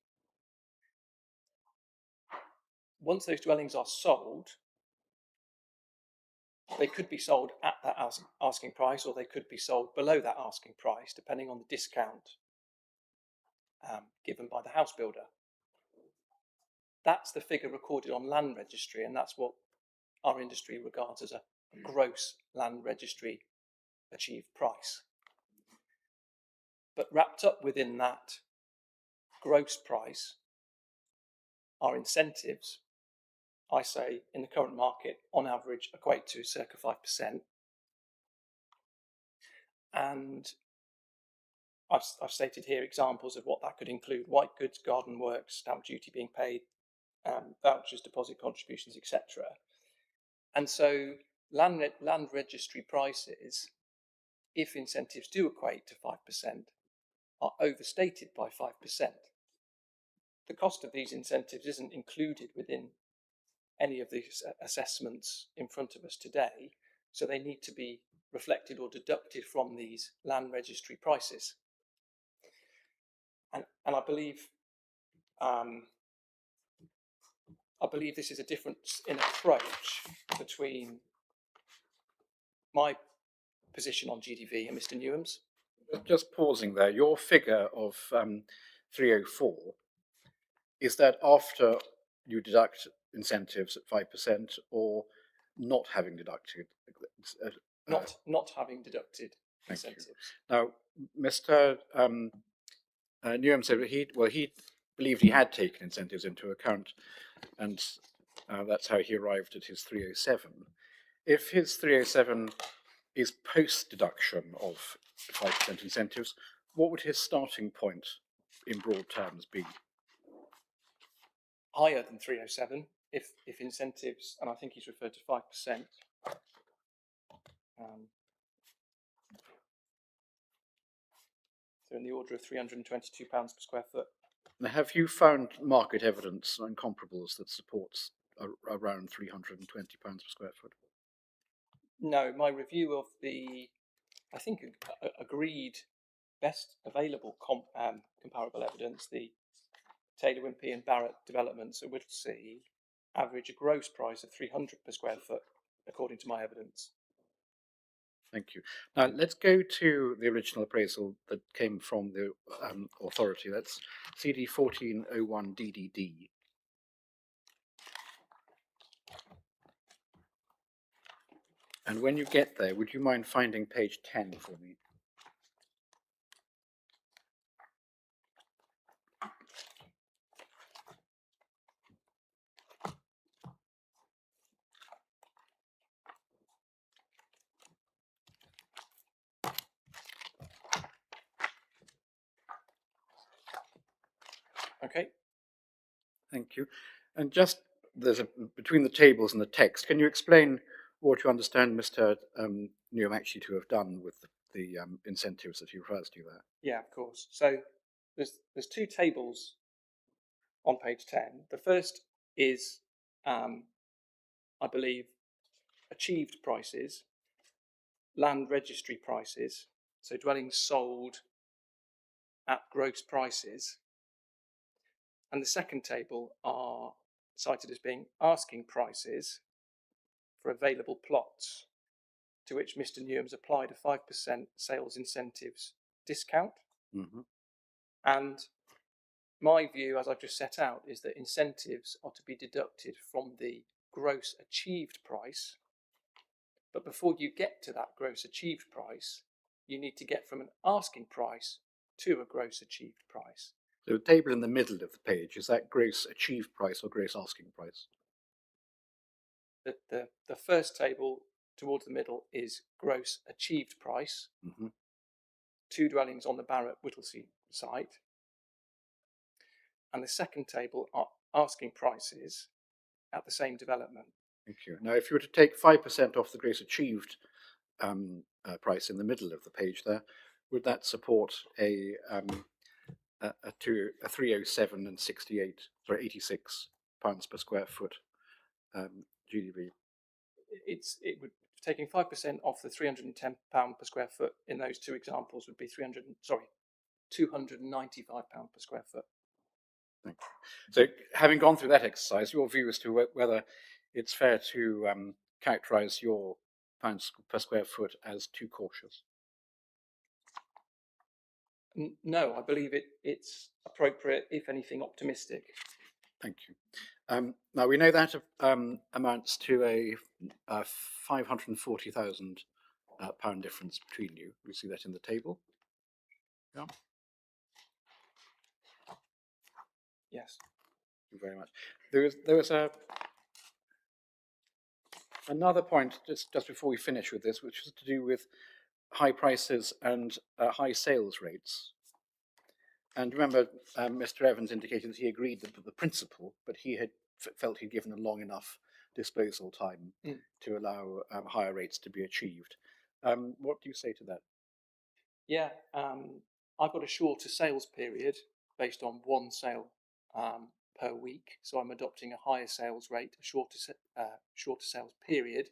Once those dwellings are sold, they could be sold at that asking price, or they could be sold below that asking price, depending on the discount given by the house builder. That's the figure recorded on land registry, and that's what our industry regards as a gross land registry achieved price. But wrapped up within that gross price are incentives, I say, in the current market, on average, equate to circa 5%. And I've stated here examples of what that could include: white goods, garden works, stamp duty being paid, vouchers, deposit contributions, etc. And so land registry prices, if incentives do equate to 5%, are overstated by 5%. The cost of these incentives isn't included within any of these assessments in front of us today, so they need to be reflected or deducted from these land registry prices. And I believe this is a difference in approach between my position on GDV and Mr. Newham's. Just pausing there, your figure of 304, is that after you deduct incentives at 5% or not having deducted? Not having deducted Thank you. incentives. Now, Mr. Newham said he believed he had taken incentives into account, and that's how he arrived at his 307. If his 307 is post-deduction of 5% incentives, what would his starting point in broad terms be? Higher than 307 if incentives, and I think he's referred to 5%. So in the order of £322 per square foot. Now, have you found market evidence and comparables that supports around £320 per square foot? No, my review of the, I think, agreed best available comparable evidence, the Taylor Wimpey and Barrett developments at Whittlesea, average a gross price of 300 per square foot, according to my evidence. Thank you. Now let's go to the original appraisal that came from the authority. That's CD 1401 DDD. And when you get there, would you mind finding page 10 for me? Okay. Thank you. And just between the tables and the text, can you explain what you understand Mr. Newham actually to have done with the incentives that he refers to there? Yeah, of course. So there's two tables on page 10. The first is, I believe, achieved prices, land registry prices, so dwellings sold at gross prices. And the second table are cited as being asking prices for available plots, to which Mr. Newham's applied a 5% sales incentives discount. Mm-hmm. And my view, as I've just set out, is that incentives are to be deducted from the gross achieved price. But before you get to that gross achieved price, you need to get from an asking price to a gross achieved price. So the table in the middle of the page, is that gross achieved price or gross asking price? The first table towards the middle is gross achieved price. Mm-hmm. 2 dwellings on the Barrett Whittlesea site. And the second table are asking prices at the same development. Thank you. Now, if you were to take 5% off the gross achieved price in the middle of the page there, would that support a 307 and 86 pounds per square foot GDV? It would, taking 5% off the £310 per square foot in those two examples would be £295 per square foot. Thank you. So, having gone through that exercise, your view as to whether it's fair to characterise your pounds per square foot as too cautious? No, I believe it's appropriate, if anything, optimistic. Thank you. Now we know that amounts to a £540,000 difference between you. We see that in the table. Yeah. Yes. Thank you very much. There was another point just before we finish with this, which was to do with high prices and high sales rates. And remember, Mr. Evans indicated that he agreed with the principle, but he had felt he'd given a long enough disposal time to allow higher rates to be achieved. What do you say to that? Yeah, I've got a shorter sales period based on one sale per week. So I'm adopting a higher sales rate, a shorter sales period,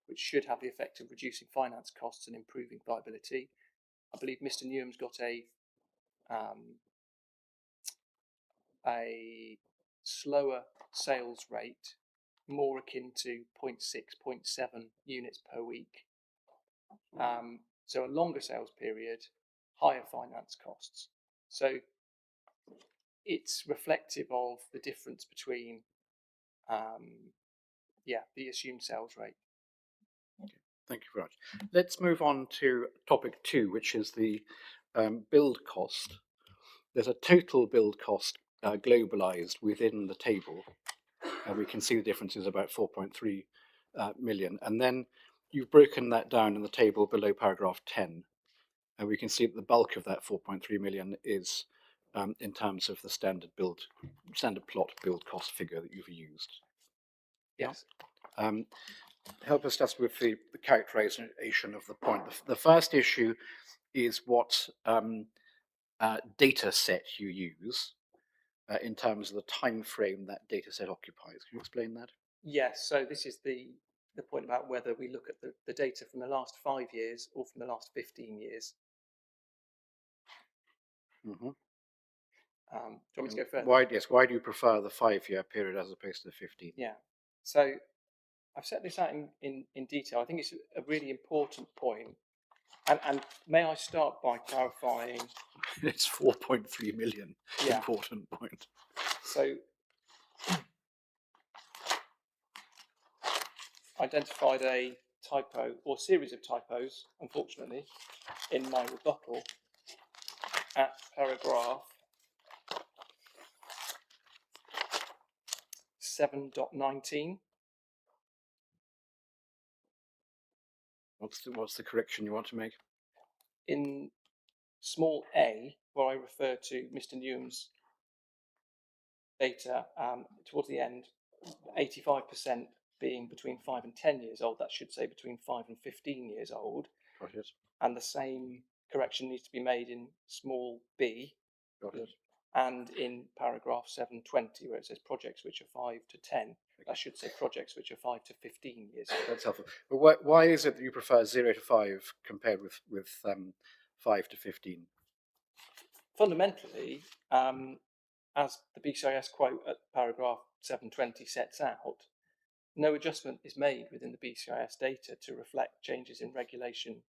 which should have the effect of reducing finance costs and improving viability. I believe Mr. Newham's got a slower sales rate, more akin to 0.6, 0.7 units per week. So a longer sales period, higher finance costs. So it's reflective of the difference between, the assumed sales rate. Thank you very much. Let's move on to topic 2, which is the build cost. There's a total build cost globalized within the table, and we can see the difference is about 4.3 million. And then you've broken that down in the table below paragraph 10, and we can see that the bulk of that 4.3 million is in terms of the standard plot build cost figure that you've used. Yes. Help us just with the characterization of the point. The first issue is what data set you use in terms of the time frame that data set occupies. Can you explain that? Yes. So this is the point about whether we look at the data from the last 5 years or from the last 15 years. Mm-hmm. Do you want me to go further? Why do you prefer the 5-year period as opposed to the 15? Yeah. So I've set this out in detail. I think it's a really important point. And may I start by clarifying? It's 4.3 million. Yeah. Important point. So identified a typo or series of typos, unfortunately, in my rebuttal at paragraph 7.19. What's the correction you want to make? In small a, where I refer to Mr. Newham's data towards the end, 85% being between 5 and 10 years old, that should say between 5 and 15 years old. Got it. And the same correction needs to be made in small b. Got it. And in paragraph 7.20, where it says projects which are 5 to 10, that should say projects which are 5 to 15 years old. That's helpful. But why is it that you prefer 0 to 5 compared with 5 to 15? Fundamentally, as the BCIS quote at paragraph 7.20 sets out, no adjustment is made within the BCIS data to reflect changes in regulation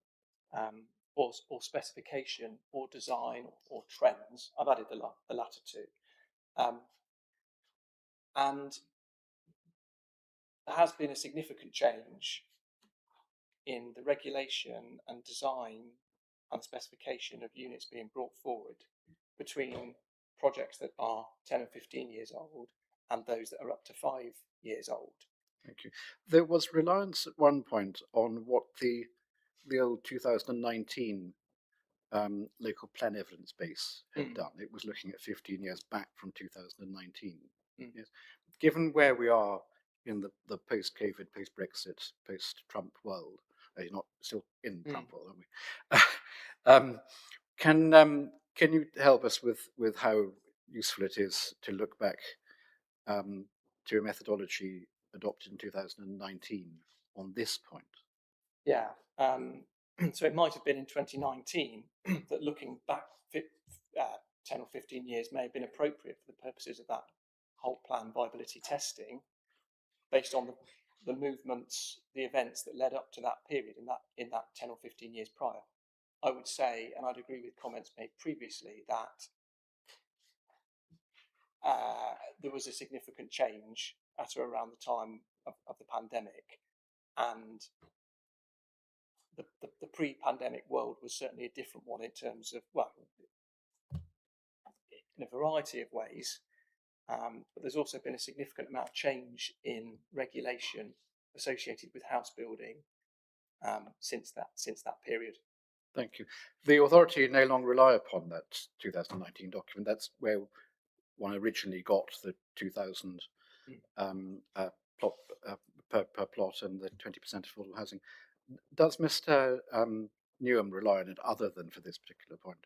or specification or design or trends. I've added the latter two. And there has been a significant change in the regulation and design and specification of units being brought forward between projects that are 10 and 15 years old and those that are up to 5 years old. Thank you. There was reliance at one point on what the old 2019 local plan evidence base had done. It was looking at 15 years back from 2019. Yes. Given where we are in the post-COVID, post-Brexit, post-Trump world, you're not still in Trump world, aren't we? Can you help us with how useful it is to look back to a methodology adopted in 2019 on this point? Yeah. So it might have been in 2019 that looking back 10 or 15 years may have been appropriate for the purposes of that whole plan viability testing, based on the movements, the events that led up to that period in that 10 or 15 years prior. I would say, and I'd agree with comments made previously, that there was a significant change at or around the time of the pandemic, and the pre-pandemic world was certainly a different one in terms of, well, in a variety of ways, but there's also been a significant amount of change in regulation associated with house building since that period. Thank you. The authority no longer rely upon that 2019 document. That's where one originally got the 2,000 plot per plot and the 20% affordable housing. Does Mr. Newham rely on it other than for this particular point?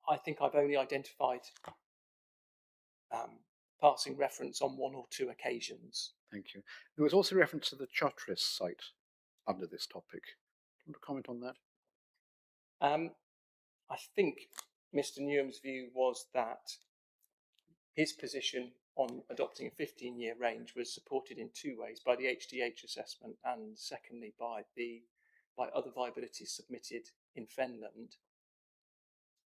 I think I've only identified passing reference on one or two occasions. Thank you. There was also reference to the Charteris site under this topic. Do you want to comment on that? I think Mr. Newham's view was that his position on adopting a 15-year range was supported in two ways: by the HDH assessment, and secondly by other viabilities submitted in Fenland.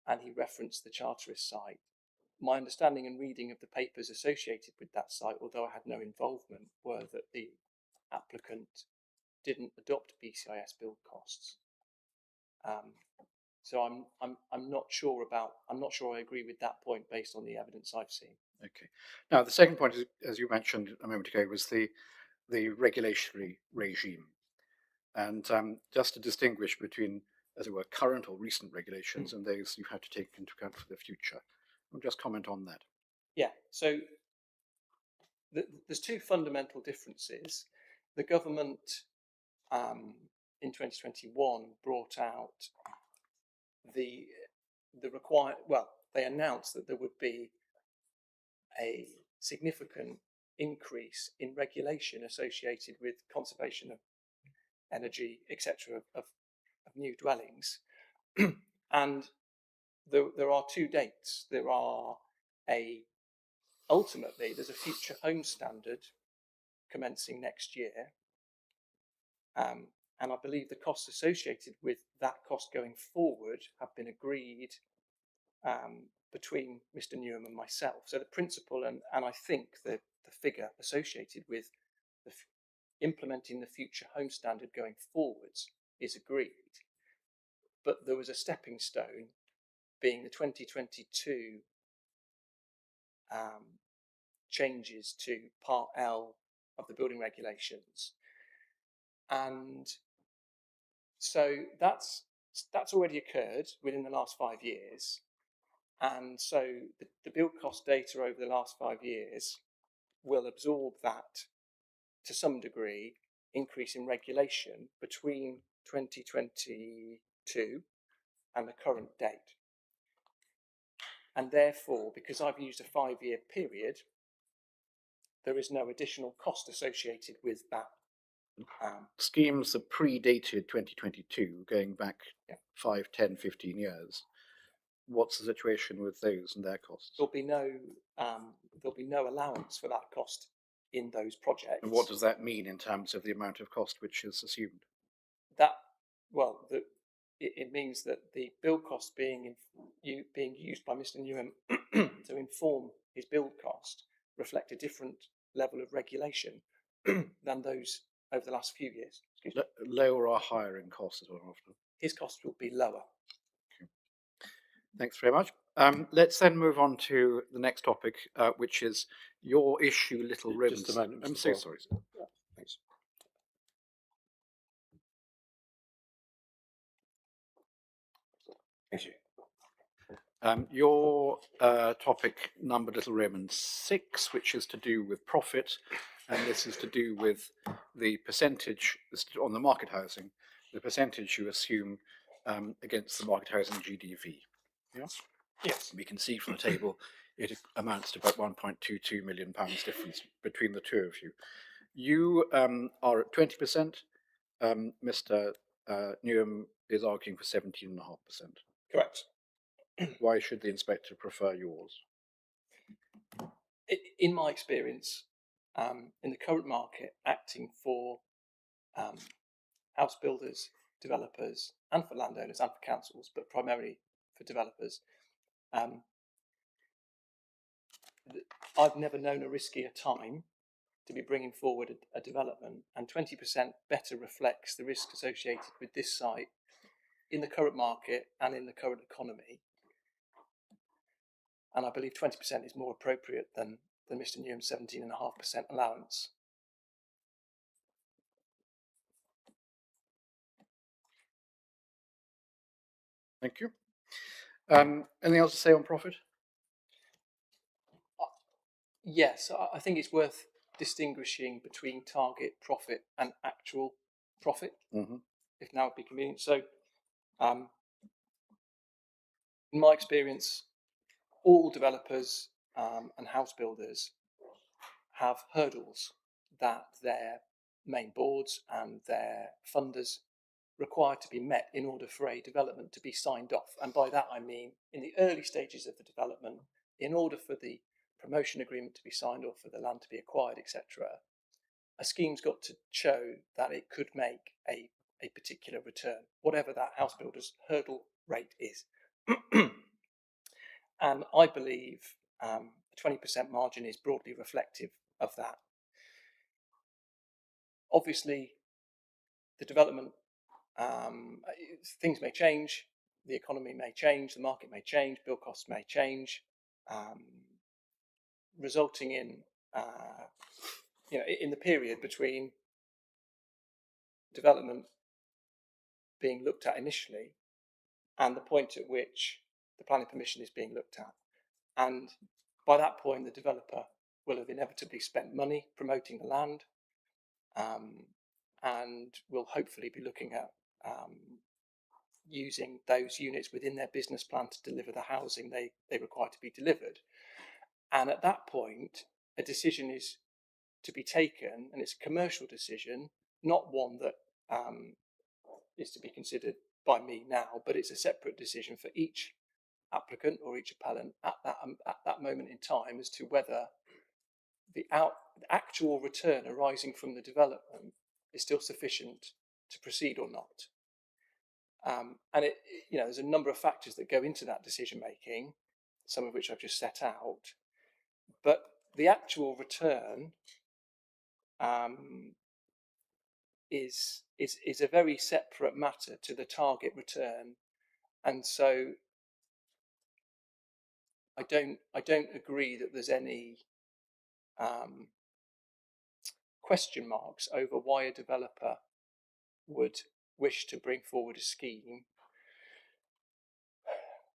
And he referenced the Charteris site. My understanding and reading of the papers associated with that site, although I had no involvement, were that the applicant didn't adopt BCIS build costs. So I'm not sure I agree with that point based on the evidence I've seen. Okay. Now, the second point, as you mentioned a moment ago, was the regulatory regime. And just to distinguish between, as it were, current or recent regulations and those you have to take into account for the future. I'll just comment on that. Yeah, so there's two fundamental differences. The government in 2021 brought out they announced that there would be a significant increase in regulation associated with conservation of energy, etc., of new dwellings. And there are two dates. Ultimately, there's a future home standard commencing next year. And I believe the costs associated with that cost going forward have been agreed between Mr. Newham and myself. So the principle and I think the figure associated with implementing the future home standard going forwards is agreed. But there was a stepping stone being the 2022 changes to Part L of the building regulations. And so that's already occurred within the last 5 years. And so the build cost data over the last 5 years will absorb that to some degree increase in regulation between 2022 and the current date. And therefore, because I've used a 5-year period, there is no additional cost associated with that. Schemes that predated 2022, going back 5, 10, 15 years, what's the situation with those and their costs? There'll be no allowance for that cost in those projects. And what does that mean in terms of the amount of cost which is assumed? It means that the build cost being used by Mr. Newham to inform his build cost reflect a different level of regulation than those over the last few years. Lower or higher in costs as well often? His costs will be lower. Okay. Thanks very much. Let's then move on to the next topic, which is your issue, Little Ribbons. Just a moment. I'm so sorry. Yeah, thanks. Thank you. Your topic number, Little Raymond 6, which is to do with profit, and this is to do with the percentage on the market housing, the percentage you assume against the market housing GDV. Yeah? Yes. We can see from the table it amounts to about £1.22 million difference between the two of you. You are at 20%. Mr. Newham is arguing for 17.5%. Correct. Why should the inspector prefer yours? In my experience, in the current market, acting for house builders, developers, and for landowners and for councils, but primarily for developers, I've never known a riskier time to be bringing forward a development, and 20% better reflects the risk associated with this site in the current market and in the current economy. And I believe 20% is more appropriate than Mr. Newham's 17.5% allowance. Thank you. Anything else to say on profit? Yes, I think it's worth distinguishing between target profit and actual profit, if now would be convenient. So In my experience, all developers and house builders have hurdles that their main boards and their funders require to be met in order for a development to be signed off. And by that I mean, in the early stages of the development, in order for the promotion agreement to be signed off, for the land to be acquired, etc., a scheme's got to show that it could make a particular return, whatever that house builder's hurdle rate is. And I believe a 20% margin is broadly reflective of that. Obviously, the development, things may change, the economy may change, the market may change, build costs may change, resulting in, in the period between development being looked at initially and the point at which the planning permission is being looked at. And by that point, the developer will have inevitably spent money promoting the land, and will hopefully be looking at using those units within their business plan to deliver the housing they require to be delivered. And at that point, a decision is to be taken, and it's a commercial decision, not one that is to be considered by me now, but it's a separate decision for each applicant or each appellant at that moment in time as to whether the actual return arising from the development is still sufficient to proceed or not. And there's a number of factors that go into that decision making, some of which I've just set out. But the actual return is a very separate matter to the target return, and so I don't agree that there's any question marks over why a developer would wish to bring forward a scheme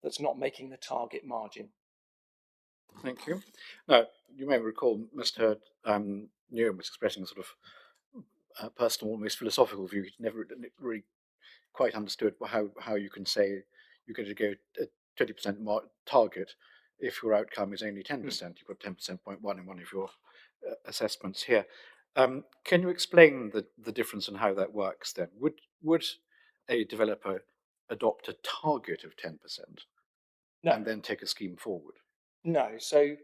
that's not making the target margin. Thank you. Now, you may recall Mr. Newham was expressing a sort of personal, almost philosophical view. He'd never really quite understood how you can say you're going to go a 20% target if your outcome is only 10%. You've got 10.1 in one of your assessments here. Can you explain the difference in how that works then? Would a developer adopt a target of 10% and then take a scheme forward? No. So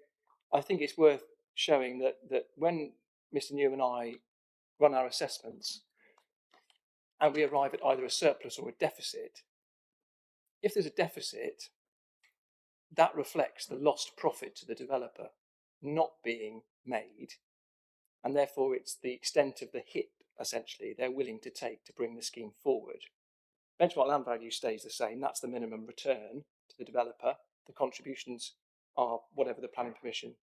I think it's worth showing that when Mr. Newham and I run our assessments and we arrive at either a surplus or a deficit, if there's a deficit, that reflects the lost profit to the developer not being made, and therefore it's the extent of the hit, essentially, they're willing to take to bring the scheme forward. Benchmark land value stays the same. That's the minimum return to the developer. The contributions are whatever the planning permission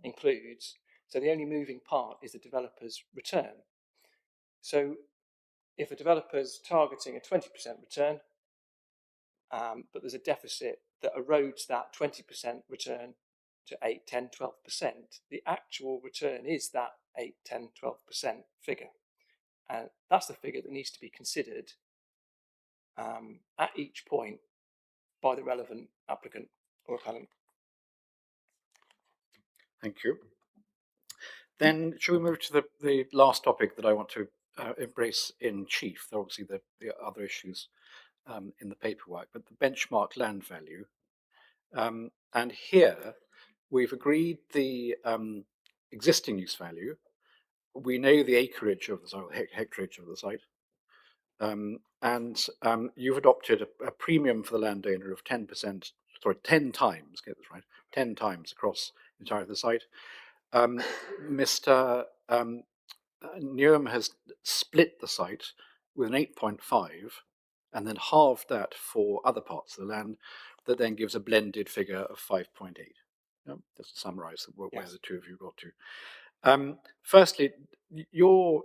includes. So the only moving part is the developer's return. So if a developer's targeting a 20% return, but there's a deficit that erodes that 20% return to 8, 10, 12%, the actual return is that 8, 10, 12% figure. And that's the figure that needs to be considered at each point by the relevant applicant or appellant. Thank you. Then should we move to the last topic that I want to embrace in chief? There are obviously the other issues in the paperwork, but the benchmark land value. And here we've agreed the existing use value. We know the acreage of the site, hectareage of the site. And you've adopted a premium for the landowner of 10%, 10 times, get this right, 10 times across the entire of the site. Mr. Newham has split the site with an 8.5 and then halved that for other parts of the land, that then gives a blended figure of 5.8. Just to summarise where the two of you got to. Firstly, your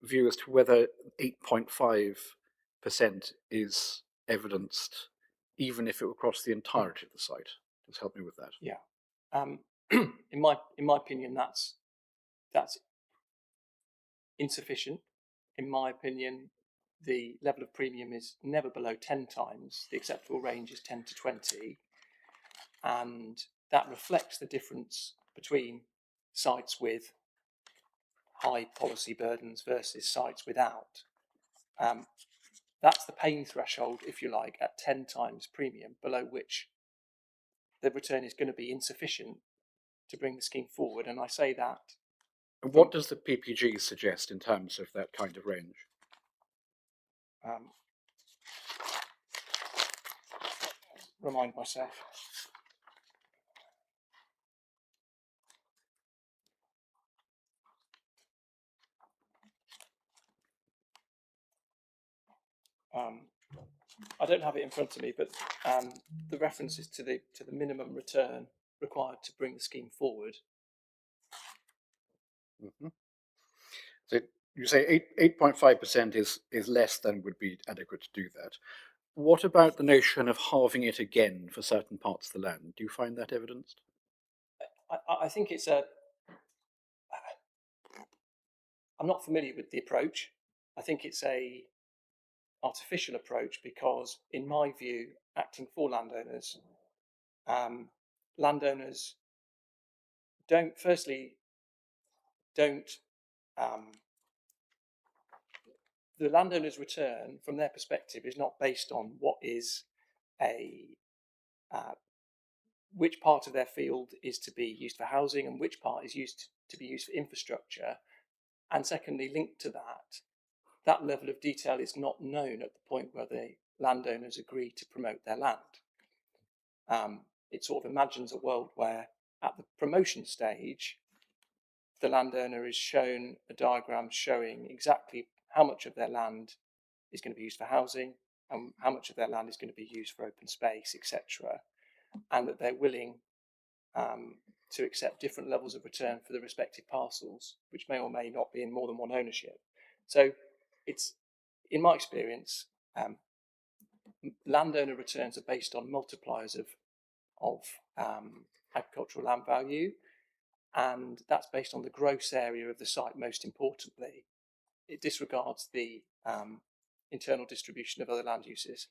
view as to whether 8.5% is evidenced, even if it were across the entirety of the site. Just help me with that. Yeah. In my opinion, that's insufficient. In my opinion, the level of premium is never below 10 times. The acceptable range is 10 to 20. And that reflects the difference between sites with high policy burdens versus sites without. That's the pain threshold, if you like, at 10 times premium, below which the return is going to be insufficient to bring the scheme forward. And I say that. And what does the PPG suggest in terms of that kind of range? Remind myself. I don't have it in front of me, but the reference is to the minimum return required to bring the scheme forward. Mm-hmm. So you say 8.5% is less than would be adequate to do that. What about the notion of halving it again for certain parts of the land? Do you find that evidenced? I think it's I'm not familiar with the approach. I think it's a artificial approach because, in my view, acting for landowners, landowners don't the landowner's return from their perspective is not based on what is which part of their field is to be used for housing and which part is used to be used for infrastructure. And secondly, linked to that level of detail is not known at the point where the landowners agree to promote their land. It sort of imagines a world where at the promotion stage, the landowner is shown a diagram showing exactly how much of their land is going to be used for housing and how much of their land is going to be used for open space, etc. And that they're willing to accept different levels of return for the respective parcels, which may or may not be in more than one ownership. So it's, in my experience, landowner returns are based on multipliers of agricultural land value, and that's based on the gross area of the site. Most importantly, it disregards the internal distribution of other land uses.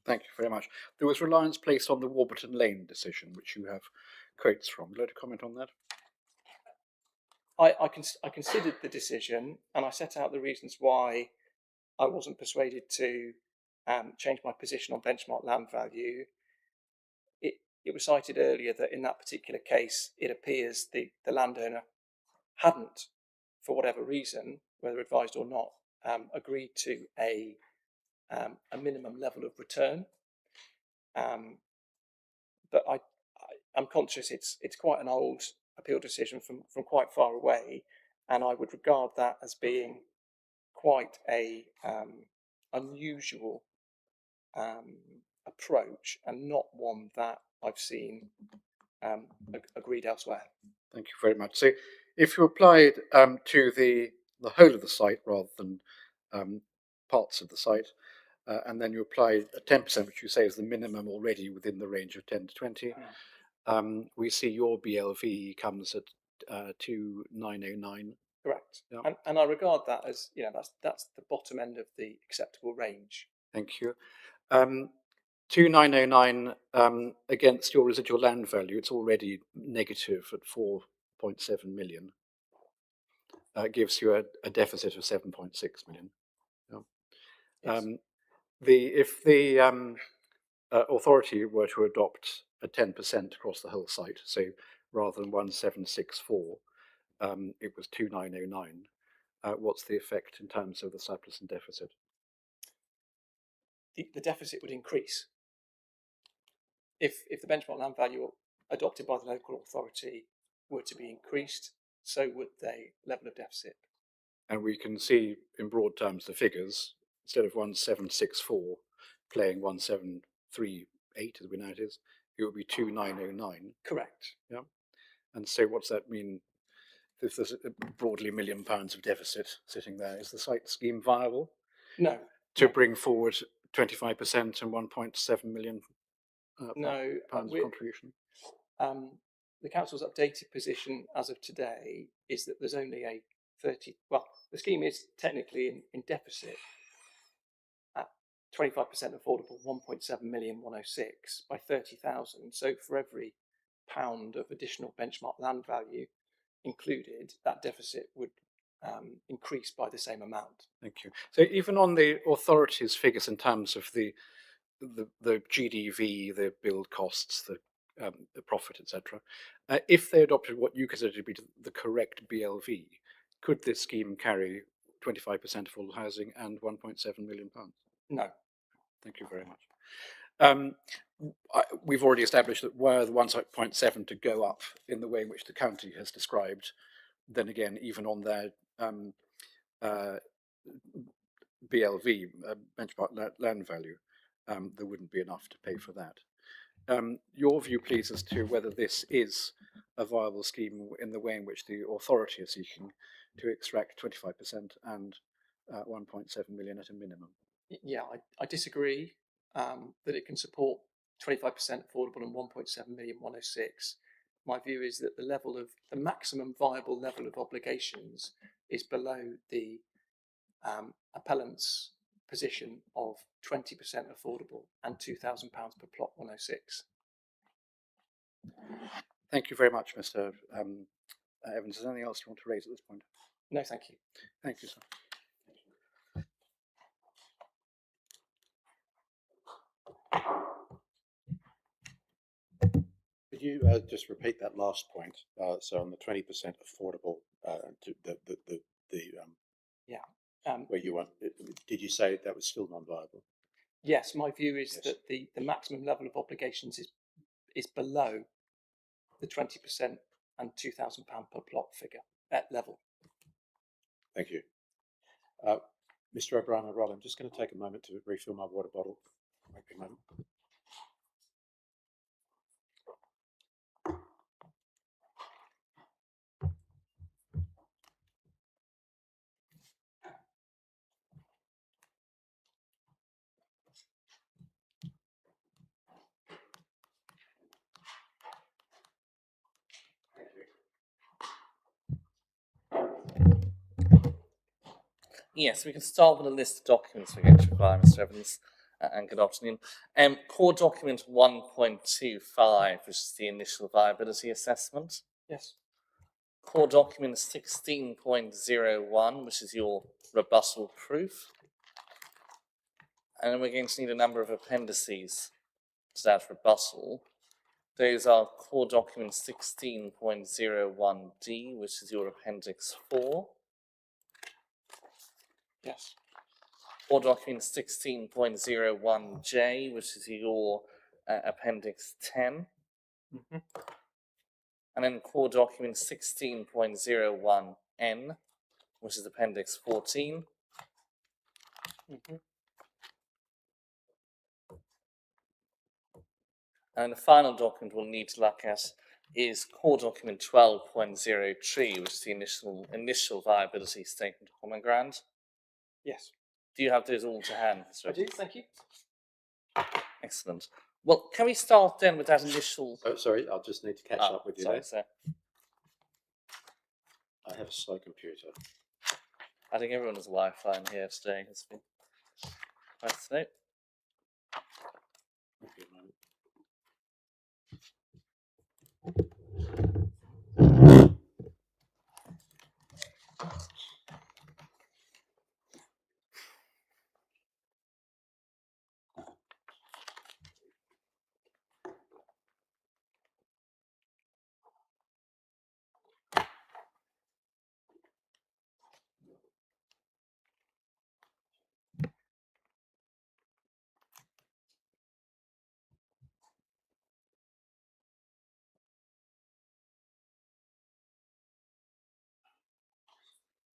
Thank you very much. There was reliance placed on the Warburton Lane decision, which you have quotes from. Would you like to comment on that? I considered the decision, and I set out the reasons why I wasn't persuaded to change my position on benchmark land value. It was cited earlier that in that particular case, it appears the landowner hadn't, for whatever reason, whether advised or not, agreed to a minimum level of return. But I'm conscious it's quite an old appeal decision from quite far away, and I would regard that as being quite a unusual approach and not one that I've seen agreed elsewhere. Thank you very much. So if you applied to the whole of the site rather than parts of the site, and then you apply a 10%, which you say is the minimum already within the range of 10 to 20, we see your BLV comes at 2,909. Correct. Yeah. And I regard that as, that's the bottom end of the acceptable range. Thank you. 2,909 against your residual land value, it's already negative at 4.7 million. Gives you a deficit of 7.6 million. Yeah. Yes. If the authority were to adopt a 10% across the whole site, so rather than 1,764, it was 2,909. What's the effect in terms of the surplus and deficit? The deficit would increase. If the benchmark land value adopted by the local authority were to be increased, so would the level of deficit. And we can see in broad terms the figures. Instead of 1,764 playing 1,738 as we know it is, it would be 2,909. Correct. Yeah. And so what's that mean? If there's broadly £1 million of deficit sitting there, is the site scheme viable? No. To bring forward 25% and 1.7 million pounds of contribution? The council's updated position as of today is that there's only a the scheme is technically in deficit, 25% affordable, 1.7 million 106 by 30,000. So for every pound of additional benchmark land value included, that deficit would increase by the same amount. Thank you. So even on the authorities' figures in terms of the GDV, the build costs, the profit, etc., if they adopted what you consider to be the correct BLV, could this scheme carry 25% affordable housing and £1.7 million? No. Thank you very much. We've already established that were the 1.7 to go up in the way in which the county has described, then again, even on their BLV, benchmark land value, there wouldn't be enough to pay for that. Your view, please, as to whether this is a viable scheme in the way in which the authority is seeking to extract 25% and 1.7 million at a minimum. Yeah, I disagree that it can support 25% affordable and 1.7 million 106. My view is that the maximum viable level of obligations is below the appellant's position of 20% affordable and £2,000 per plot 106. Thank you very much, Mr. Evans. Is there anything else you want to raise at this point? No, thank you. Thank you, sir. Could you just repeat that last point? So on the 20% affordable, where you want, did you say that was still non-viable? Yes, my view is Yes. that the maximum level of obligations is below the 20% and £2,000 per plot figure at level. Thank you. Mr. O'Brien or Rob, I'm just going to take a moment to refill my water bottle. Wait a moment. Yes, we can start with a list of documents we're going to require, Mr. Evans, and good afternoon. Core document 1.25, which is the initial viability assessment. Yes. Core document 16.01, which is your rebuttal proof. And then we're going to need a number of appendices to that rebuttal. Those are core document 16.01D, which is your appendix 4. Yes. Core document 16.01J, which is your appendix 10. Mm-hmm. And then core document 16.01N, which is appendix 14. Mm-hmm. And the final document we'll need to look at is core document 12.03, which is the initial viability statement of common ground. Yes. Do you have those all to hand, Mr. I do, thank you. Excellent. Well, can we start then with that initial... Oh, sorry, I'll just need to catch up with you sorry, there. sir. I have a slow computer. I think everyone has Wi-Fi in here today. It's been quite slow. Won't be a moment.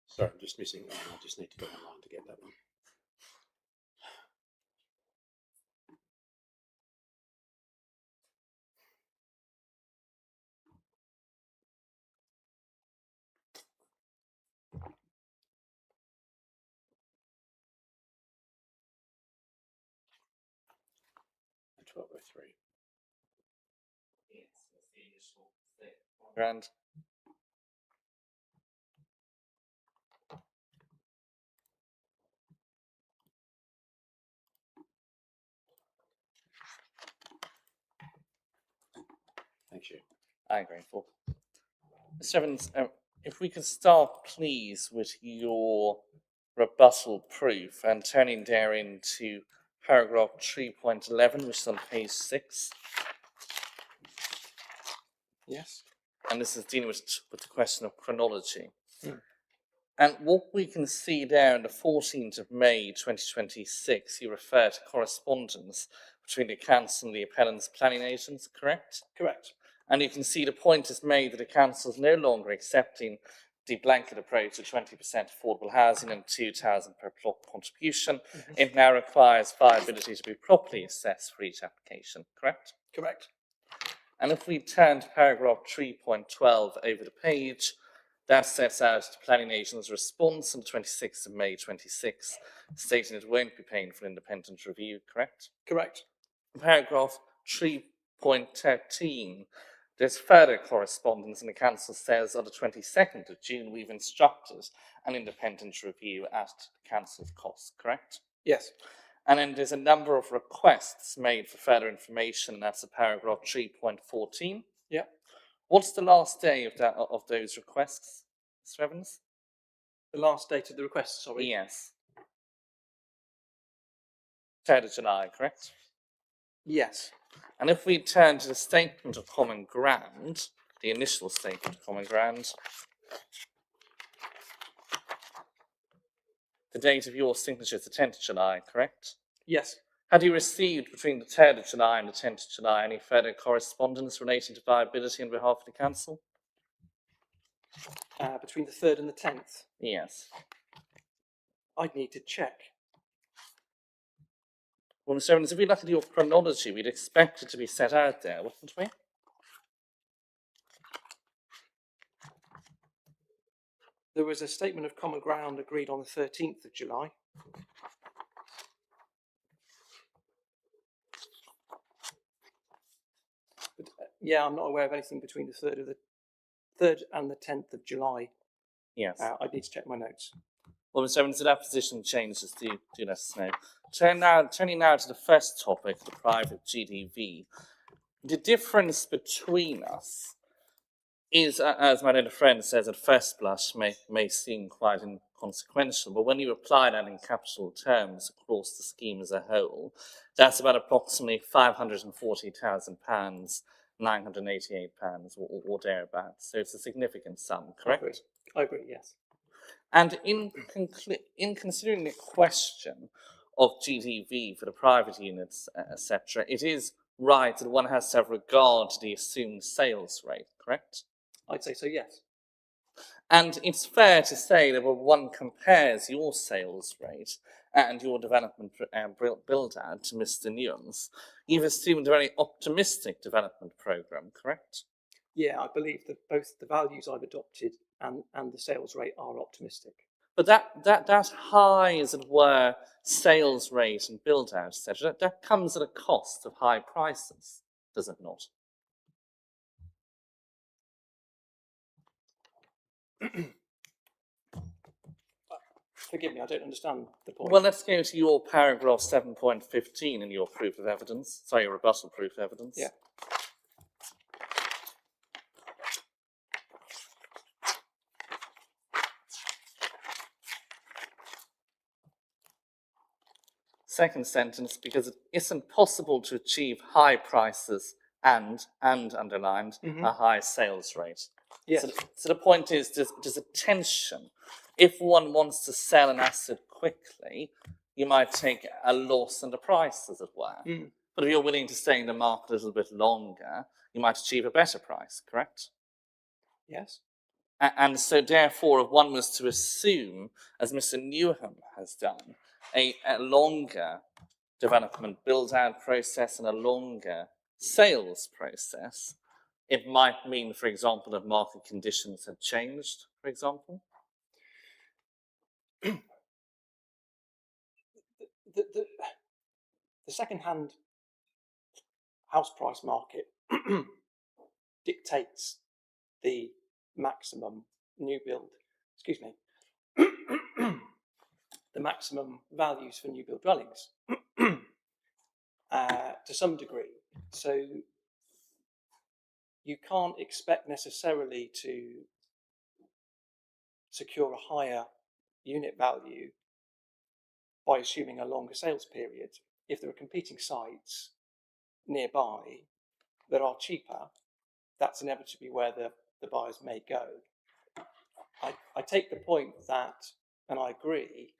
Sorry, I'm just missing one. I just need to go online to get that one. The 1203. Yes, that's the initial statement of common ground. I agree. For Mr. Evans, if we could start, please, with your rebuttal proof and turning there into paragraph 3.11, which is on page 6. Yes. And this is dealing with the question of chronology. Mm. And what we can see there on the 14th of May 2026, you refer to correspondence between the council and the appellant's planning agents, correct? Correct. And you can see the point is made that the council is no longer accepting the blanket approach of 20% affordable housing and 2,000 per plot contribution. Mm-hmm. It now requires viability to be properly assessed for each application, correct? Correct. And if we turn to paragraph 3.12 over the page, that sets out the planning agent's response on the 26th of May 26, stating it won't be paying for an independent review, correct? Correct. In paragraph 3.13, there's further correspondence, and the council says on the 22nd of June, we've instructed an independent review at the council's cost, correct? Yes. And then there's a number of requests made for further information, and that's a paragraph 3.14. Yeah. What's the last day of those requests, Mr. Evans? The last date of the request, sorry. Yes. 3rd of July, correct? Yes. And if we turn to the statement of common ground, the initial statement of common ground, the date of your signature is the 10th of July, correct? Yes. Had you received between the 3rd of July and the 10th of July any further correspondence relating to viability on behalf of the council? Between the 3rd and the 10th. Yes. I'd need to check. Well, Mr. Evans, if we look at your chronology, we'd expect it to be set out there, wouldn't we? There was a statement of common ground agreed on the 13th of July. But, yeah, I'm not aware of anything between the 3rd and the 10th of July. Yes. I'd need to check my notes. Well, Mr. Evans, if that position changes, do let us know. Turning now to the first topic, the private GDV. The difference between us is, as my little friend says, at first blush may seem quite inconsequential, but when you apply that in capital terms across the scheme as a whole, that's about approximately £540,000, £988 or thereabouts. So it's a significant sum, correct? I agree, yes. And in considering the question of GDV for the private units, etc., it is right that one has to have regard to the assumed sales rate, correct? I'd say so, yes. And it's fair to say that when one compares your sales rate and your development build-out to Mr. Newham's, you've assumed a very optimistic development programme, correct? Yeah, I believe that both the values I've adopted and the sales rate are optimistic. But that high, as it were, sales rate and build-out, etc., that comes at a cost of high prices, does it not? Forgive me, I don't understand the point. Well, let's go to your paragraph 7.15 in your proof of evidence. Sorry, your rebuttal proof of evidence. Yeah. Second sentence, because it isn't possible to achieve high prices and underlined, a high sales rate. Yes. So the point is, there's a tension. If one wants to sell an asset quickly, you might take a loss in the price, as it were. But if you're willing to stay in the market a little bit longer, you might achieve a better price, correct? Yes. And so therefore, if one was to assume, as Mr. Newham has done, a longer development build-out process and a longer sales process, it might mean, for example, that market conditions had changed, for example. The second-hand house price market dictates the maximum new build, the maximum values for new build dwellings to some degree. So you can't expect necessarily to secure a higher unit value by assuming a longer sales period. If there are competing sites nearby that are cheaper, that's inevitably where the buyers may go. I take the point that, and I agree,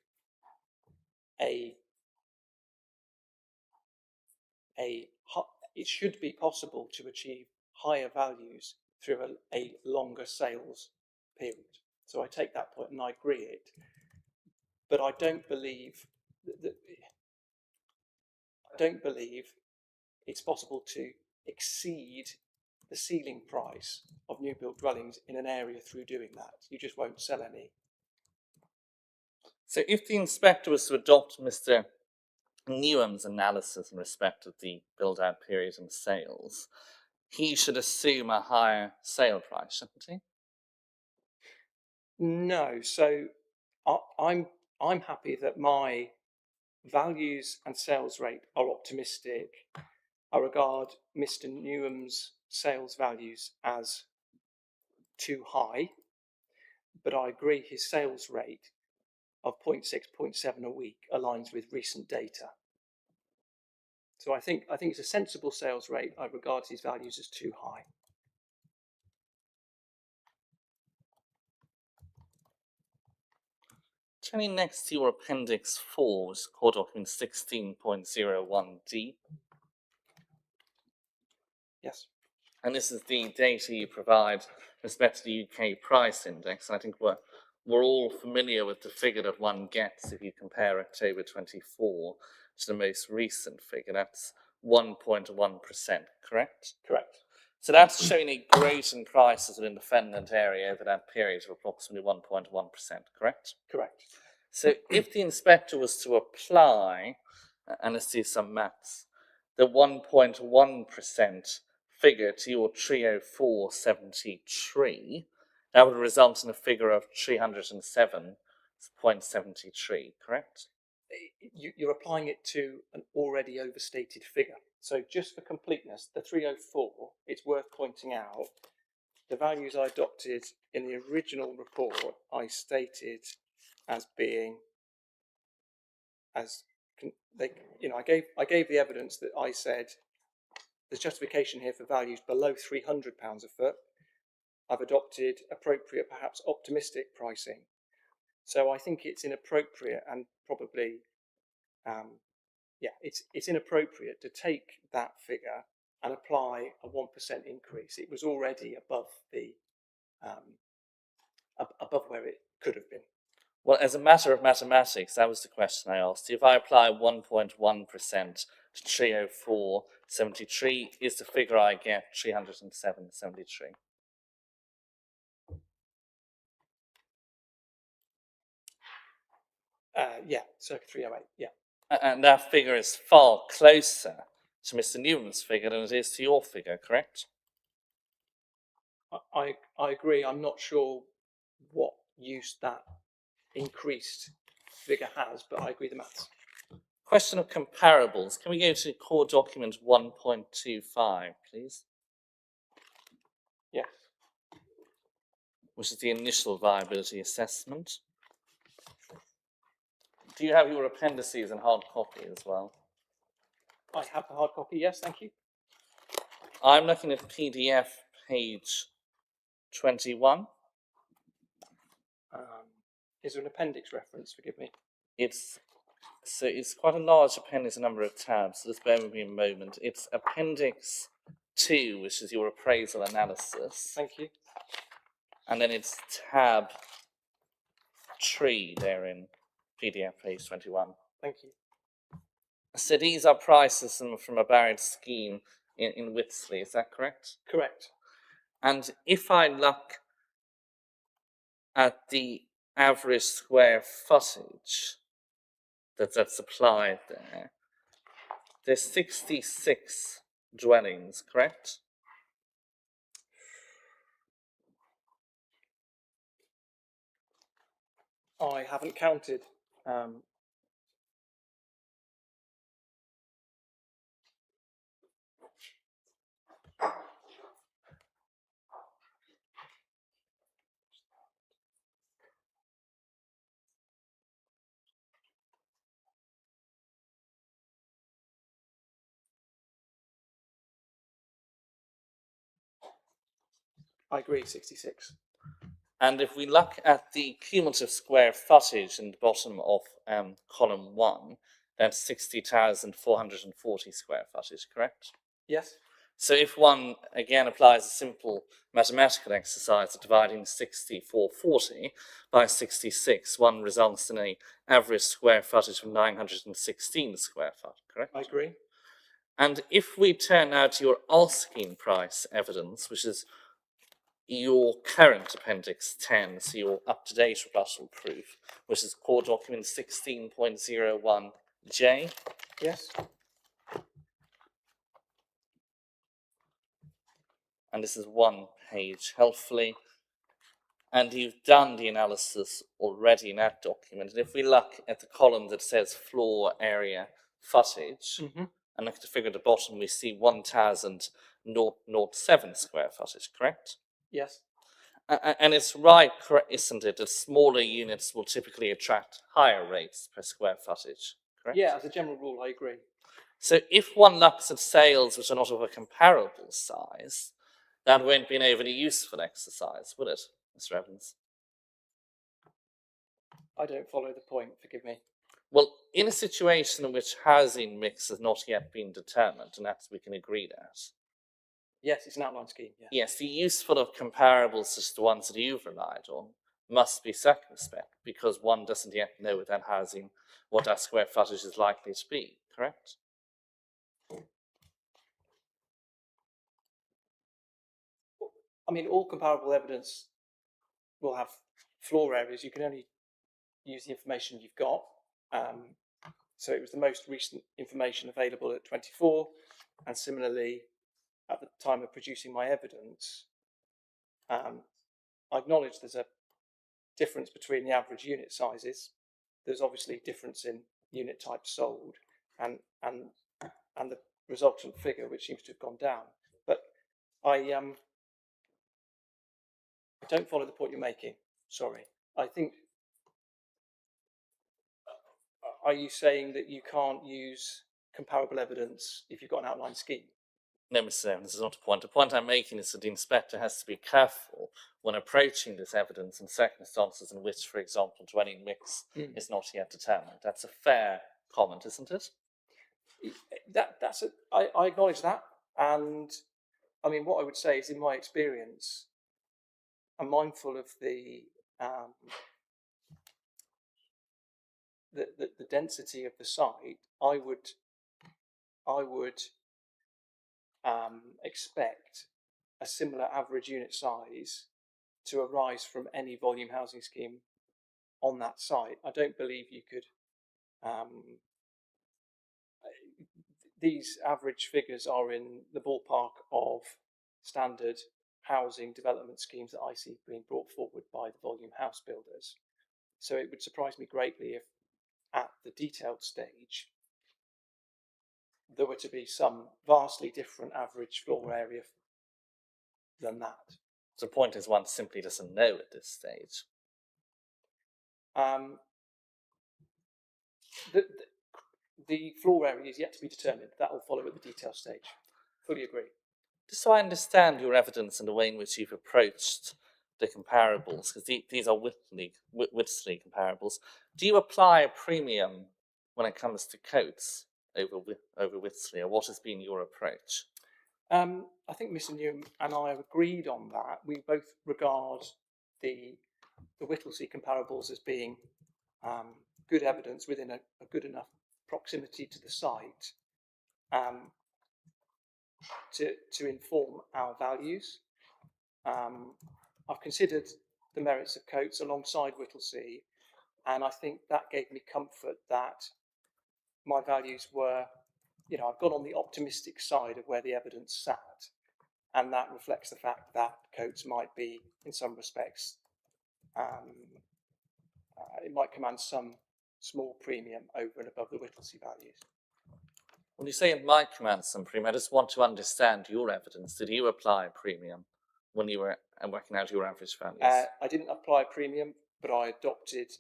it should be possible to achieve higher values through a longer sales period. So I take that point and I agree it, but I don't believe it's possible to exceed the ceiling price of new built dwellings in an area through doing that. You just won't sell any. So if the inspector was to adopt Mr. Newham's analysis in respect of the build-out period and sales, he should assume a higher sale price, shouldn't he? No, so I'm happy that my values and sales rate are optimistic. I regard Mr. Newham's sales values as too high, but I agree his sales rate of 0.6, 0.7 a week aligns with recent data. So I think it's a sensible sales rate. I regard his values as too high. Turning next to your Appendix 4, which is Core Document 16.01D. Yes. And this is the data you provide with respect to the UK price index. I think we're all familiar with the figure that one gets if you compare October 24 to the most recent figure. That's 1.1%, correct? Correct. So that's showing a growth in prices within the Fenland area over that period of approximately 1.1%, correct? Correct. So if the inspector was to apply, and let's do some maths, the 1.1% figure to your Trio 473, that would result in a figure of 307.73, correct? You're applying it to an already overstated figure. So just for completeness, the 304, it's worth pointing out, the values I adopted in the original report, I stated as being, I gave the evidence that I said there's justification here for values below £300 a foot. I've adopted appropriate, perhaps optimistic pricing. So I think it's inappropriate and probably, it's inappropriate to take that figure and apply a 1% increase. It was already above above where it could have been. Well, as a matter of mathematics, that was the question I asked. If I apply 1.1% to Trio 473, is the figure I get 307.73? Yeah, circa 308, yeah. And that figure is far closer to Mr. Newman's figure than it is to your figure, correct? I agree. I'm not sure what use that increased figure has, but I agree the maths. Question of comparables. Can we go to core document 1.25, please? Yes. Which is the initial viability assessment. Do you have your appendices and hard copy as well? I have the hard copy, yes, thank you. I'm looking at PDF page 21. Is there an appendix reference? Forgive me. It's quite a large appendix, a number of tabs, so just bear with me a moment. It's Appendix 2, which is your appraisal analysis. Thank you. And then it's tab 3 there in PDF page 21. Thank you. So these are prices from a barred scheme in Whitsley, is that correct? Correct. And if I look at the average square footage that's applied there, there's 66 dwellings, correct? I haven't counted. I agree, 66. And if we look at the cumulative square footage in the bottom of column 1, that's 60,440 square footage, correct? Yes. So if one, again, applies a simple mathematical exercise of dividing 6440 by 66, one results in an average square footage of 916 square foot, correct? I agree. And if we turn now to your asking price evidence, which is your current Appendix 10, so your up-to-date rebuttal proof, which is core document 16.01J. Yes. And this is one page, helpfully. And you've done the analysis already in that document. And if we look at the column that says floor area footage, and look at the figure at the bottom, we see 1,007 square footage, correct? Yes. And it's right, isn't it, that smaller units will typically attract higher rates per square footage, correct? Yeah, as a general rule, I agree. So if one looks at sales which are not of a comparable size, that won't be an overly useful exercise, will it, Mr. Evans? I don't follow the point, forgive me. Well, in a situation in which housing mix has not yet been determined, and that's we can agree that. Yes, it's an outline scheme. Yeah. Yes, the useful of comparables as the ones that you've relied on must be circumspect because one doesn't yet know with that housing what that square footage is likely to be, correct? I mean, all comparable evidence will have floor areas. You can only use the information you've got. So it was the most recent information available at 24, and similarly, at the time of producing my evidence, I acknowledge there's a difference between the average unit sizes. There's obviously a difference in unit types sold and the resultant figure, which seems to have gone down. But I don't follow the point you're making. Sorry. I think, are you saying that you can't use comparable evidence if you've got an outline scheme? No, Mr. Evans, this is not a point. The point I'm making is that the inspector has to be careful when approaching this evidence in circumstances in which, for example, dwelling mix is not yet determined. That's a fair comment, isn't it? I acknowledge that, and I mean, what I would say is, in my experience, I'm mindful of the density of the site. I would expect a similar average unit size to arise from any volume housing scheme on that site. I don't believe you could. These average figures are in the ballpark of standard housing development schemes that I see being brought forward by the volume house builders. So it would surprise me greatly if at the detailed stage there were to be some vastly different average floor area than that. So the point is one simply doesn't know at this stage. The floor area is yet to be determined. That will follow at the detail stage. Fully agree. Just so I understand your evidence and the way in which you've approached the comparables, because these are Whitley comparables, do you apply a premium when it comes to coats over Whitley, or what has been your approach? I think Mr. Newham and I have agreed on that. We both regard the Whittlesea comparables as being good evidence within a good enough proximity to the site to inform our values. I've considered the merits of Coates alongside Whittlesea, and I think that gave me comfort that my values were, I've gone on the optimistic side of where the evidence sat, and that reflects the fact that Coates might be, in some respects, it might command some small premium over and above the Whittlesea values. When you say it might command some premium, I just want to understand your evidence. Did you apply a premium when you were working out your average values? I didn't apply a premium, but I adopted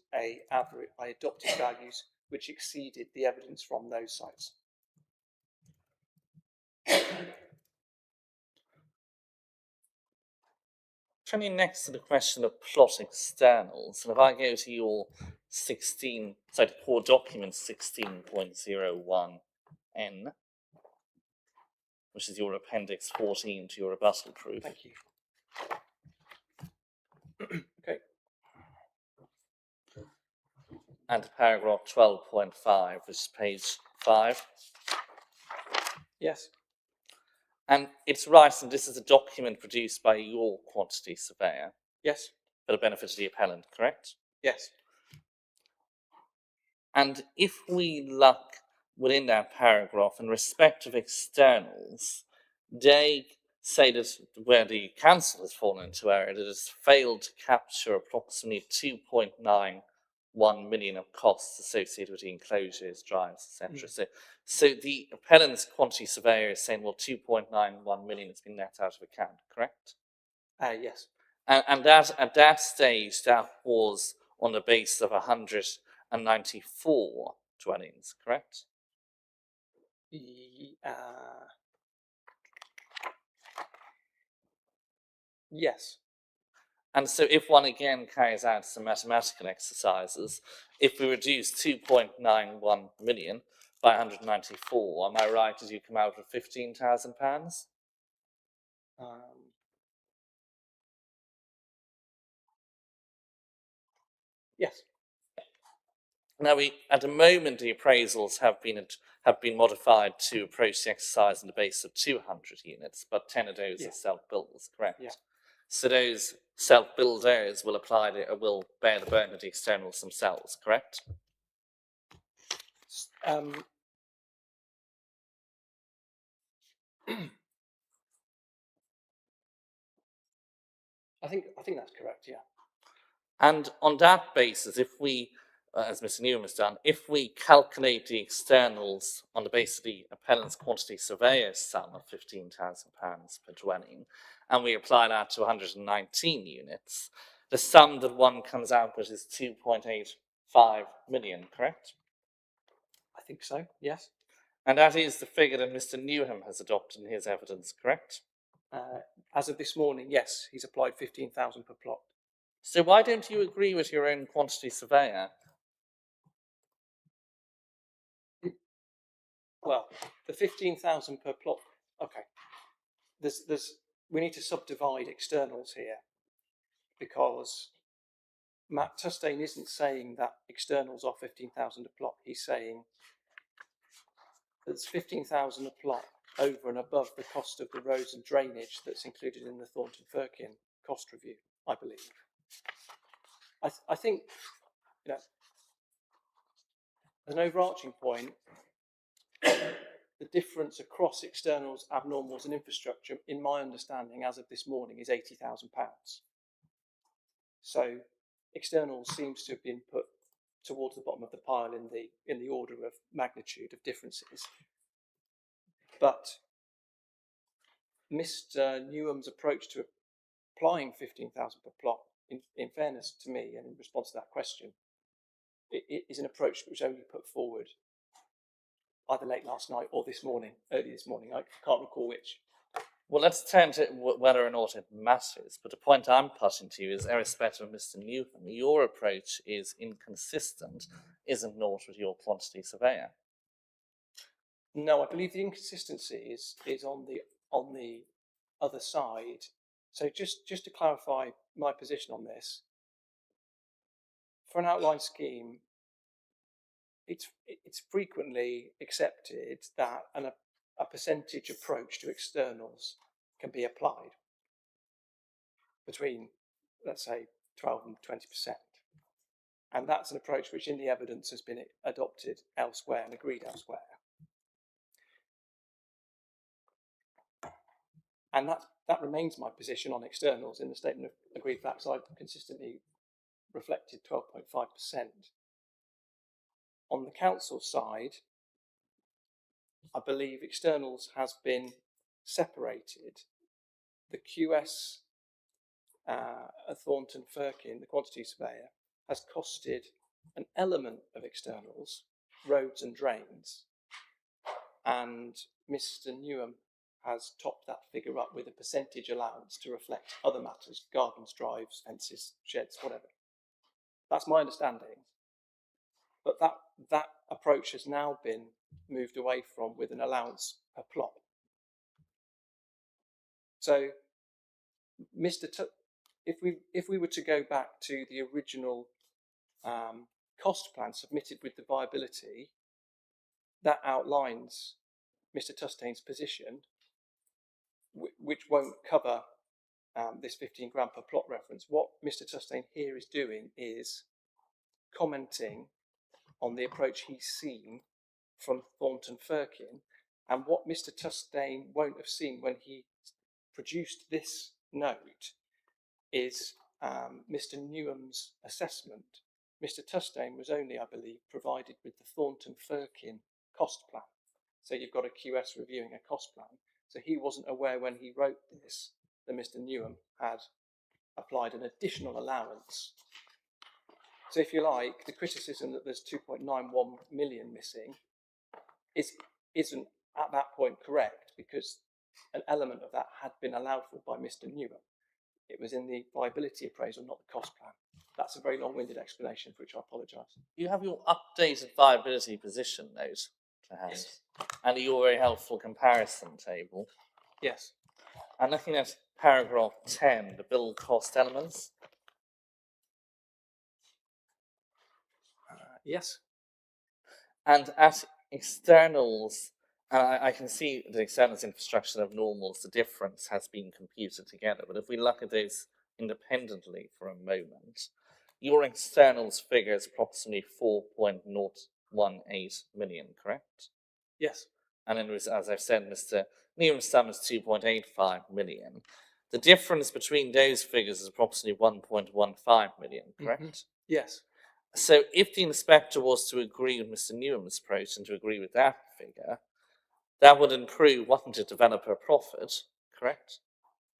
values which exceeded the evidence from those sites. Turning next to the question of plot externals, and if I go to your core document 16.01N, which is your appendix 14 to your rebuttal proof. Thank you. Okay. And paragraph 12.5, which is page 5. Yes. And it's right, and this is a document produced by your quantity surveyor Yes. for the benefit of the appellant, correct? Yes. And if we look within that paragraph in respect of externals, they say that where the council has fallen into error, that it has failed to capture approximately 2.91 million of costs associated with the enclosures, drives, etc. So the appellant's quantity surveyor is saying, well, 2.91 million has been net out of account, correct? Yes. And that at that stage, that was on the basis of 194 dwellings, correct? Yes. And so if one again carries out some mathematical exercises, if we reduce 2.91 million by 194, am I right as you come out with £15,000? Yes. Now, at the moment, the appraisals have been modified to approach the exercise on the basis of 200 units, but 10 of those are self-builders, correct? Yeah. So those self-builders will will bear the burden of the externals themselves, correct? I think that's correct. Yeah. And on that basis, if we, as Mr. Newham has done, if we calculate the externals on the basis of the appellant's quantity surveyor's sum of £15,000 per dwelling, and we apply that to 119 units, the sum that one comes out with is 2.85 million, correct? I think so. Yes. And that is the figure that Mr. Newham has adopted in his evidence, correct? As of this morning, yes, he's applied 15,000 per plot. So why don't you agree with your own quantity surveyor? Well, the 15,000 per plot. Okay. We need to subdivide externals here, because Matt Tustain isn't saying that externals are 15,000 a plot. He's saying it's 15,000 a plot over and above the cost of the roads and drainage that's included in the Thornton Firkin cost review, I believe. I think, as an overarching point, the difference across externals, abnormals and infrastructure, in my understanding as of this morning, is £80,000. So externals seems to have been put towards the bottom of the pile in the order of magnitude of differences. But Mr. Newham's approach to applying 15,000 per plot, in fairness to me and in response to that question, it is an approach which was only put forward either late last night or early this morning. I can't recall which. Well, let's turn to whether or not it matters. But the point I'm putting to you is, irrespective of Mr. Newham, your approach is inconsistent, isn't not, with your quantity surveyor. No, I believe the inconsistency is on the other side. So just to clarify my position on this, for an outline scheme, it's frequently accepted that a percentage approach to externals can be applied between, let's say, 12 and 20%. And that's an approach which in the evidence has been adopted elsewhere and agreed elsewhere. And that remains my position on externals. In the statement of agreed facts, I've consistently reflected 12.5%. On the council side, I believe externals has been separated. The QS Thornton Firkin, the quantity surveyor, has costed an element of externals, roads and drains, and Mr. Newham has topped that figure up with a percentage allowance to reflect other matters, gardens, drives, fences, sheds, whatever. That's my understanding. But that approach has now been moved away from with an allowance per plot. So, if we were to go back to the original cost plan submitted with the viability, that outlines Mr. Tustain's position, which won't cover this 15 grand per plot reference. What Mr. Tustain here is doing is commenting on the approach he's seen from Thornton Firkin, and what Mr. Tustain won't have seen when he produced this note is Mr. Newham's assessment. Mr. Tustain was only, I believe, provided with the Thornton Firkin cost plan. So you've got a QS reviewing a cost plan. So he wasn't aware when he wrote this that Mr. Newham had applied an additional allowance. So if you like, the criticism that there's 2.91 million missing isn't at that point correct, because an element of that had been allowed for by Mr. Newham. It was in the viability appraisal, not the cost plan. That's a very long-winded explanation, for which I apologise. You have your updated viability position note to hand, Yes. and your very helpful comparison table. Yes. And looking at paragraph 10, the build cost elements. Yes. And at externals, I can see the externals infrastructure of normals, the difference has been computed together. But if we look at those independently for a moment, your externals figure is approximately 4.018 million, correct? Yes. And then, as I've said, Mr. Newham's sum is 2.85 million. The difference between those figures is approximately 1.15 million, correct? Mm-hmm. Yes. So if the inspector was to agree with Mr. Newham's approach and to agree with that figure, that would improve, wouldn't it, developer profit, correct?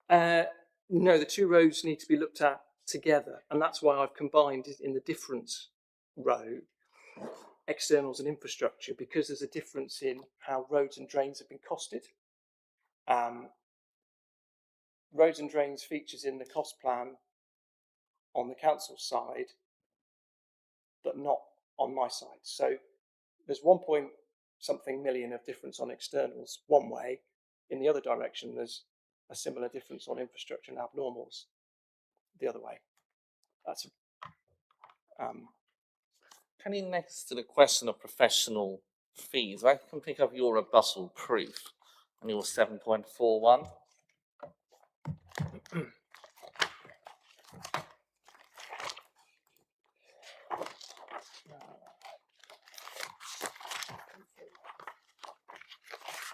No, the two rows need to be looked at together, and that's why I've combined it in the difference row, externals and infrastructure, because there's a difference in how roads and drains have been costed. Roads and drains features in the cost plan on the council side, but not on my side. So there's 1.something million of difference on externals one way. In the other direction, there's a similar difference on infrastructure and abnormals the other way. That's Turning next to the question of professional fees, I can pick up your rebuttal proof on your 7.41.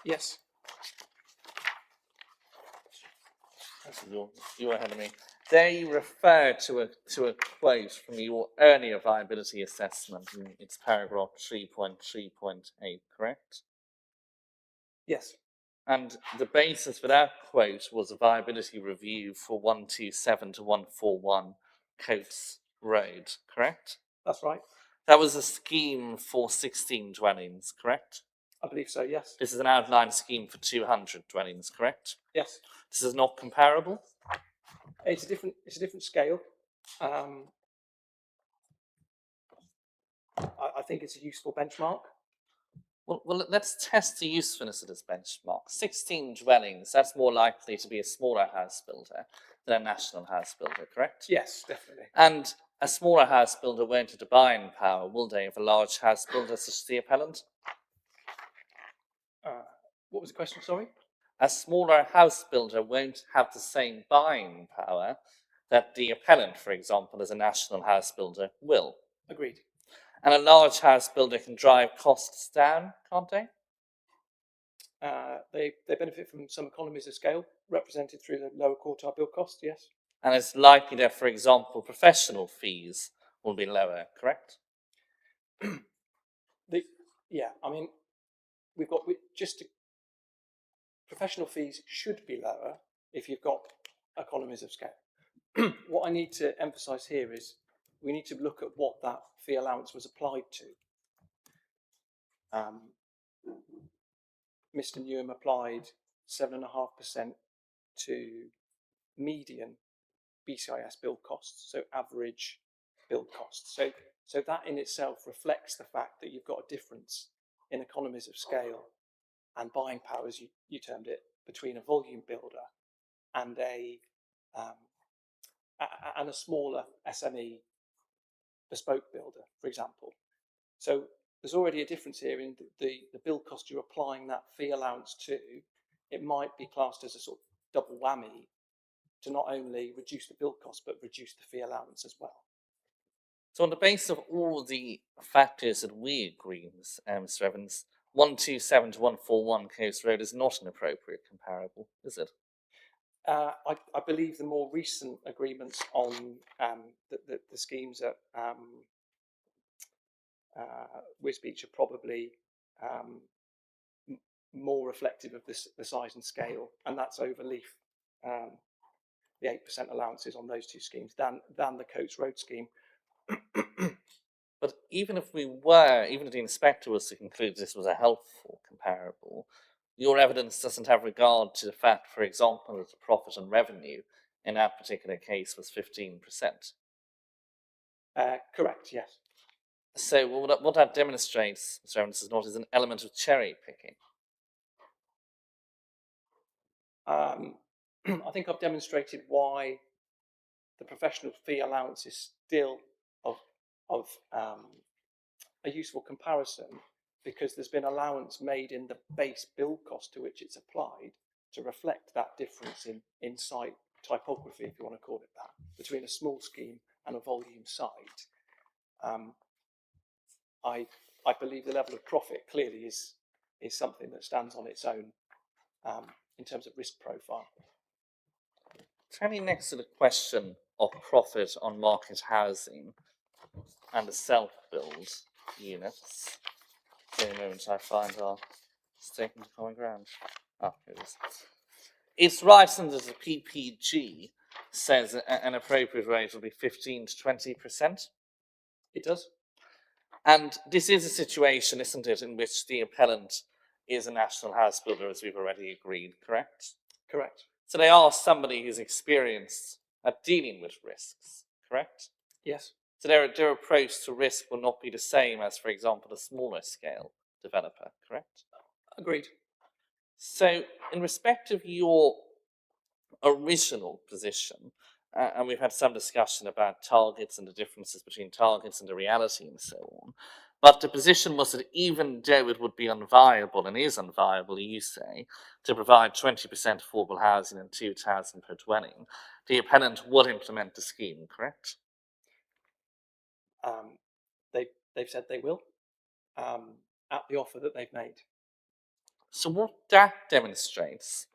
yes. You're ahead of me. They refer to a quote from your earlier viability assessment in its paragraph 3.3.8, correct? Yes. And the basis for that quote was a viability review for 127 to 141 Coates Road, correct? That's right. That was a scheme for 16 dwellings, correct? I believe so, yes. This is an outline scheme for 200 dwellings, correct? Yes. This is not comparable? It's a different scale. I think it's a useful benchmark. Well, let's test the usefulness of this benchmark. 16 dwellings, that's more likely to be a smaller house builder than a national house builder, correct? Yes, definitely. And a smaller house builder won't have the buying power, will they, of a large house builder such as the appellant? What was the question, sorry? A smaller house builder won't have the same buying power that the appellant, for example, as a national house builder, will. Agreed. And a large house builder can drive costs down, can't they? They benefit from some economies of scale represented through the lower quartile build cost, yes. And it's likely that, for example, professional fees will be lower, correct? Professional fees should be lower if you've got economies of scale. What I need to emphasise here is we need to look at what that fee allowance was applied to. Mr. Newham applied 7.5% to median BCIS build costs, so average build costs. So that in itself reflects the fact that you've got a difference in economies of scale and buying power, as you termed it, between a volume builder and a smaller SME bespoke builder, for example. So there's already a difference here in the build cost you're applying that fee allowance to. It might be classed as a sort of double whammy to not only reduce the build cost, but reduce the fee allowance as well. So on the basis of all the factors that we agree, Mr. Evans, 127 to 141 Coast Road is not an appropriate comparable, is it? I believe the more recent agreements on the schemes at Wisbech are probably more reflective of the size and scale, and that's over Leaf, the 8% allowances on those two schemes than the Coates Road scheme. But even if the inspector was to conclude this was a helpful comparable, your evidence doesn't have regard to the fact, for example, that the profit and revenue in that particular case was 15%. Correct, yes. So what that demonstrates, Mr. Evans, is an element of cherry picking. I think I've demonstrated why the professional fee allowance is still of a useful comparison, because there's been allowance made in the base build cost to which it's applied to reflect that difference in site typography, if you want to call it that, between a small scheme and a volume site. I believe the level of profit clearly is something that stands on its own in terms of risk profile. Turning next to the question of profit on market housing and the self-build units. In a moment I find our statement of common ground. Here it is. It's right that the PPG says an appropriate rate will be 15 to 20%. It does. And this is a situation, isn't it, in which the appellant is a national house builder, as we've already agreed, correct? Correct. So they are somebody who's experienced at dealing with risks, correct? Yes. So their approach to risk will not be the same as, for example, a smaller scale developer, correct? Agreed. So in respect of your original position, and we've had some discussion about targets and the differences between targets and the reality and so on, but the position was that even though it would be unviable, and is unviable, you say, to provide 20% affordable housing and 2,000 per dwelling, the appellant would implement the scheme, correct? They've said they will, at the offer that they've made. So what that demonstrates,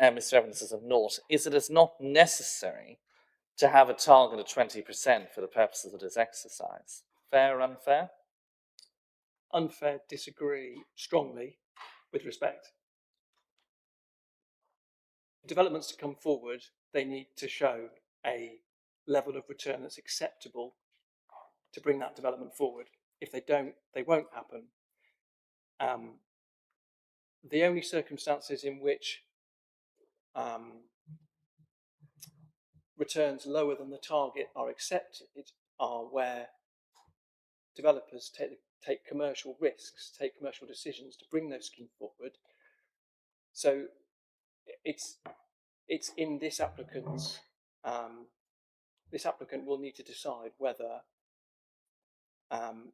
Mr. Evans is of naught, is that it's not necessary to have a target of 20% for the purposes of this exercise. Fair or unfair? Unfair, disagree strongly, with respect. Developments to come forward, they need to show a level of return that's acceptable to bring that development forward. If they don't, they won't happen. The only circumstances in which returns lower than the target are accepted are where developers take commercial risks, take commercial decisions to bring those schemes forward. So it's in this applicant's, this applicant will need to decide whether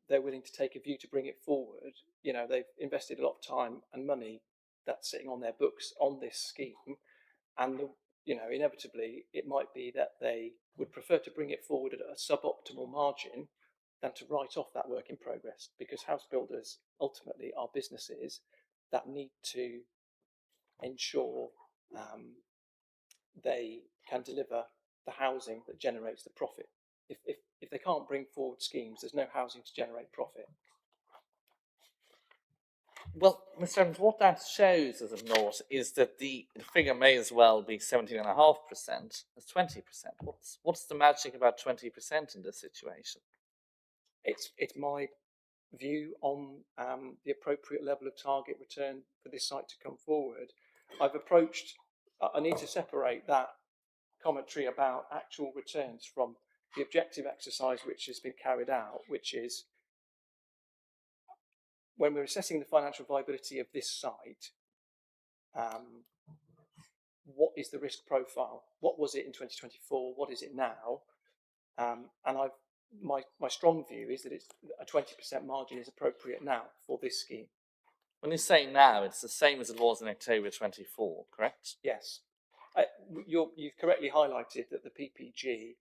they're willing to take a view to bring it forward. You know, they've invested a lot of time and money that's sitting on their books on this scheme, and inevitably it might be that they would prefer to bring it forward at a suboptimal margin than to write off that work in progress, because house builders ultimately are businesses that need to ensure they can deliver the housing that generates the profit. If they can't bring forward schemes, there's no housing to generate profit. Well, Mr. Evans, what that shows as a note is that the figure may as well be 17.5% as 20%. What's the magic about 20% in this situation? It's my view on the appropriate level of target return for this site to come forward. I've approached, I need to separate that commentary about actual returns from the objective exercise which has been carried out, which is when we're assessing the financial viability of this site, what is the risk profile? What was it in 2024? What is it now? And my strong view is that it's a 20% margin is appropriate now for this scheme. When you say now, it's the same as it was in October 24, correct? Yes. You've correctly highlighted that the PPG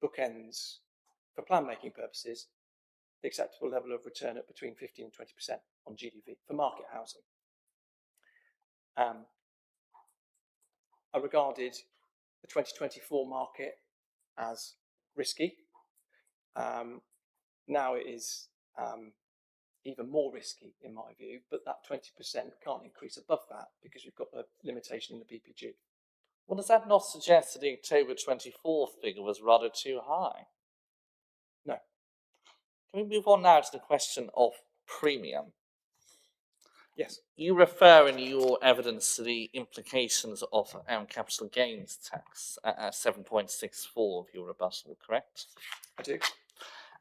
bookends, for plan making purposes, the acceptable level of return at between 15 and 20% on GDV for market housing. I regarded the 2024 market as risky. Now it is even more risky in my view, but that 20% can't increase above that because you've got the limitation in the PPG. Well, does that not suggest that the October 24 figure was rather too high? No. Can we move on now to the question of premium? Yes. You refer in your evidence to the implications of capital gains tax at 7.64 of your rebuttal, correct? I do.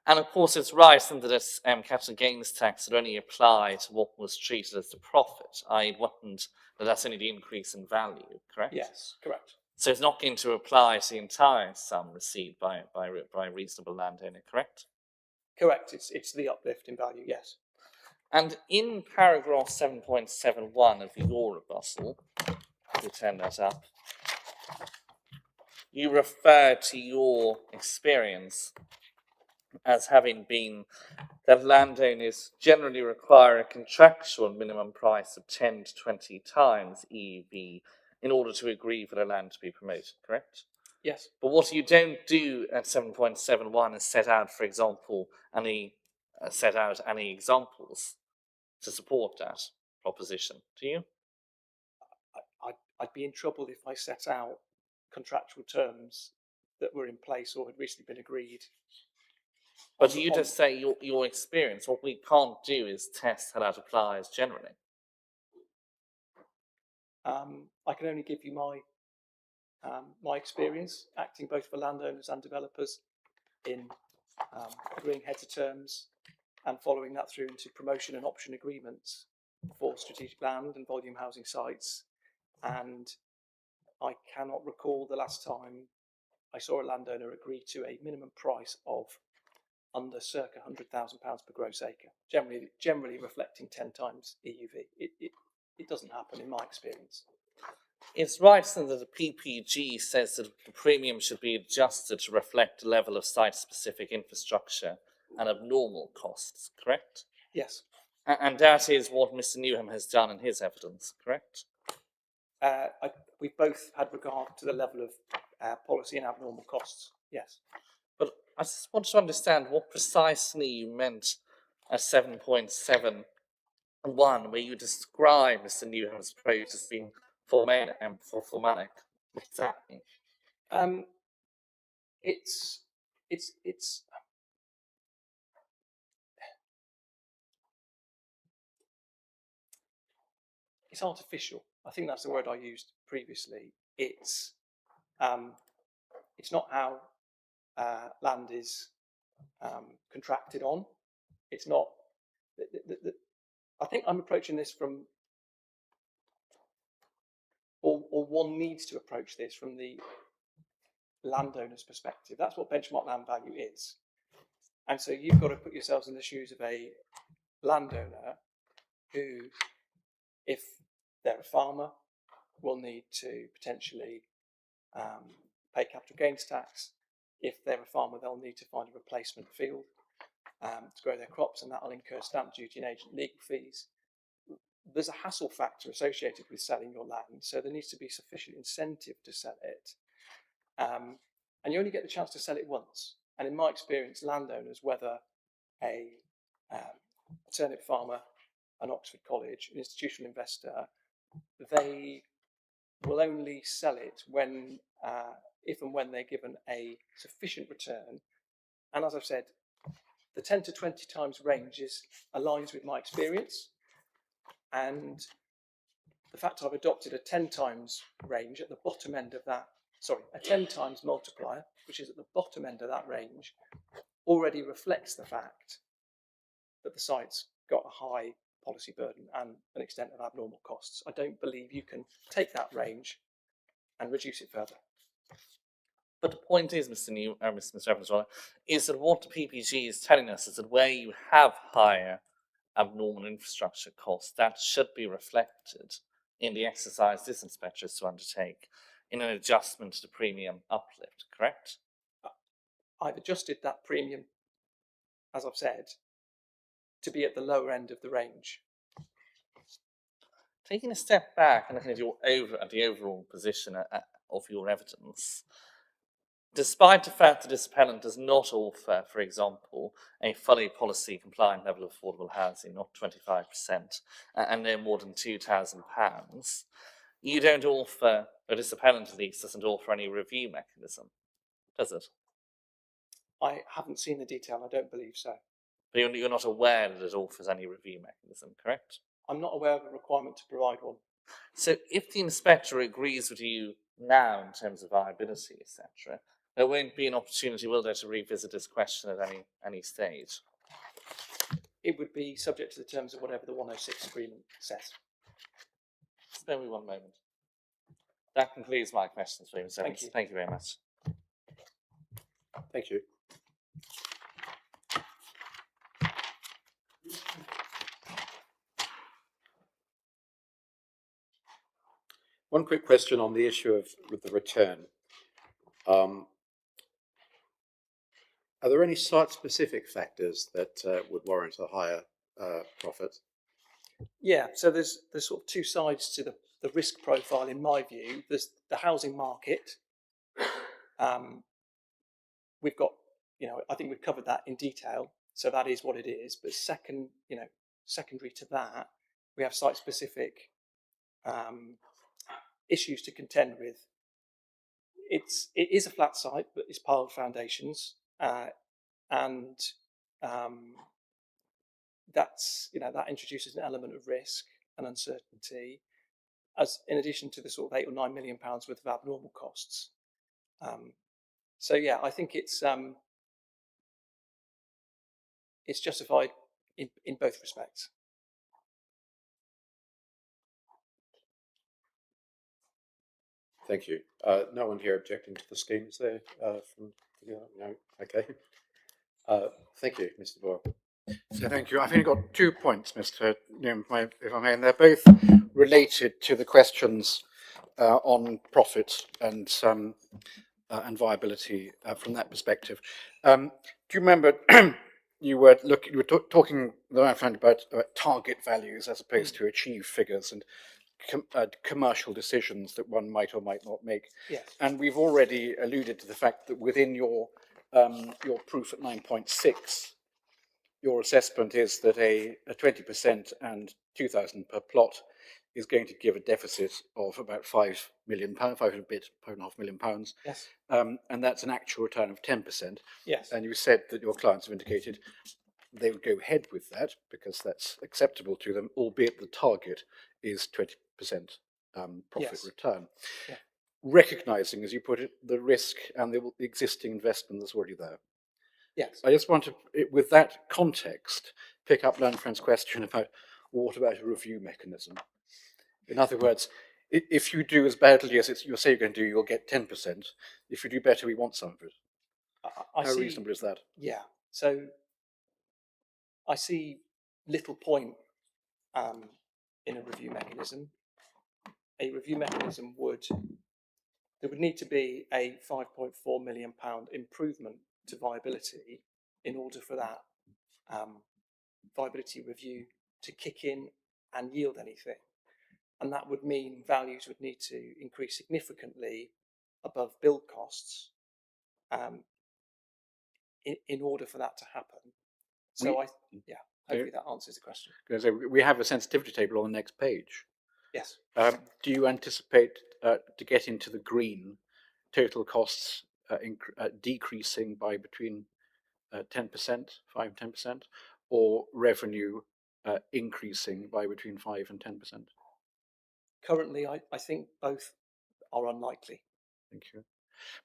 And of course, it's right that this capital gains tax would only apply to what was treated as the profit, i.e., it wasn't that that's only the increase in value, correct? Yes, correct. So it's not going to apply to the entire sum received by a reasonable landowner, correct? Correct. It's the uplift in value. Yes. And in paragraph 7.71 of your rebuttal, if you turn that up, you refer to your experience as having been that landowners generally require a contractual minimum price of 10 to 20 times EEV in order to agree for the land to be promoted, correct? Yes. But what you don't do at 7.71 is set out, for example, any examples to support that proposition, do you? I'd be in trouble if I set out contractual terms that were in place or had recently been agreed. But you just say your experience. What we can't do is test how that applies generally. I can only give you my experience acting both for landowners and developers in agreeing heads of terms and following that through into promotion and option agreements for strategic land and volume housing sites. And I cannot recall the last time I saw a landowner agree to a minimum price of under circa £100,000 per gross acre, generally reflecting 10 times EUV. It doesn't happen in my experience. It's right that the PPG says that the premium should be adjusted to reflect the level of site-specific infrastructure and abnormal costs, correct? Yes. And that is what Mr. Newham has done in his evidence, correct? We've both had regard to the level of policy and abnormal costs, yes. But I just want to understand what precisely you meant at 7.71, where you describe Mr. Newham's approach as being formalic. What's that mean? It's artificial. I think that's the word I used previously. It's not how land is contracted on. It's not. I think I'm approaching this from, or one needs to approach this from the landowner's perspective. That's what benchmark land value is. And so you've got to put yourselves in the shoes of a landowner who, if they're a farmer, will need to potentially pay capital gains tax. If they're a farmer, they'll need to find a replacement field to grow their crops, and that will incur stamp duty and agent legal fees. There's a hassle factor associated with selling your land, so there needs to be sufficient incentive to sell it. And you only get the chance to sell it once. And in my experience, landowners, whether a turnip farmer, an Oxford College, an institutional investor, they will only sell it when, if and when they're given a sufficient return. And as I've said, the 10 to 20 times range aligns with my experience. And the fact I've adopted a 10 times range at the bottom end of that, a 10 times multiplier, which is at the bottom end of that range, already reflects the fact that the site's got a high policy burden and an extent of abnormal costs. I don't believe you can take that range and reduce it further. But the point is, Mr. Evans, rather, is that what the PPG is telling us is that where you have higher abnormal infrastructure costs, that should be reflected in the exercise this inspector is to undertake in an adjustment to the premium uplift, correct? I've adjusted that premium, as I've said, to be at the lower end of the range. Taking a step back and looking at the overall position of your evidence, despite the fact that this appellant does not offer, for example, a fully policy compliant level of affordable housing, not 25%, and no more than £2,000, you don't offer, or this appellant at least doesn't offer any review mechanism, does it? I haven't seen the detail, I don't believe so. But you're not aware that it offers any review mechanism, correct? I'm not aware of a requirement to provide one. So if the inspector agrees with you now in terms of viability, etc., there won't be an opportunity, will there, to revisit this question at any stage? It would be subject to the terms of whatever the 106 agreement says. Spare me one moment. That concludes my questions for you, Mr. Evans. Thank you. Thank you very much. Thank you. One quick question on the issue of with the return. Are there any site-specific factors that would warrant a higher profit? Yeah, so there's sort of two sides to the risk profile in my view. There's the housing market. We've got, I think we've covered that in detail. So that is what it is. But secondary to that, we have site-specific issues to contend with. It is a flat site, but it's piled foundations, and that introduces an element of risk and uncertainty, as in addition to the sort of £8 or £9 million worth of abnormal costs. So yeah, I think it's justified in both respects. Thank you. No one here objecting to the scheme, is there? No. Okay. Thank you, Mr. Boyle. So thank you. I've only got 2 points, Mr. Newman, if I may, and they're both related to the questions on profit and viability from that perspective. Do you remember you were talking about target values as opposed to achieved figures and commercial decisions that one might or might not make? Yes. And we've already alluded to the fact that within your proof at 9.6, your assessment is that a 20% and 2,000 per plot is going to give a deficit of about £5 million, £5.5 million. Yes. And that's an actual return of 10%. Yes. And you said that your clients have indicated they would go ahead with that because that's acceptable to them, albeit the target is 20% profit return. Yeah. Recognizing, as you put it, the risk and the existing investment that's already there. Yes. I just want to, with that context, pick up Lanfran's question about what about a review mechanism? In other words, if you do as badly as you say you're going to do, you'll get 10%. If you do better, we want some of it. How reasonable is that? Yeah. So I see little point in a review mechanism. A review mechanism there would need to be a £5.4 million improvement to viability in order for that viability review to kick in and yield anything. And that would mean values would need to increase significantly above build costs in order for that to happen. So hopefully that answers the question. Because we have a sensitivity table on the next page. Yes. Do you anticipate to get into the green, total costs decreasing by between 10%, 5 and 10%, or revenue increasing by between 5 and 10%? Currently, I think both are unlikely. Thank you.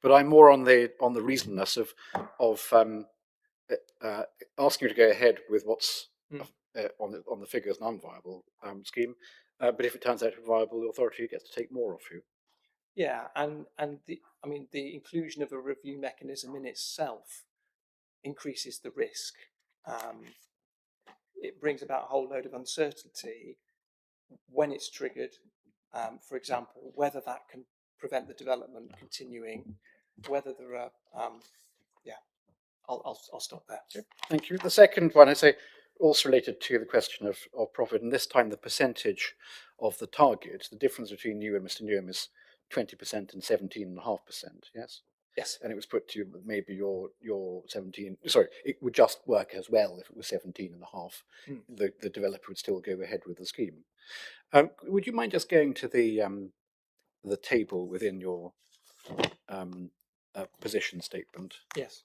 But I'm more on the reasonableness of asking you to go ahead with what's on the figure as an unviable scheme. But if it turns out to be viable, the authority gets to take more off you. Yeah, and the inclusion of a review mechanism in itself increases the risk. It brings about a whole load of uncertainty when it's triggered. For example, whether that can prevent the development continuing, whether there are. I'll stop there. Okay, thank you. The second one, I say, also related to the question of profit, and this time the percentage of the target. The difference between you and Mr. Newham is 20% and 17.5%. Yes. Yes. And it was put to you that maybe your 17. Sorry, it would just work as well if it was 17.5. The developer would still go ahead with the scheme. Would you mind just going to the table within your position statement? Yes.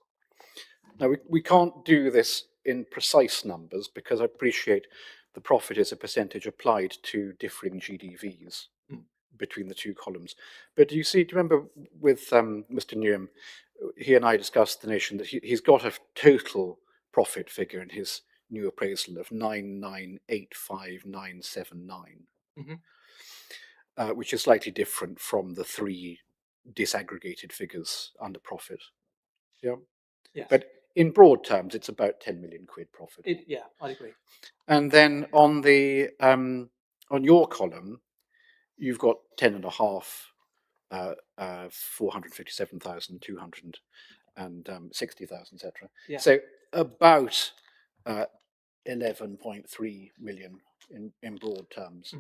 Now, we can't do this in precise numbers because I appreciate the profit is a percentage applied to differing GDVs between the two columns. But do you remember with Mr. Newham, he and I discussed the notion that he's got a total profit figure in his new appraisal of 9985979, which is slightly different from the three disaggregated figures under profit. Yeah. Yes. But in broad terms, it's about 10 million quid profit. Yeah, I agree. And then on the on your column, you've got 10.5, 457,000, 260,000, etc. Yeah. So about 11.3 million in broad terms.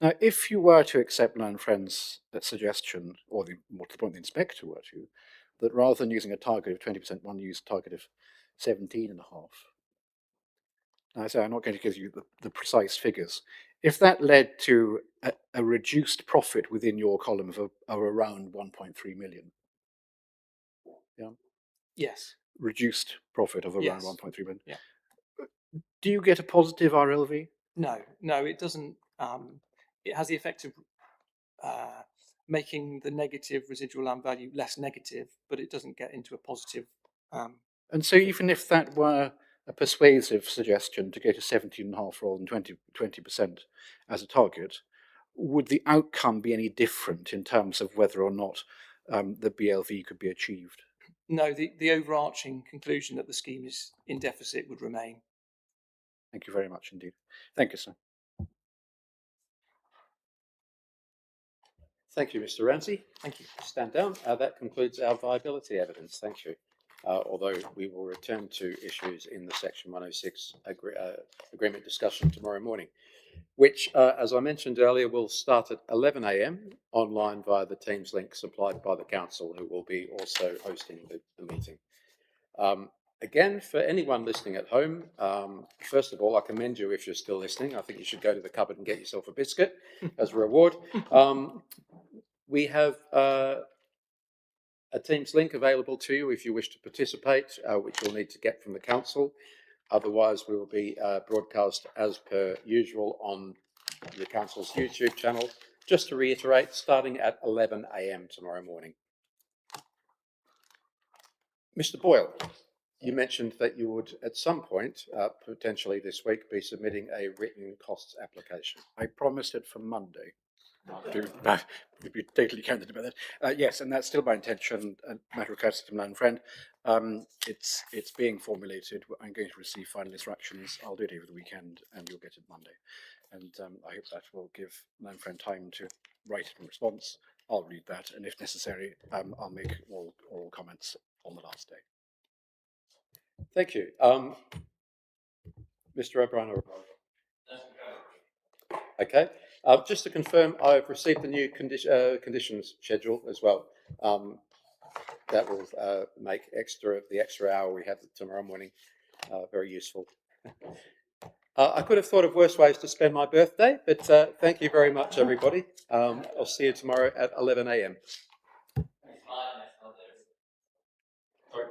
Now, if you were to accept Land Friend's suggestion, or more to the point, the inspector were to, that rather than using a target of 20%, one use a target of 17.5. Now, I say I'm not going to give you the precise figures. If that led to a reduced profit within your column of around 1.3 million, yeah, yes, reduced profit of around yes. 1.3 million, yeah. Do you get a positive RLV? No, it doesn't. It has the effect of making the negative residual land value less negative, but it doesn't get into a positive. And so even if that were a persuasive suggestion to go to 17.5 rather than 20% as a target, would the outcome be any different in terms of whether or not the BLV could be achieved? No, the overarching conclusion that the scheme is in deficit would remain. Thank you very much indeed. Thank you, sir. Thank you, Mr. Ramsey. Thank you. Stand down. That concludes our viability evidence. Thank you. Although we will return to issues in the Section 106 agreement discussion tomorrow morning, which, as I mentioned earlier, will start at 11 a.m. online via the Teams link supplied by the Council, who will be also hosting the meeting. Again, for anyone listening at home, first of all, I commend you if you're still listening. I think you should go to the cupboard and get yourself a biscuit as a reward. We have a Teams link available to you if you wish to participate, which you'll need to get from the Council. Otherwise, we will be broadcast as per usual on the Council's YouTube channel. Just to reiterate, starting at 11 a.m. tomorrow morning. Mr. Boyle, you mentioned that you would, at some point, potentially this week, be submitting a written costs application. I promised it for Monday. To be totally candid about that. Yes, and that's still my intention. A matter of courtesy to my friend. It's being formulated. I'm going to receive final instructions. I'll do it over the weekend, and you'll get it Monday. And I hope that will give my friend time to write it in response. I'll read that, and if necessary, I'll make oral comments on the last day. Thank you. Mr. O'Brien. Okay. Just to confirm, I've received the new conditions schedule as well. That will make the extra hour we have tomorrow morning very useful. I could have thought of worse ways to spend my birthday, but thank you very much, everybody. I'll see you tomorrow at 11 a.m. Sorry?